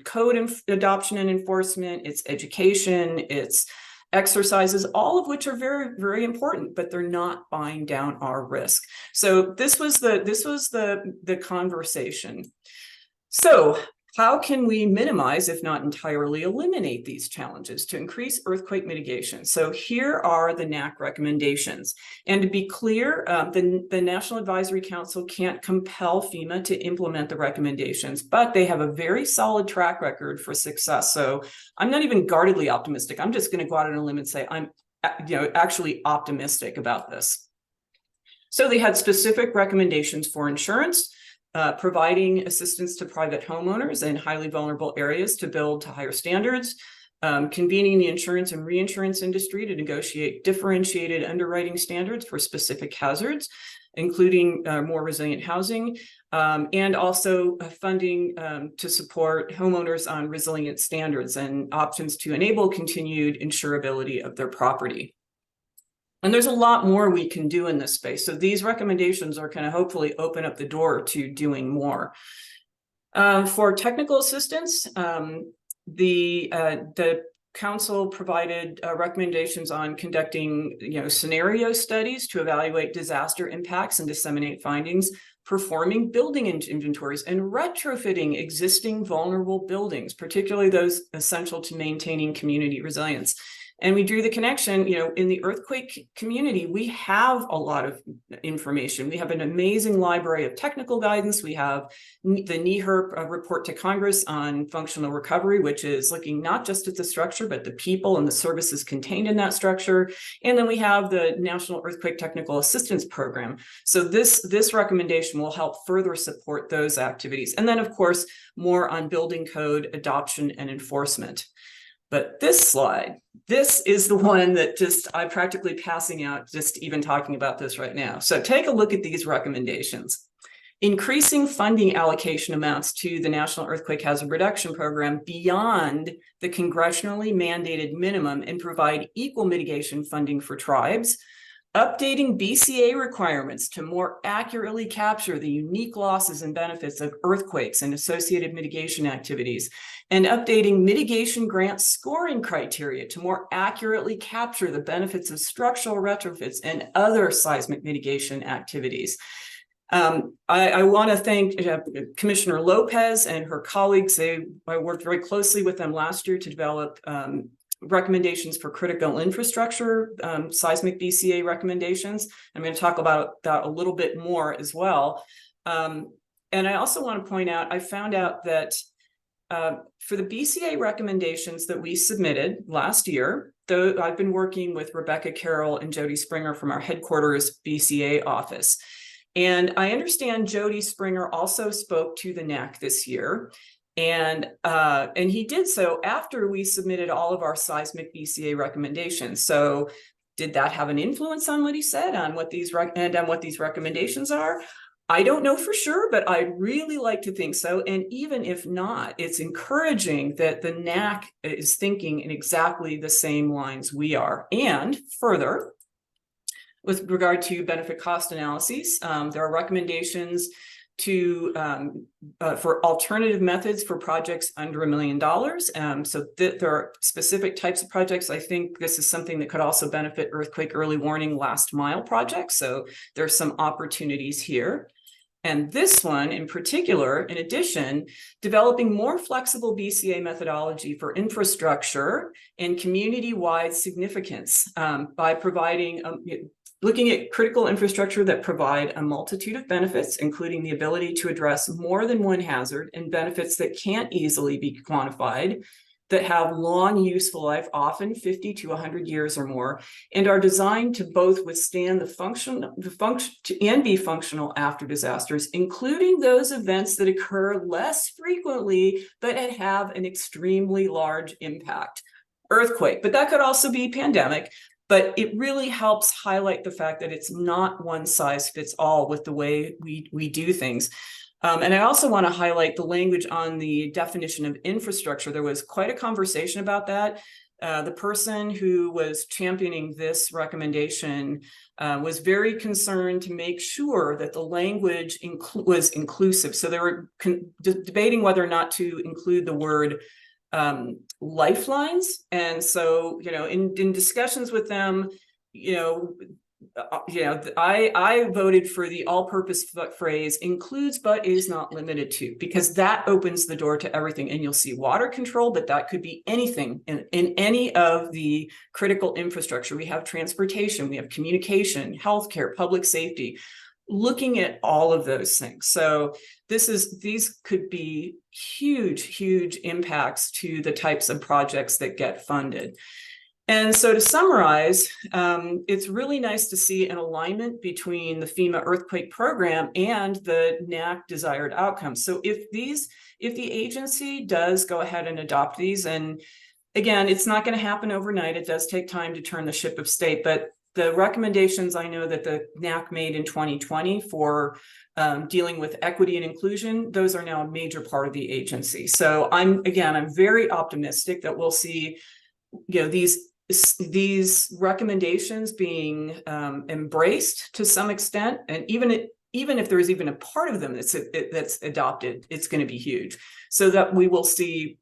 code adoption and enforcement, it's education, it's exercises, all of which are very, very important, but they're not buying down our risk. So this was the conversation. So how can we minimize, if not entirely eliminate, these challenges to increase earthquake mitigation? So here are the NAC recommendations. And to be clear, the National Advisory Council can't compel FEMA to implement the recommendations, but they have a very solid track record for success. So I'm not even guardedly optimistic. I'm just going to go out on a limb and say I'm actually optimistic about this. So they had specific recommendations for insurance, providing assistance to private homeowners in highly vulnerable areas to build to higher standards, convening the insurance and reinsurance industry to negotiate differentiated underwriting standards for specific hazards, including more resilient housing, and also funding to support homeowners on resilient standards and options to enable continued insurability of their property. And there's a lot more we can do in this space. So these recommendations are going to hopefully open up the door to doing more. For technical assistance, the council provided recommendations on conducting scenario studies to evaluate disaster impacts and disseminate findings, performing building inventories, and retrofitting existing vulnerable buildings, particularly those essential to maintaining community resilience. And we drew the connection, in the earthquake community, we have a lot of information. We have an amazing library of technical guidance. We have the NEHRP report to Congress on functional recovery, which is looking not just at the structure, but the people and the services contained in that structure. And then we have the National Earthquake Technical Assistance Program. So this recommendation will help further support those activities. And then, of course, more on building code adoption and enforcement. But this slide, this is the one that I'm practically passing out just even talking about this right now. So take a look at these recommendations. Increasing funding allocation amounts to the National Earthquake Hazard Reduction Program beyond the congressionally mandated minimum and provide equal mitigation funding for tribes. Updating BCA requirements to more accurately capture the unique losses and benefits of earthquakes and associated mitigation activities, and updating mitigation grant scoring criteria to more accurately capture the benefits of structural retrofits and other seismic mitigation activities. I want to thank Commissioner Lopez and her colleagues. I worked very closely with them last year to develop recommendations for critical infrastructure, seismic BCA recommendations. I'm going to talk about that a little bit more as well. And I also want to point out, I found out that for the BCA recommendations that we submitted last year, though I've been working with Rebecca Carroll and Jody Springer from our headquarters BCA office. And I understand Jody Springer also spoke to the NAC this year. And he did so after we submitted all of our seismic BCA recommendations. So did that have an influence on what he said, on what these recommendations are? I don't know for sure, but I'd really like to think so. And even if not, it's encouraging that the NAC is thinking in exactly the same lines we are. And further, with regard to benefit cost analyses, there are recommendations for alternative methods for projects under $1 million. So there are specific types of projects. I think this is something that could also benefit earthquake early warning last mile projects. So there's some opportunities here. And this one in particular, in addition, developing more flexible BCA methodology for infrastructure and community-wide significance by providing looking at critical infrastructure that provide a multitude of benefits, including the ability to address more than one hazard and benefits that can't easily be quantified, that have long useful life, often 50 to 100 years or more, and are designed to both withstand and be functional after disasters, including those events that occur less frequently, but have an extremely large impact. Earthquake, but that could also be pandemic. But it really helps highlight the fact that it's not one size fits all with the way we do things. And I also want to highlight the language on the definition of infrastructure. There was quite a conversation about that. The person who was championing this recommendation was very concerned to make sure that the language was inclusive. So they were debating whether or not to include the word lifelines. And so, in discussions with them, I voted for the all-purpose phrase includes but is not limited to, because that opens the door to everything. And you'll see water control, but that could be anything in any of the critical infrastructure. We have transportation, we have communication, healthcare, public safety, looking at all of those things. So these could be huge impacts to the types of projects that get funded. And so to summarize, it's really nice to see an alignment between the FEMA earthquake program and the NAC desired outcomes. So if the agency does go ahead and adopt these, and again, it's not going to happen overnight, it does take time to turn the ship of state, but the recommendations I know that the NAC made in 2020 for dealing with equity and inclusion, those are now a major part of the agency. So I'm very optimistic that we'll see, these recommendations being embraced to some extent, and even if there is even a part of them that's adopted, it's going to be huge. So that we will see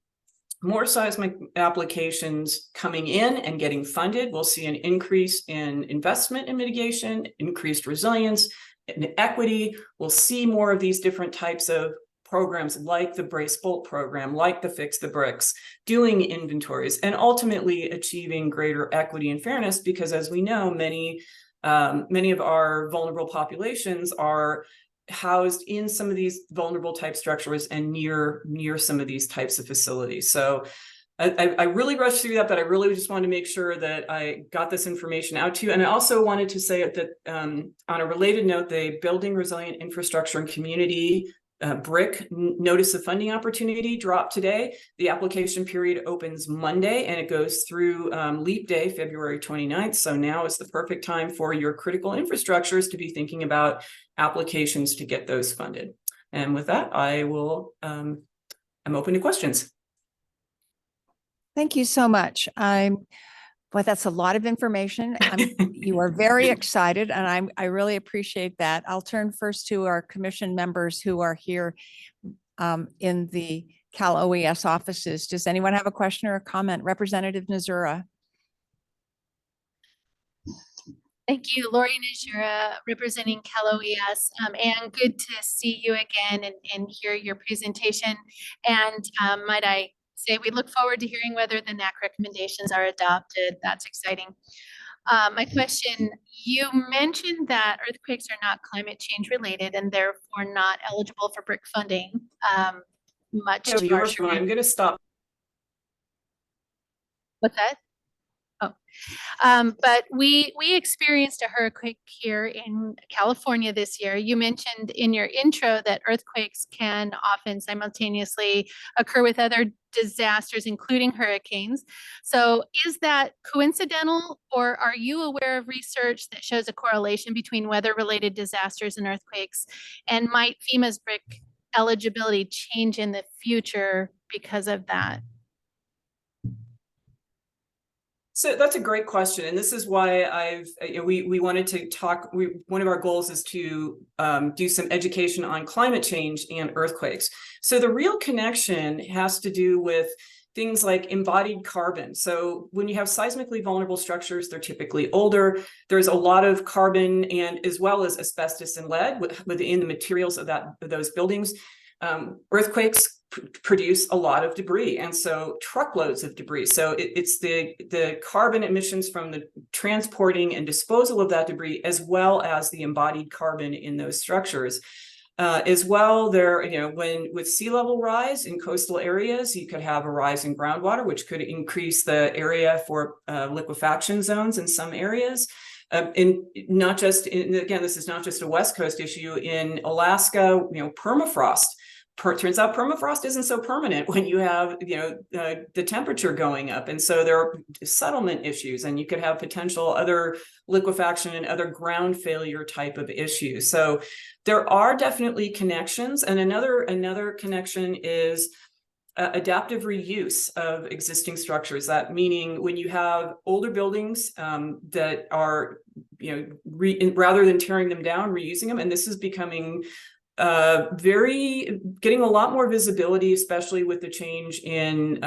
more seismic applications coming in and getting funded. We'll see an increase in investment in mitigation, increased resilience, and equity. We'll see more of these different types of programs like the Brace Bolt program, like the Fix the Bricks, doing inventories, and ultimately achieving greater equity and fairness, because as we know, many of our vulnerable populations are housed in some of these vulnerable type structures and near some of these types of facilities. So I really rushed through that, but I really just wanted to make sure that I got this information out to you. And I also wanted to say that on a related note, the Building Resilient Infrastructure and Community BRIC Notice of Funding Opportunity dropped today. The application period opens Monday and it goes through Leap Day, February 29th. So now is the perfect time for your critical infrastructures to be thinking about applications to get those funded. And with that, I'm open to questions. Thank you so much. Boy, that's a lot of information. You are very excited, and I really appreciate that. I'll turn first to our commission members who are here in the Cal OES offices. Does anyone have a question or a comment? Representative Nazura. Thank you, Lori Najura, representing Cal OES, and good to see you again and hear your presentation. And might I say we look forward to hearing whether the NAC recommendations are adopted. That's exciting. My question, you mentioned that earthquakes are not climate change related and therefore not eligible for BRIC funding. Much to our chagrin. I'm going to stop. What's that? Oh, but we experienced a hurricane here in California this year. You mentioned in your intro that earthquakes can often simultaneously occur with other disasters, including hurricanes. So is that coincidental, or are you aware of research that shows a correlation between weather-related disasters and earthquakes? And might FEMA's BRIC eligibility change in the future because of that? So that's a great question, and this is why we wanted to talk. One of our goals is to do some education on climate change and earthquakes. So the real connection has to do with things like embodied carbon. So when you have seismically vulnerable structures, they're typically older. There's a lot of carbon and as well as asbestos and lead within the materials of those buildings. Earthquakes produce a lot of debris, and so truckloads of debris. So it's the carbon emissions from the transporting and disposal of that debris, as well as the embodied carbon in those structures. As well, with sea level rise in coastal areas, you could have a rise in groundwater, which could increase the area for liquefaction zones in some areas. Again, this is not just a West Coast issue. In Alaska, permafrost. Turns out permafrost isn't so permanent when you have, the temperature going up. And so there are settlement issues, and you could have potential other liquefaction and other ground failure type of issues. So there are definitely connections. And another connection is adaptive reuse of existing structures. That meaning when you have older buildings that are, rather than tearing them down, reusing them. And this is becoming getting a lot more visibility, especially with the change in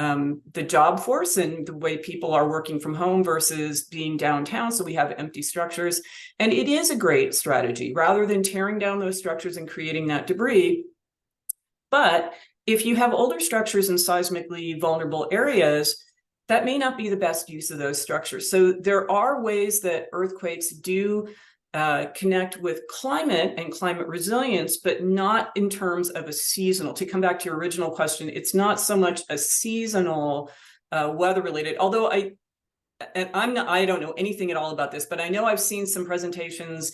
the job force and the way people are working from home versus being downtown. So we have empty structures. And it is a great strategy rather than tearing down those structures and creating that debris. But if you have older structures in seismically vulnerable areas, that may not be the best use of those structures. So there are ways that earthquakes do connect with climate and climate resilience, but not in terms of a seasonal. To come back to your original question, it's not so much a seasonal weather related, although I don't know anything at all about this, but I know I've seen some presentations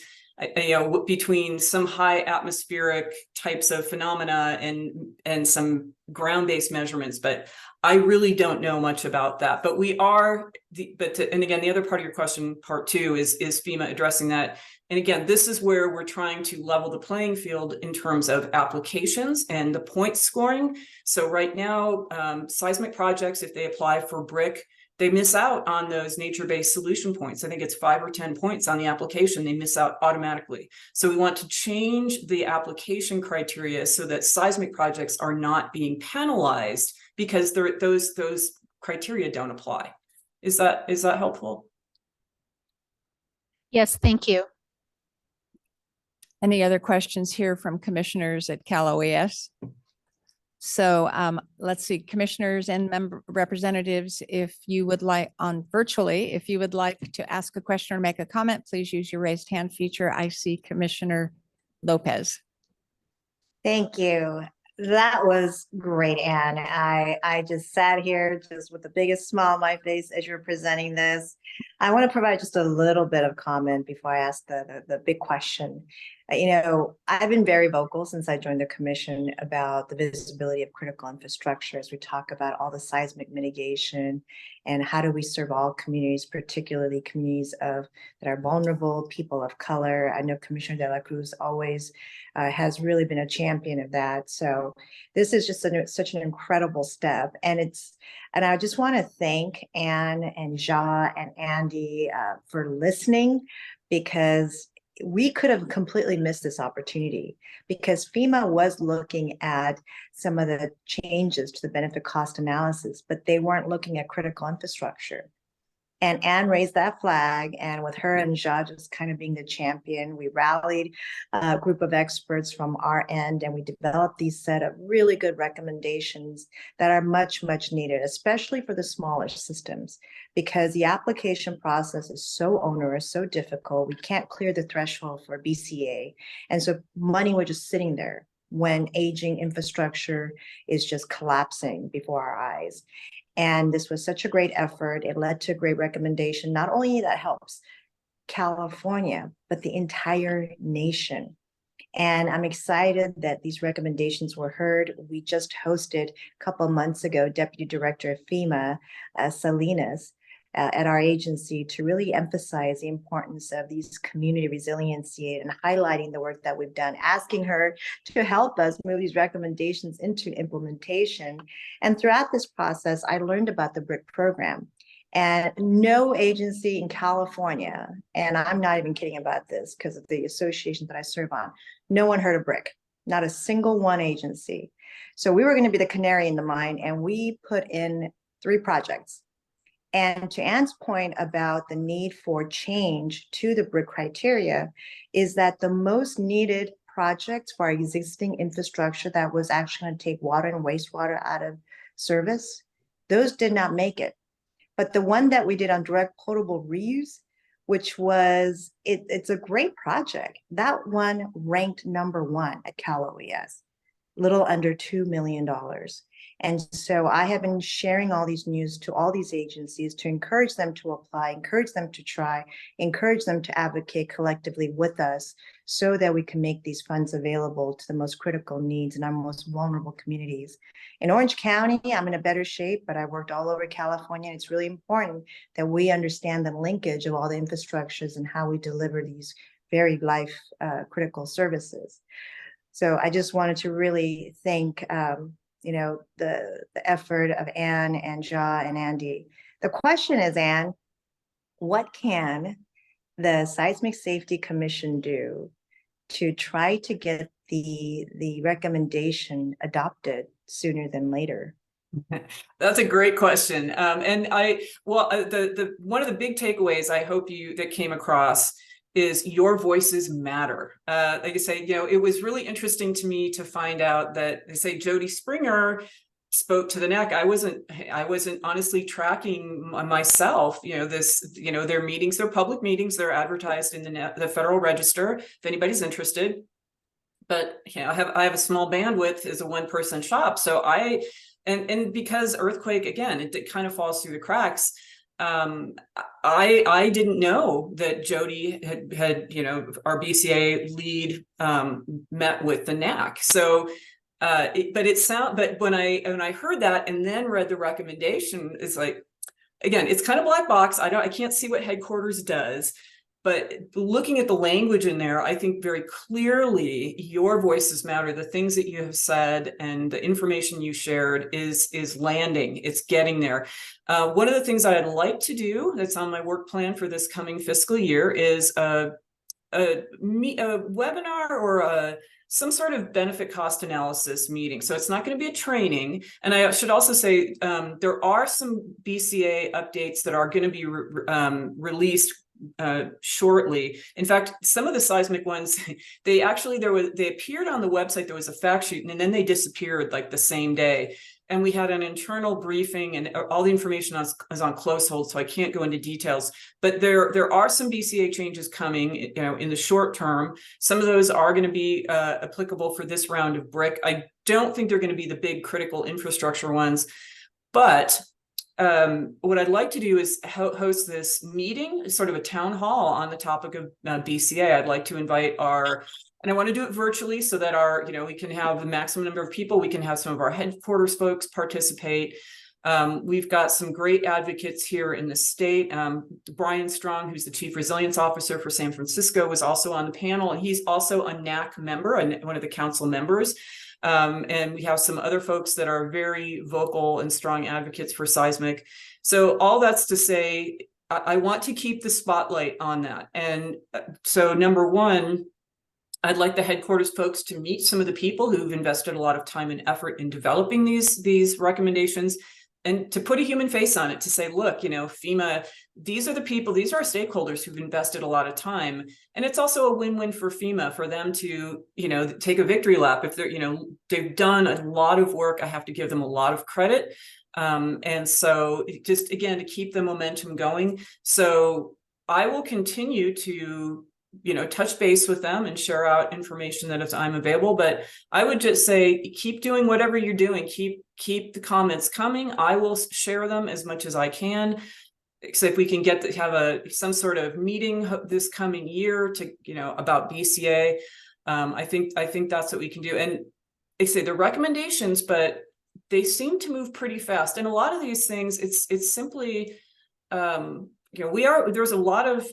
between some high atmospheric types of phenomena and some ground-based measurements, but I really don't know much about that. But we are, and again, the other part of your question, part two, is FEMA addressing that. And again, this is where we're trying to level the playing field in terms of applications and the point scoring. So right now, seismic projects, if they apply for BRIC, they miss out on those nature-based solution points. I think it's 5 or 10 points on the application. They miss out automatically. So we want to change the application criteria so that seismic projects are not being penalized because those criteria don't apply. Is that helpful? Yes, thank you. Any other questions here from commissioners at Cal OES? So let's see, commissioners and member representatives, if you would like if you would like to ask a question or make a comment, please use your raised hand feature. I see Commissioner Lopez. Thank you. That was great, Anne. I just sat here just with the biggest smile on my face as you were presenting this. I want to provide just a little bit of comment before I ask the big question. I've been very vocal since I joined the commission about the visibility of critical infrastructure as we talk about all the seismic mitigation and how do we serve all communities, particularly communities that are vulnerable, people of color. I know Commissioner De La Cruz always has really been a champion of that. So this is just such an incredible step. And I just want to thank Anne and Ja and Andy for listening, because we could have completely missed this opportunity, because FEMA was looking at some of the changes to the benefit cost analysis, but they weren't looking at critical infrastructure. And Anne raised that flag, and with her and Ja just kind of being the champion, we rallied a group of experts from our end, and we developed these set of really good recommendations that are much, much needed, especially for the smaller systems, because the application process is so onerous, so difficult. We can't clear the threshold for BCA. And so money was just sitting there when aging infrastructure is just collapsing before our eyes. And this was such a great effort. It led to a great recommendation. Not only that helps California, but the entire nation. And I'm excited that these recommendations were heard. We just hosted a couple of months ago, Deputy Director of FEMA, Salinas, at our agency to really emphasize the importance of these community resiliency and highlighting the work that we've done, asking her to help us move these recommendations into implementation. And throughout this process, I learned about the BRIC program. And no agency in California, and I'm not even kidding about this because of the association that I serve on, no one heard of BRIC, not a single one agency. So we were going to be the canary in the mine, and we put in 3 projects. And to Anne's point about the need for change to the BRIC criteria is that the most needed projects for our existing infrastructure that was actually going to take water and wastewater out of service, those did not make it. But the one that we did on direct potable reuse, which was, it's a great project. That one ranked #1 at Cal OES, little under $2 million. And so I have been sharing all these news to all these agencies to encourage them to apply, encourage them to try, encourage them to advocate collectively with us so that we can make these funds available to the most critical needs in our most vulnerable communities. In Orange County, I'm in a better shape, but I worked all over California. And it's really important that we understand the linkage of all the infrastructures and how we deliver these very life critical services. So I just wanted to really thank the effort of Anne and Ja and Andy. The question is, Anne, what can the Seismic Safety Commission do to try to get the recommendation adopted sooner than later? That's a great question. And the one of the big takeaways I hope that came across is your voices matter. Like I say, it was really interesting to me to find out that they say Jody Springer spoke to the NAC. I wasn't honestly tracking myself, their meetings, their public meetings, they're advertised in the Federal Register if anybody's interested. But I have a small bandwidth as a one-person shop. So and because earthquake, again, it kind of falls through the cracks. I didn't know that Jody had our BCA lead met with the NAC. So but when I heard that and then read the recommendation, it's like, again, it's kind of black box. I can't see what headquarters does. But looking at the language in there, I think very clearly your voices matter. The things that you have said and the information you shared is landing. It's getting there. One of the things I'd like to do that's on my work plan for this coming fiscal year is a webinar or some sort of benefit cost analysis meeting. So it's not going to be a training. And I should also say there are some BCA updates that are going to be released shortly. In fact, some of the seismic ones, they appeared on the website. There was a fact sheet and then they disappeared like the same day. And we had an internal briefing and all the information is on close hold, so I can't go into details. But there are some BCA changes coming, in the short term. Some of those are going to be applicable for this round of BRIC. I don't think they're going to be the big critical infrastructure ones, but what I'd like to do is host this meeting, sort of a town hall on the topic of BCA. I'd like to invite and I want to do it virtually so that we can have the maximum number of people. We can have some of our headquarters folks participate. We've got some great advocates here in the state. Brian Strong, who's the Chief Resilience Officer for San Francisco, was also on the panel, and he's also a NAC member and one of the council members. And we have some other folks that are very vocal and strong advocates for seismic. So all that's to say, I want to keep the spotlight on that. And so number one, I'd like the headquarters folks to meet some of the people who've invested a lot of time and effort in developing these recommendations, and to put a human face on it, to say, look, FEMA, these are the people, these are our stakeholders who've invested a lot of time. And it's also a win-win for FEMA, for them to, take a victory lap. If they're, they've done a lot of work, I have to give them a lot of credit. And so just, again, to keep the momentum going. So I will continue to touch base with them and share out information that if I'm available. But I would just say, keep doing whatever you're doing. Keep the comments coming. I will share them as much as I can. So if we can have some sort of meeting this coming year to, about BCA, I think that's what we can do. And they say the recommendations, but they seem to move pretty fast. And a lot of these things, it's simply, there's a lot of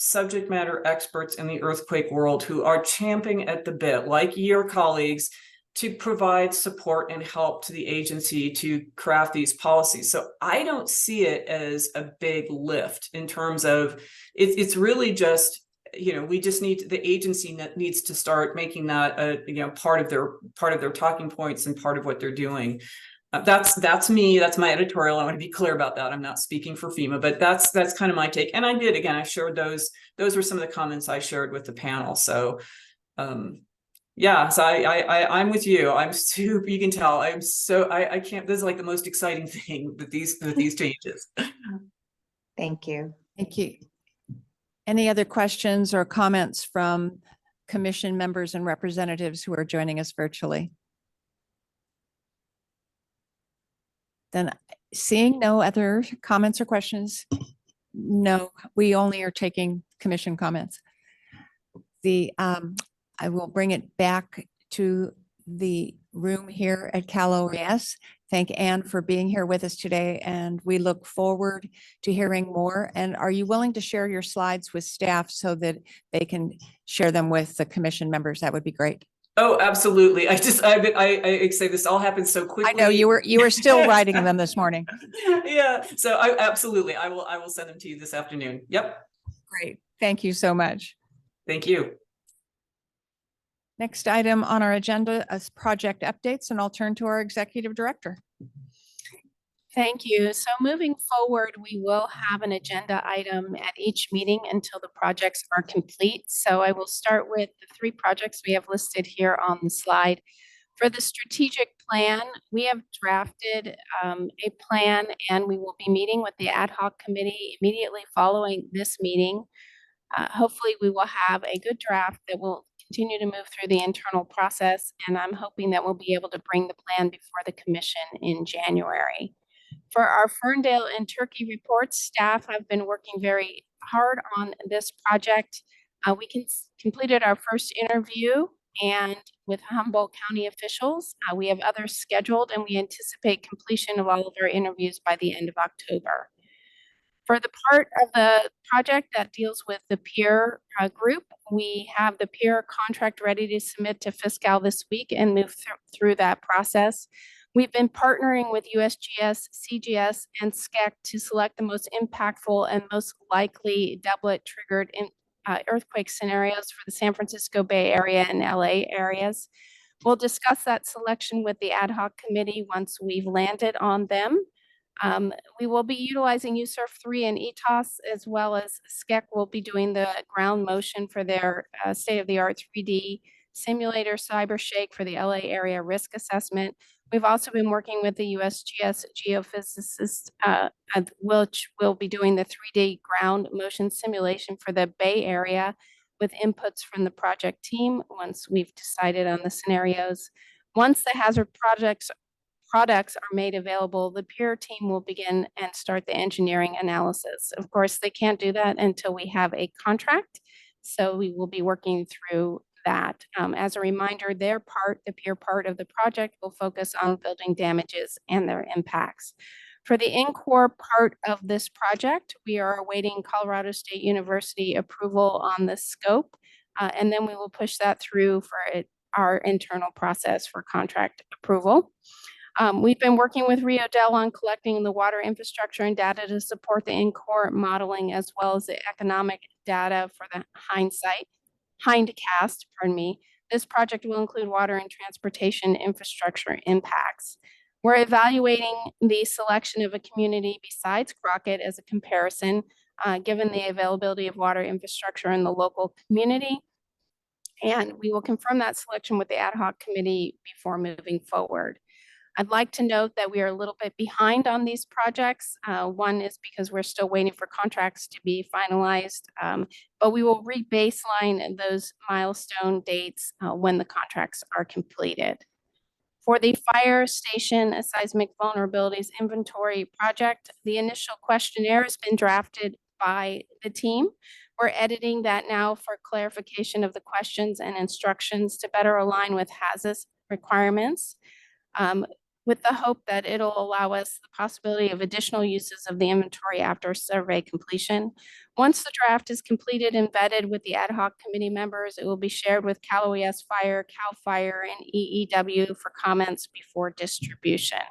subject matter experts in the earthquake world who are champing at the bit, like your colleagues, to provide support and help to the agency to craft these policies. So I don't see it as a big lift in terms of it's really just, we just the agency needs to start making that part of their talking points and part of what they're doing. That's me. That's my editorial. I want to be clear about that. I'm not speaking for FEMA, but that's kind of my take. And I shared those were some of the comments I shared with the panel. So, yeah, so I'm with you. I'm super, you can tell I can't, this is like the most exciting thing with these changes. Thank you. Thank you. Any other questions or comments from commission members and representatives who are joining us virtually? Then, seeing no other comments or questions, no, we only are taking commission comments. I will bring it back to the room here at Cal OES. Thank Anne for being here with us today, and we look forward to hearing more. And are you willing to share your slides with staff so that they can share them with the commission members? That would be great. Oh, absolutely. I say this all happened so quickly. I know you were still writing them this morning. Yeah. So I will send them to you this afternoon. Yep. Great. Thank you so much. Thank you. Next item on our agenda is project updates, and I'll turn to our executive director. Thank you. So moving forward, we will have an agenda item at each meeting until the projects are complete. So I will start with the 3 projects we have listed here on the slide. For the strategic plan, we have drafted a plan, and we will be meeting with the ad hoc committee immediately following this meeting. Hopefully, we will have a good draft that will continue to move through the internal process, and I'm hoping that we'll be able to bring the plan before the commission in January. For our Ferndale and Turkey reports, staff have been working very hard on this project. We completed our first interview and with Humboldt County officials. We have others scheduled, and we anticipate completion of all of our interviews by the end of October. For the part of the project that deals with the peer group, we have the peer contract ready to submit to Fiscal this week and move through that process. We've been partnering with USGS, CGS, and SCEC to select the most impactful and most likely doublet triggered earthquake scenarios for the San Francisco Bay Area and LA areas. We'll discuss that selection with the ad hoc committee once we've landed on them. We will be utilizing USURF 3 and ETOS, as well as SCEC will be doing the ground motion for their state-of-the-art 3D simulator CyberShake for the LA area risk assessment. We've also been working with the USGS geophysicist, which will be doing the 3D ground motion simulation for the Bay Area with inputs from the project team once we've decided on the scenarios. Once the hazard products are made available, the peer team will begin and start the engineering analysis. Of course, they can't do that until we have a contract, so we will be working through that. As a reminder, their part, the peer part of the project, will focus on building damages and their impacts. For the in-core part of this project, we are awaiting Colorado State University approval on the scope, and then we will push that through for our internal process for contract approval. We've been working with Rio Del on collecting the water infrastructure and data to support the in-core modeling, as well as the economic data for the hindcast, pardon me. This project will include water and transportation infrastructure impacts. We're evaluating the selection of a community besides Crockett as a comparison, given the availability of water infrastructure in the local community. And we will confirm that selection with the ad hoc committee before moving forward. I'd like to note that we are a little bit behind on these projects. One is because we're still waiting for contracts to be finalized, but we will re-baseline those milestone dates when the contracts are completed. For the fire station seismic vulnerabilities inventory project, the initial questionnaire has been drafted by the team. We're editing that now for clarification of the questions and instructions to better align with HAZUS requirements. With the hope that it'll allow us the possibility of additional uses of the inventory after survey completion. Once the draft is completed and vetted with the ad hoc committee members, it will be shared with Cal OES Fire, CAL FIRE, and EEW for comments before distribution.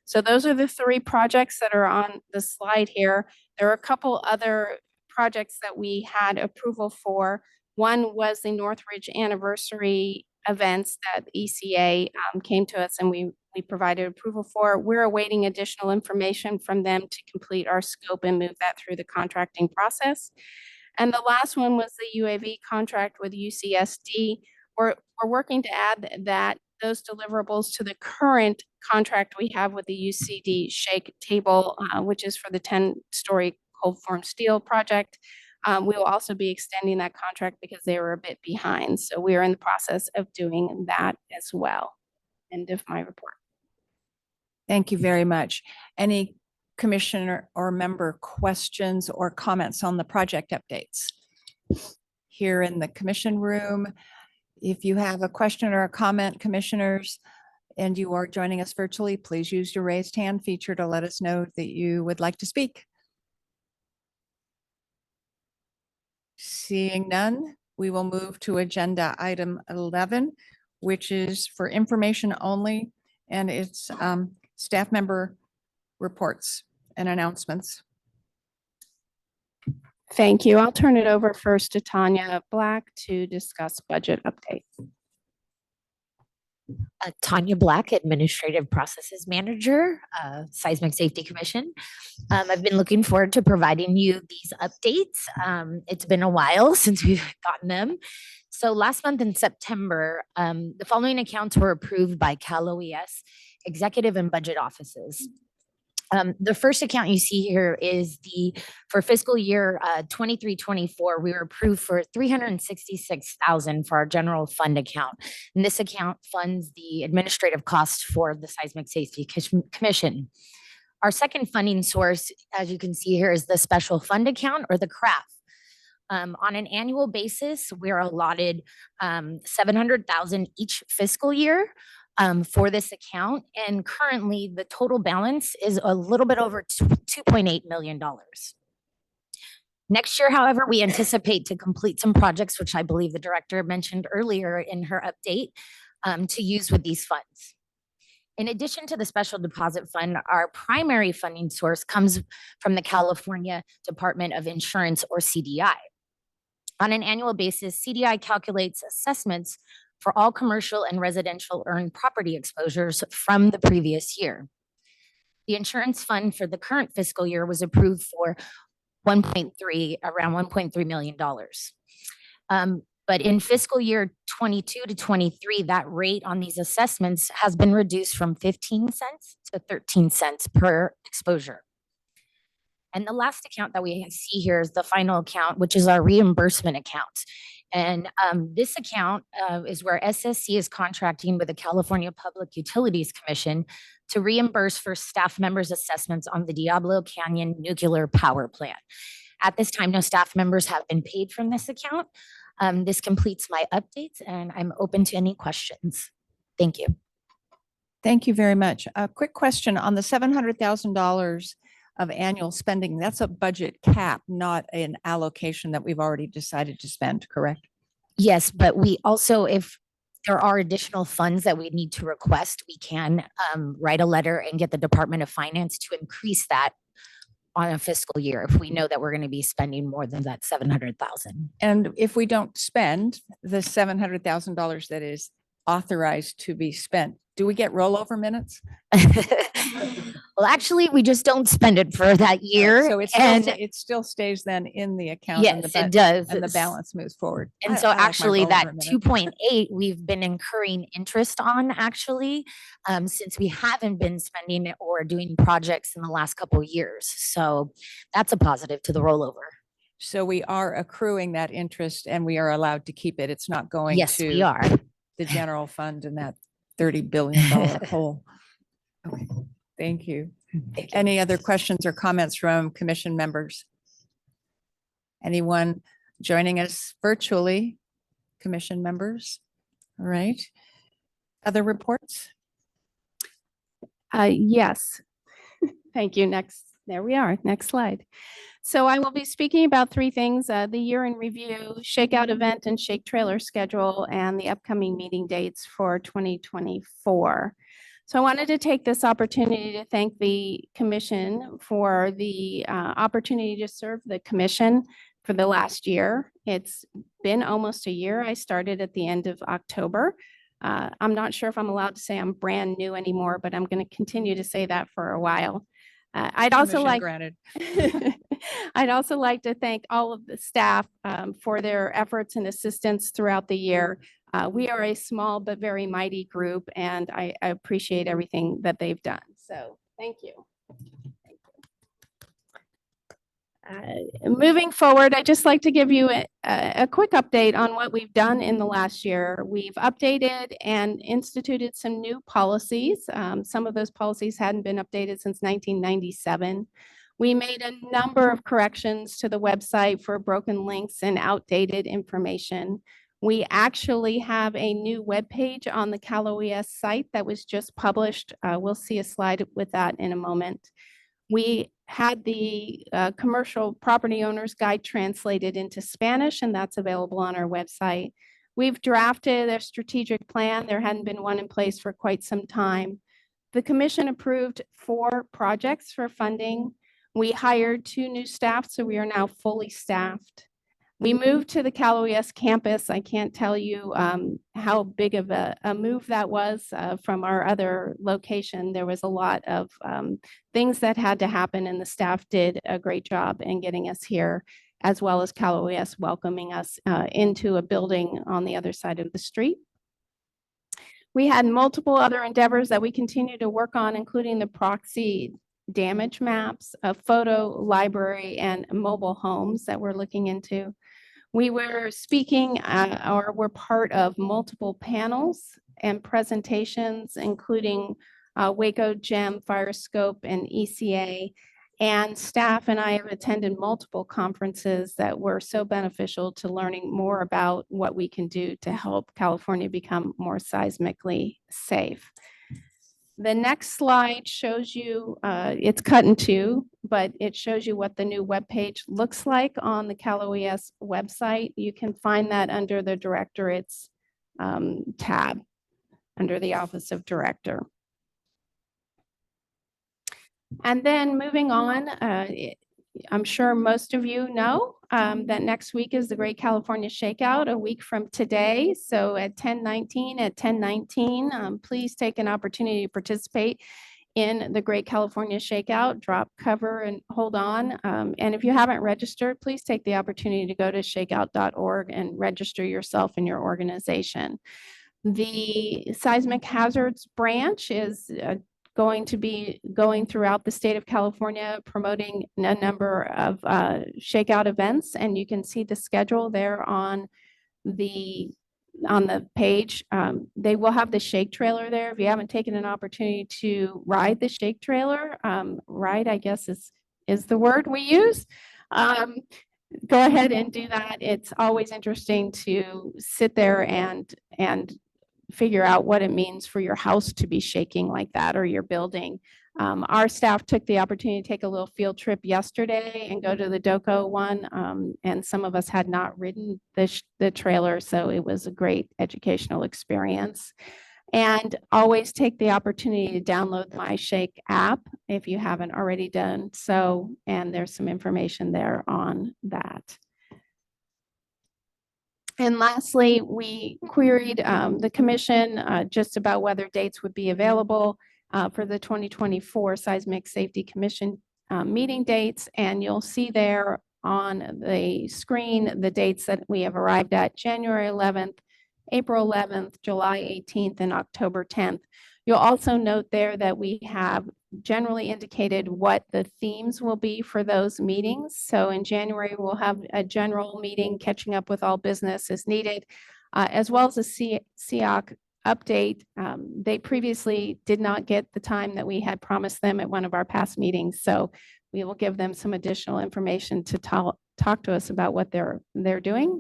So those are the 3 projects that are on the slide here. There are a couple other projects that we had approval for. One was the Northridge anniversary events that ECA came to us and we provided approval for. We're awaiting additional information from them to complete our scope and move that through the contracting process. And the last one was the UAV contract with UCSD. We're working to add those deliverables to the current contract we have with the UCD Shake Table, which is for the 10-story cold form steel project. We will also be extending that contract because they were a bit behind. So we are in the process of doing that as well. End of my report. Thank you very much. Any commissioner or member questions or comments on the project updates? Here in the commission room, if you have a question or a comment, commissioners, and you are joining us virtually, please use your raised hand feature to let us know that you would like to speak. Seeing none, we will move to agenda item 11, which is for information only, and it's staff member reports and announcements. Thank you. I'll turn it over first to Tanya Black to discuss budget updates. Tanya Black, Administrative Processes Manager, Seismic Safety Commission. I've been looking forward to providing you these updates. It's been a while since we've gotten them. So last month in September, the following accounts were approved by Cal OES Executive and Budget Offices. The first account you see here is for fiscal year 23-24, we were approved for $366,000 for our general fund account. And this account funds the administrative costs for the Seismic Safety Commission. Our second funding source, as you can see here, is the special fund account, or the CRAF. On an annual basis, we're allotted $700,000 each fiscal year for this account. And currently the total balance is a little bit over $2.8 million. Next year, however, we anticipate to complete some projects, which I believe the director mentioned earlier in her update, to use with these funds. In addition to the special deposit fund, our primary funding source comes from the California Department of Insurance, or CDI. On an annual basis, CDI calculates assessments for all commercial and residential earned property exposures from the previous year. The insurance fund for the current fiscal year was approved for around $1.3 million. But in fiscal year 22 to 23, that rate on these assessments has been reduced from 15 cents to 13 cents per exposure. And the last account that we see here is the final account, which is our reimbursement account. And this account is where SSC is contracting with the California Public Utilities Commission to reimburse for staff members' assessments on the Diablo Canyon Nuclear Power Plant. At this time, no staff members have been paid from this account. This completes my updates, and I'm open to any questions. Thank you. Thank you very much. A quick question on the $700,000 of annual spending. That's a budget cap, not an allocation that we've already decided to spend, correct? Yes, but we also, if there are additional funds that we need to request, we can write a letter and get the Department of Finance to increase that on a fiscal year if we know that we're going to be spending more than that 700,000. And if we don't spend the $700,000 that is authorized to be spent, do we get rollover minutes? Well, actually, we just don't spend it for that year. So it still stays then in the account. Yes, it does. And the balance moves forward. And so actually that 2.8 we've been incurring interest on actually since we haven't been spending it or doing projects in the last couple of years. So that's a positive to the rollover. So we are accruing that interest and we are allowed to keep it. It's not going Yes, to we are. the general fund and that $30 billion hole. Okay, thank you. Any other questions or comments from commission members? Anyone joining us virtually? Commission members? All right. Other reports? Yes. Thank you. Next, there we are. Next slide. So I will be speaking about three things, the year in review, shakeout event and shake trailer schedule, and the upcoming meeting dates for 2024. So I wanted to take this opportunity to thank the commission for the opportunity to serve the commission for the last year. It's been almost a year. I started at the end of October. I'm not sure if I'm allowed to say I'm brand new anymore, but I'm going to continue to say that for a while. I'd also like to thank all of the staff for their efforts and assistance throughout the year. We are a small but very mighty group, and I appreciate everything that they've done. So thank you. Moving forward, I'd just like to give you a quick update on what we've done in the last year. We've updated and instituted some new policies. Some of those policies hadn't been updated since 1997. We made a number of corrections to the website for broken links and outdated information. We actually have a new webpage on the Cal OES site that was just published. We'll see a slide with that in a moment. We had the commercial property owner's guide translated into Spanish, and that's available on our website. We've drafted a strategic plan. There hadn't been one in place for quite some time. The commission approved 4 projects for funding. We hired 2 new staff, so we are now fully staffed. We moved to the Cal OES campus. I can't tell you how big of a move that was from our other location. There was a lot of things that had to happen, and the staff did a great job in getting us here, as well as Cal OES welcoming us into a building on the other side of the street. We had multiple other endeavors that we continue to work on, including the proxy damage maps, a photo library, and mobile homes that we're looking into. We were speaking or were part of multiple panels and presentations, including Waco GEM, Firescope, and ECA. And staff and I have attended multiple conferences that were so beneficial to learning more about what we can do to help California become more seismically safe. The next slide shows you, it's cut in two, but it shows you what the new webpage looks like on the Cal OES website. You can find that under the Directorates tab, under the Office of Director. And then moving on, I'm sure most of you know that next week is the Great California Shakeout, a week from today. So at 10:19, please take an opportunity to participate in the Great California Shakeout. Drop cover and hold on. And if you haven't registered, please take the opportunity to go to shakeout.org and register yourself and your organization. The Seismic Hazards Branch is going to be going throughout the state of California, promoting a number of shakeout events, and you can see the schedule there on the page. They will have the shake trailer there. If you haven't taken an opportunity to ride the shake trailer, ride, I guess is the word we use. Go ahead and do that. It's always interesting to sit there and figure out what it means for your house to be shaking like that, or your building. Our staff took the opportunity to take a little field trip yesterday and go to the DOCO one, and some of us had not ridden the trailer, so it was a great educational experience. And always take the opportunity to download the MyShake app if you haven't already done so, and there's some information there on that. And lastly, we queried the commission just about whether dates would be available for the 2024 Seismic Safety Commission meeting dates. And you'll see there on the screen the dates that we have arrived at: January 11th, April 11th, July 18th, and October 10th. You'll also note there that we have generally indicated what the themes will be for those meetings. So in January, we'll have a general meeting catching up with all business as needed, as well as a SEOC update. They previously did not get the time that we had promised them at one of our past meetings. So we will give them some additional information to talk to us about what they're doing.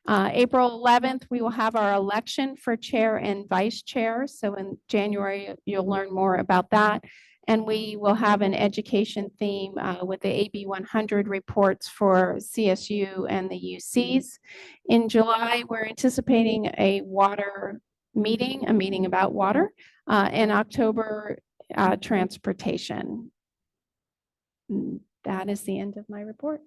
April 11th, we will have our election for chair and vice chair. So in January, you'll learn more about that. And we will have an education theme with the AB 100 reports for CSU and the UCs. In July, we're anticipating a water meeting, a meeting about water. In October, transportation. That is the end of my report.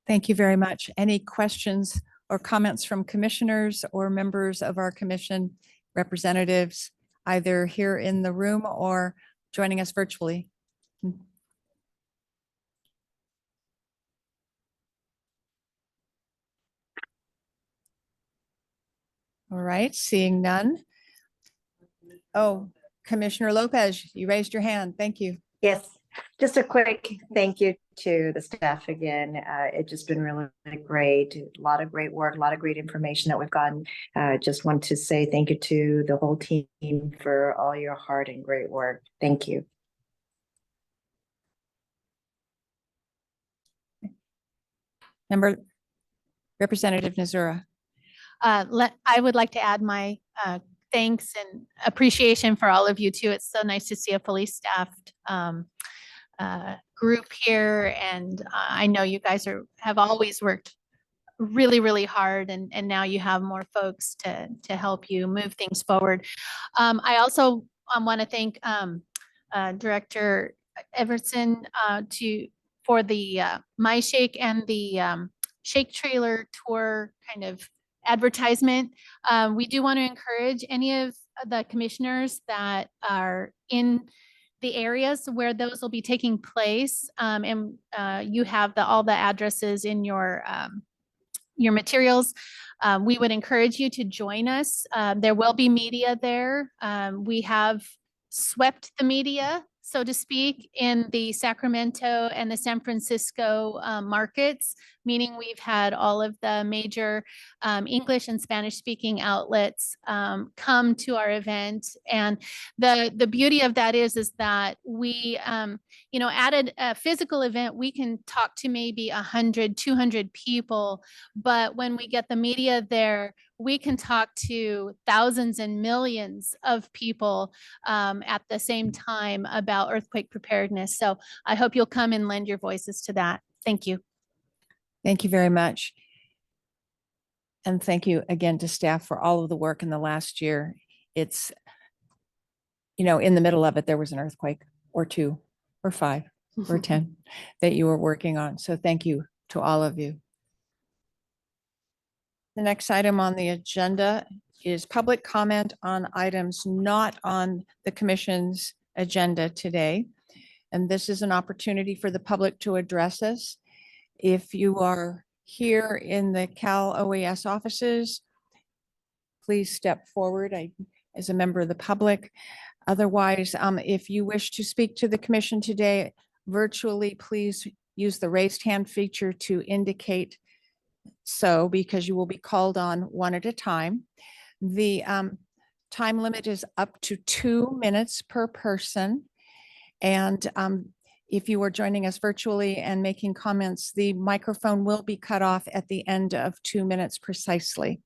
Thank you very much. Any questions or comments from commissioners or members of our commission representatives, either here in the room or joining us virtually? All right, seeing none. Oh, Commissioner Lopez, you raised your hand. Thank you. Yes, just a quick thank you to the staff again. It's just been really great. A lot of great work, a lot of great information that we've gotten. Just want to say thank you to the whole team for all your hard and great work. Thank you. Member Representative Nazura. I would like to add my thanks and appreciation for all of you too. It's so nice to see a fully staffed group here, and I know you guys have always worked really, really hard, and now you have more folks to help you move things forward. I also want to thank Director Everson for the MyShake and the shake trailer tour kind of advertisement. We do want to encourage any of the commissioners that are in the areas where those will be taking place. And you have all the addresses in your materials. We would encourage you to join us. There will be media there. We have swept the media, so to speak, in the Sacramento and the San Francisco markets, meaning we've had all of the major English and Spanish speaking outlets come to our event. And the beauty of that is that we, at a physical event, we can talk to maybe 100, 200 people, but when we get the media there, we can talk to thousands and millions of people at the same time about earthquake preparedness. So I hope you'll come and lend your voices to that. Thank you. Thank you very much. And thank you again to staff for all of the work in the last year. It's, in the middle of it, there was an earthquake or 2 or 5 or 10 that you were working on. So thank you to all of you. The next item on the agenda is public comment on items not on the commission's agenda today. And this is an opportunity for the public to address us. If you are here in the Cal OES offices, please step forward as a member of the public. Otherwise, if you wish to speak to the commission today virtually, please use the raised hand feature to indicate so, because you will be called on one at a time. The time limit is up to 2 minutes per person. And if you are joining us virtually and making comments, the microphone will be cut off at the end of 2 minutes precisely.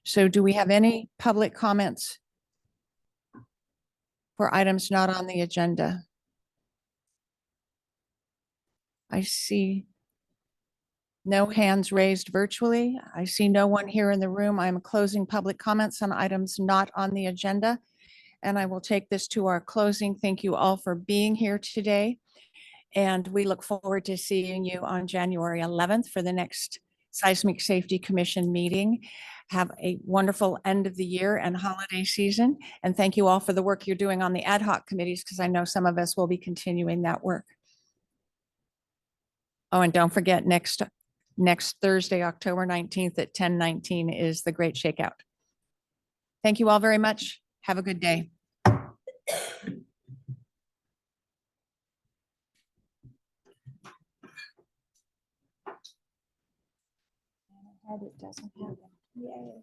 So do we have any public comments for items not on the agenda? I see no hands raised virtually. I see no one here in the room. I'm closing public comments on items not on the agenda. And I will take this to our closing. Thank you all for being here today. And we look forward to seeing you on January 11th for the next Seismic Safety Commission meeting. Have a wonderful end of the year and holiday season. And thank you all for the work you're doing on the ad hoc committees, because I know some of us will be continuing that work. Oh, and don't forget next Thursday, October 19th at 10:19 is the Great Shakeout. Thank you all very much. Have a good day. It doesn't happen. Yay.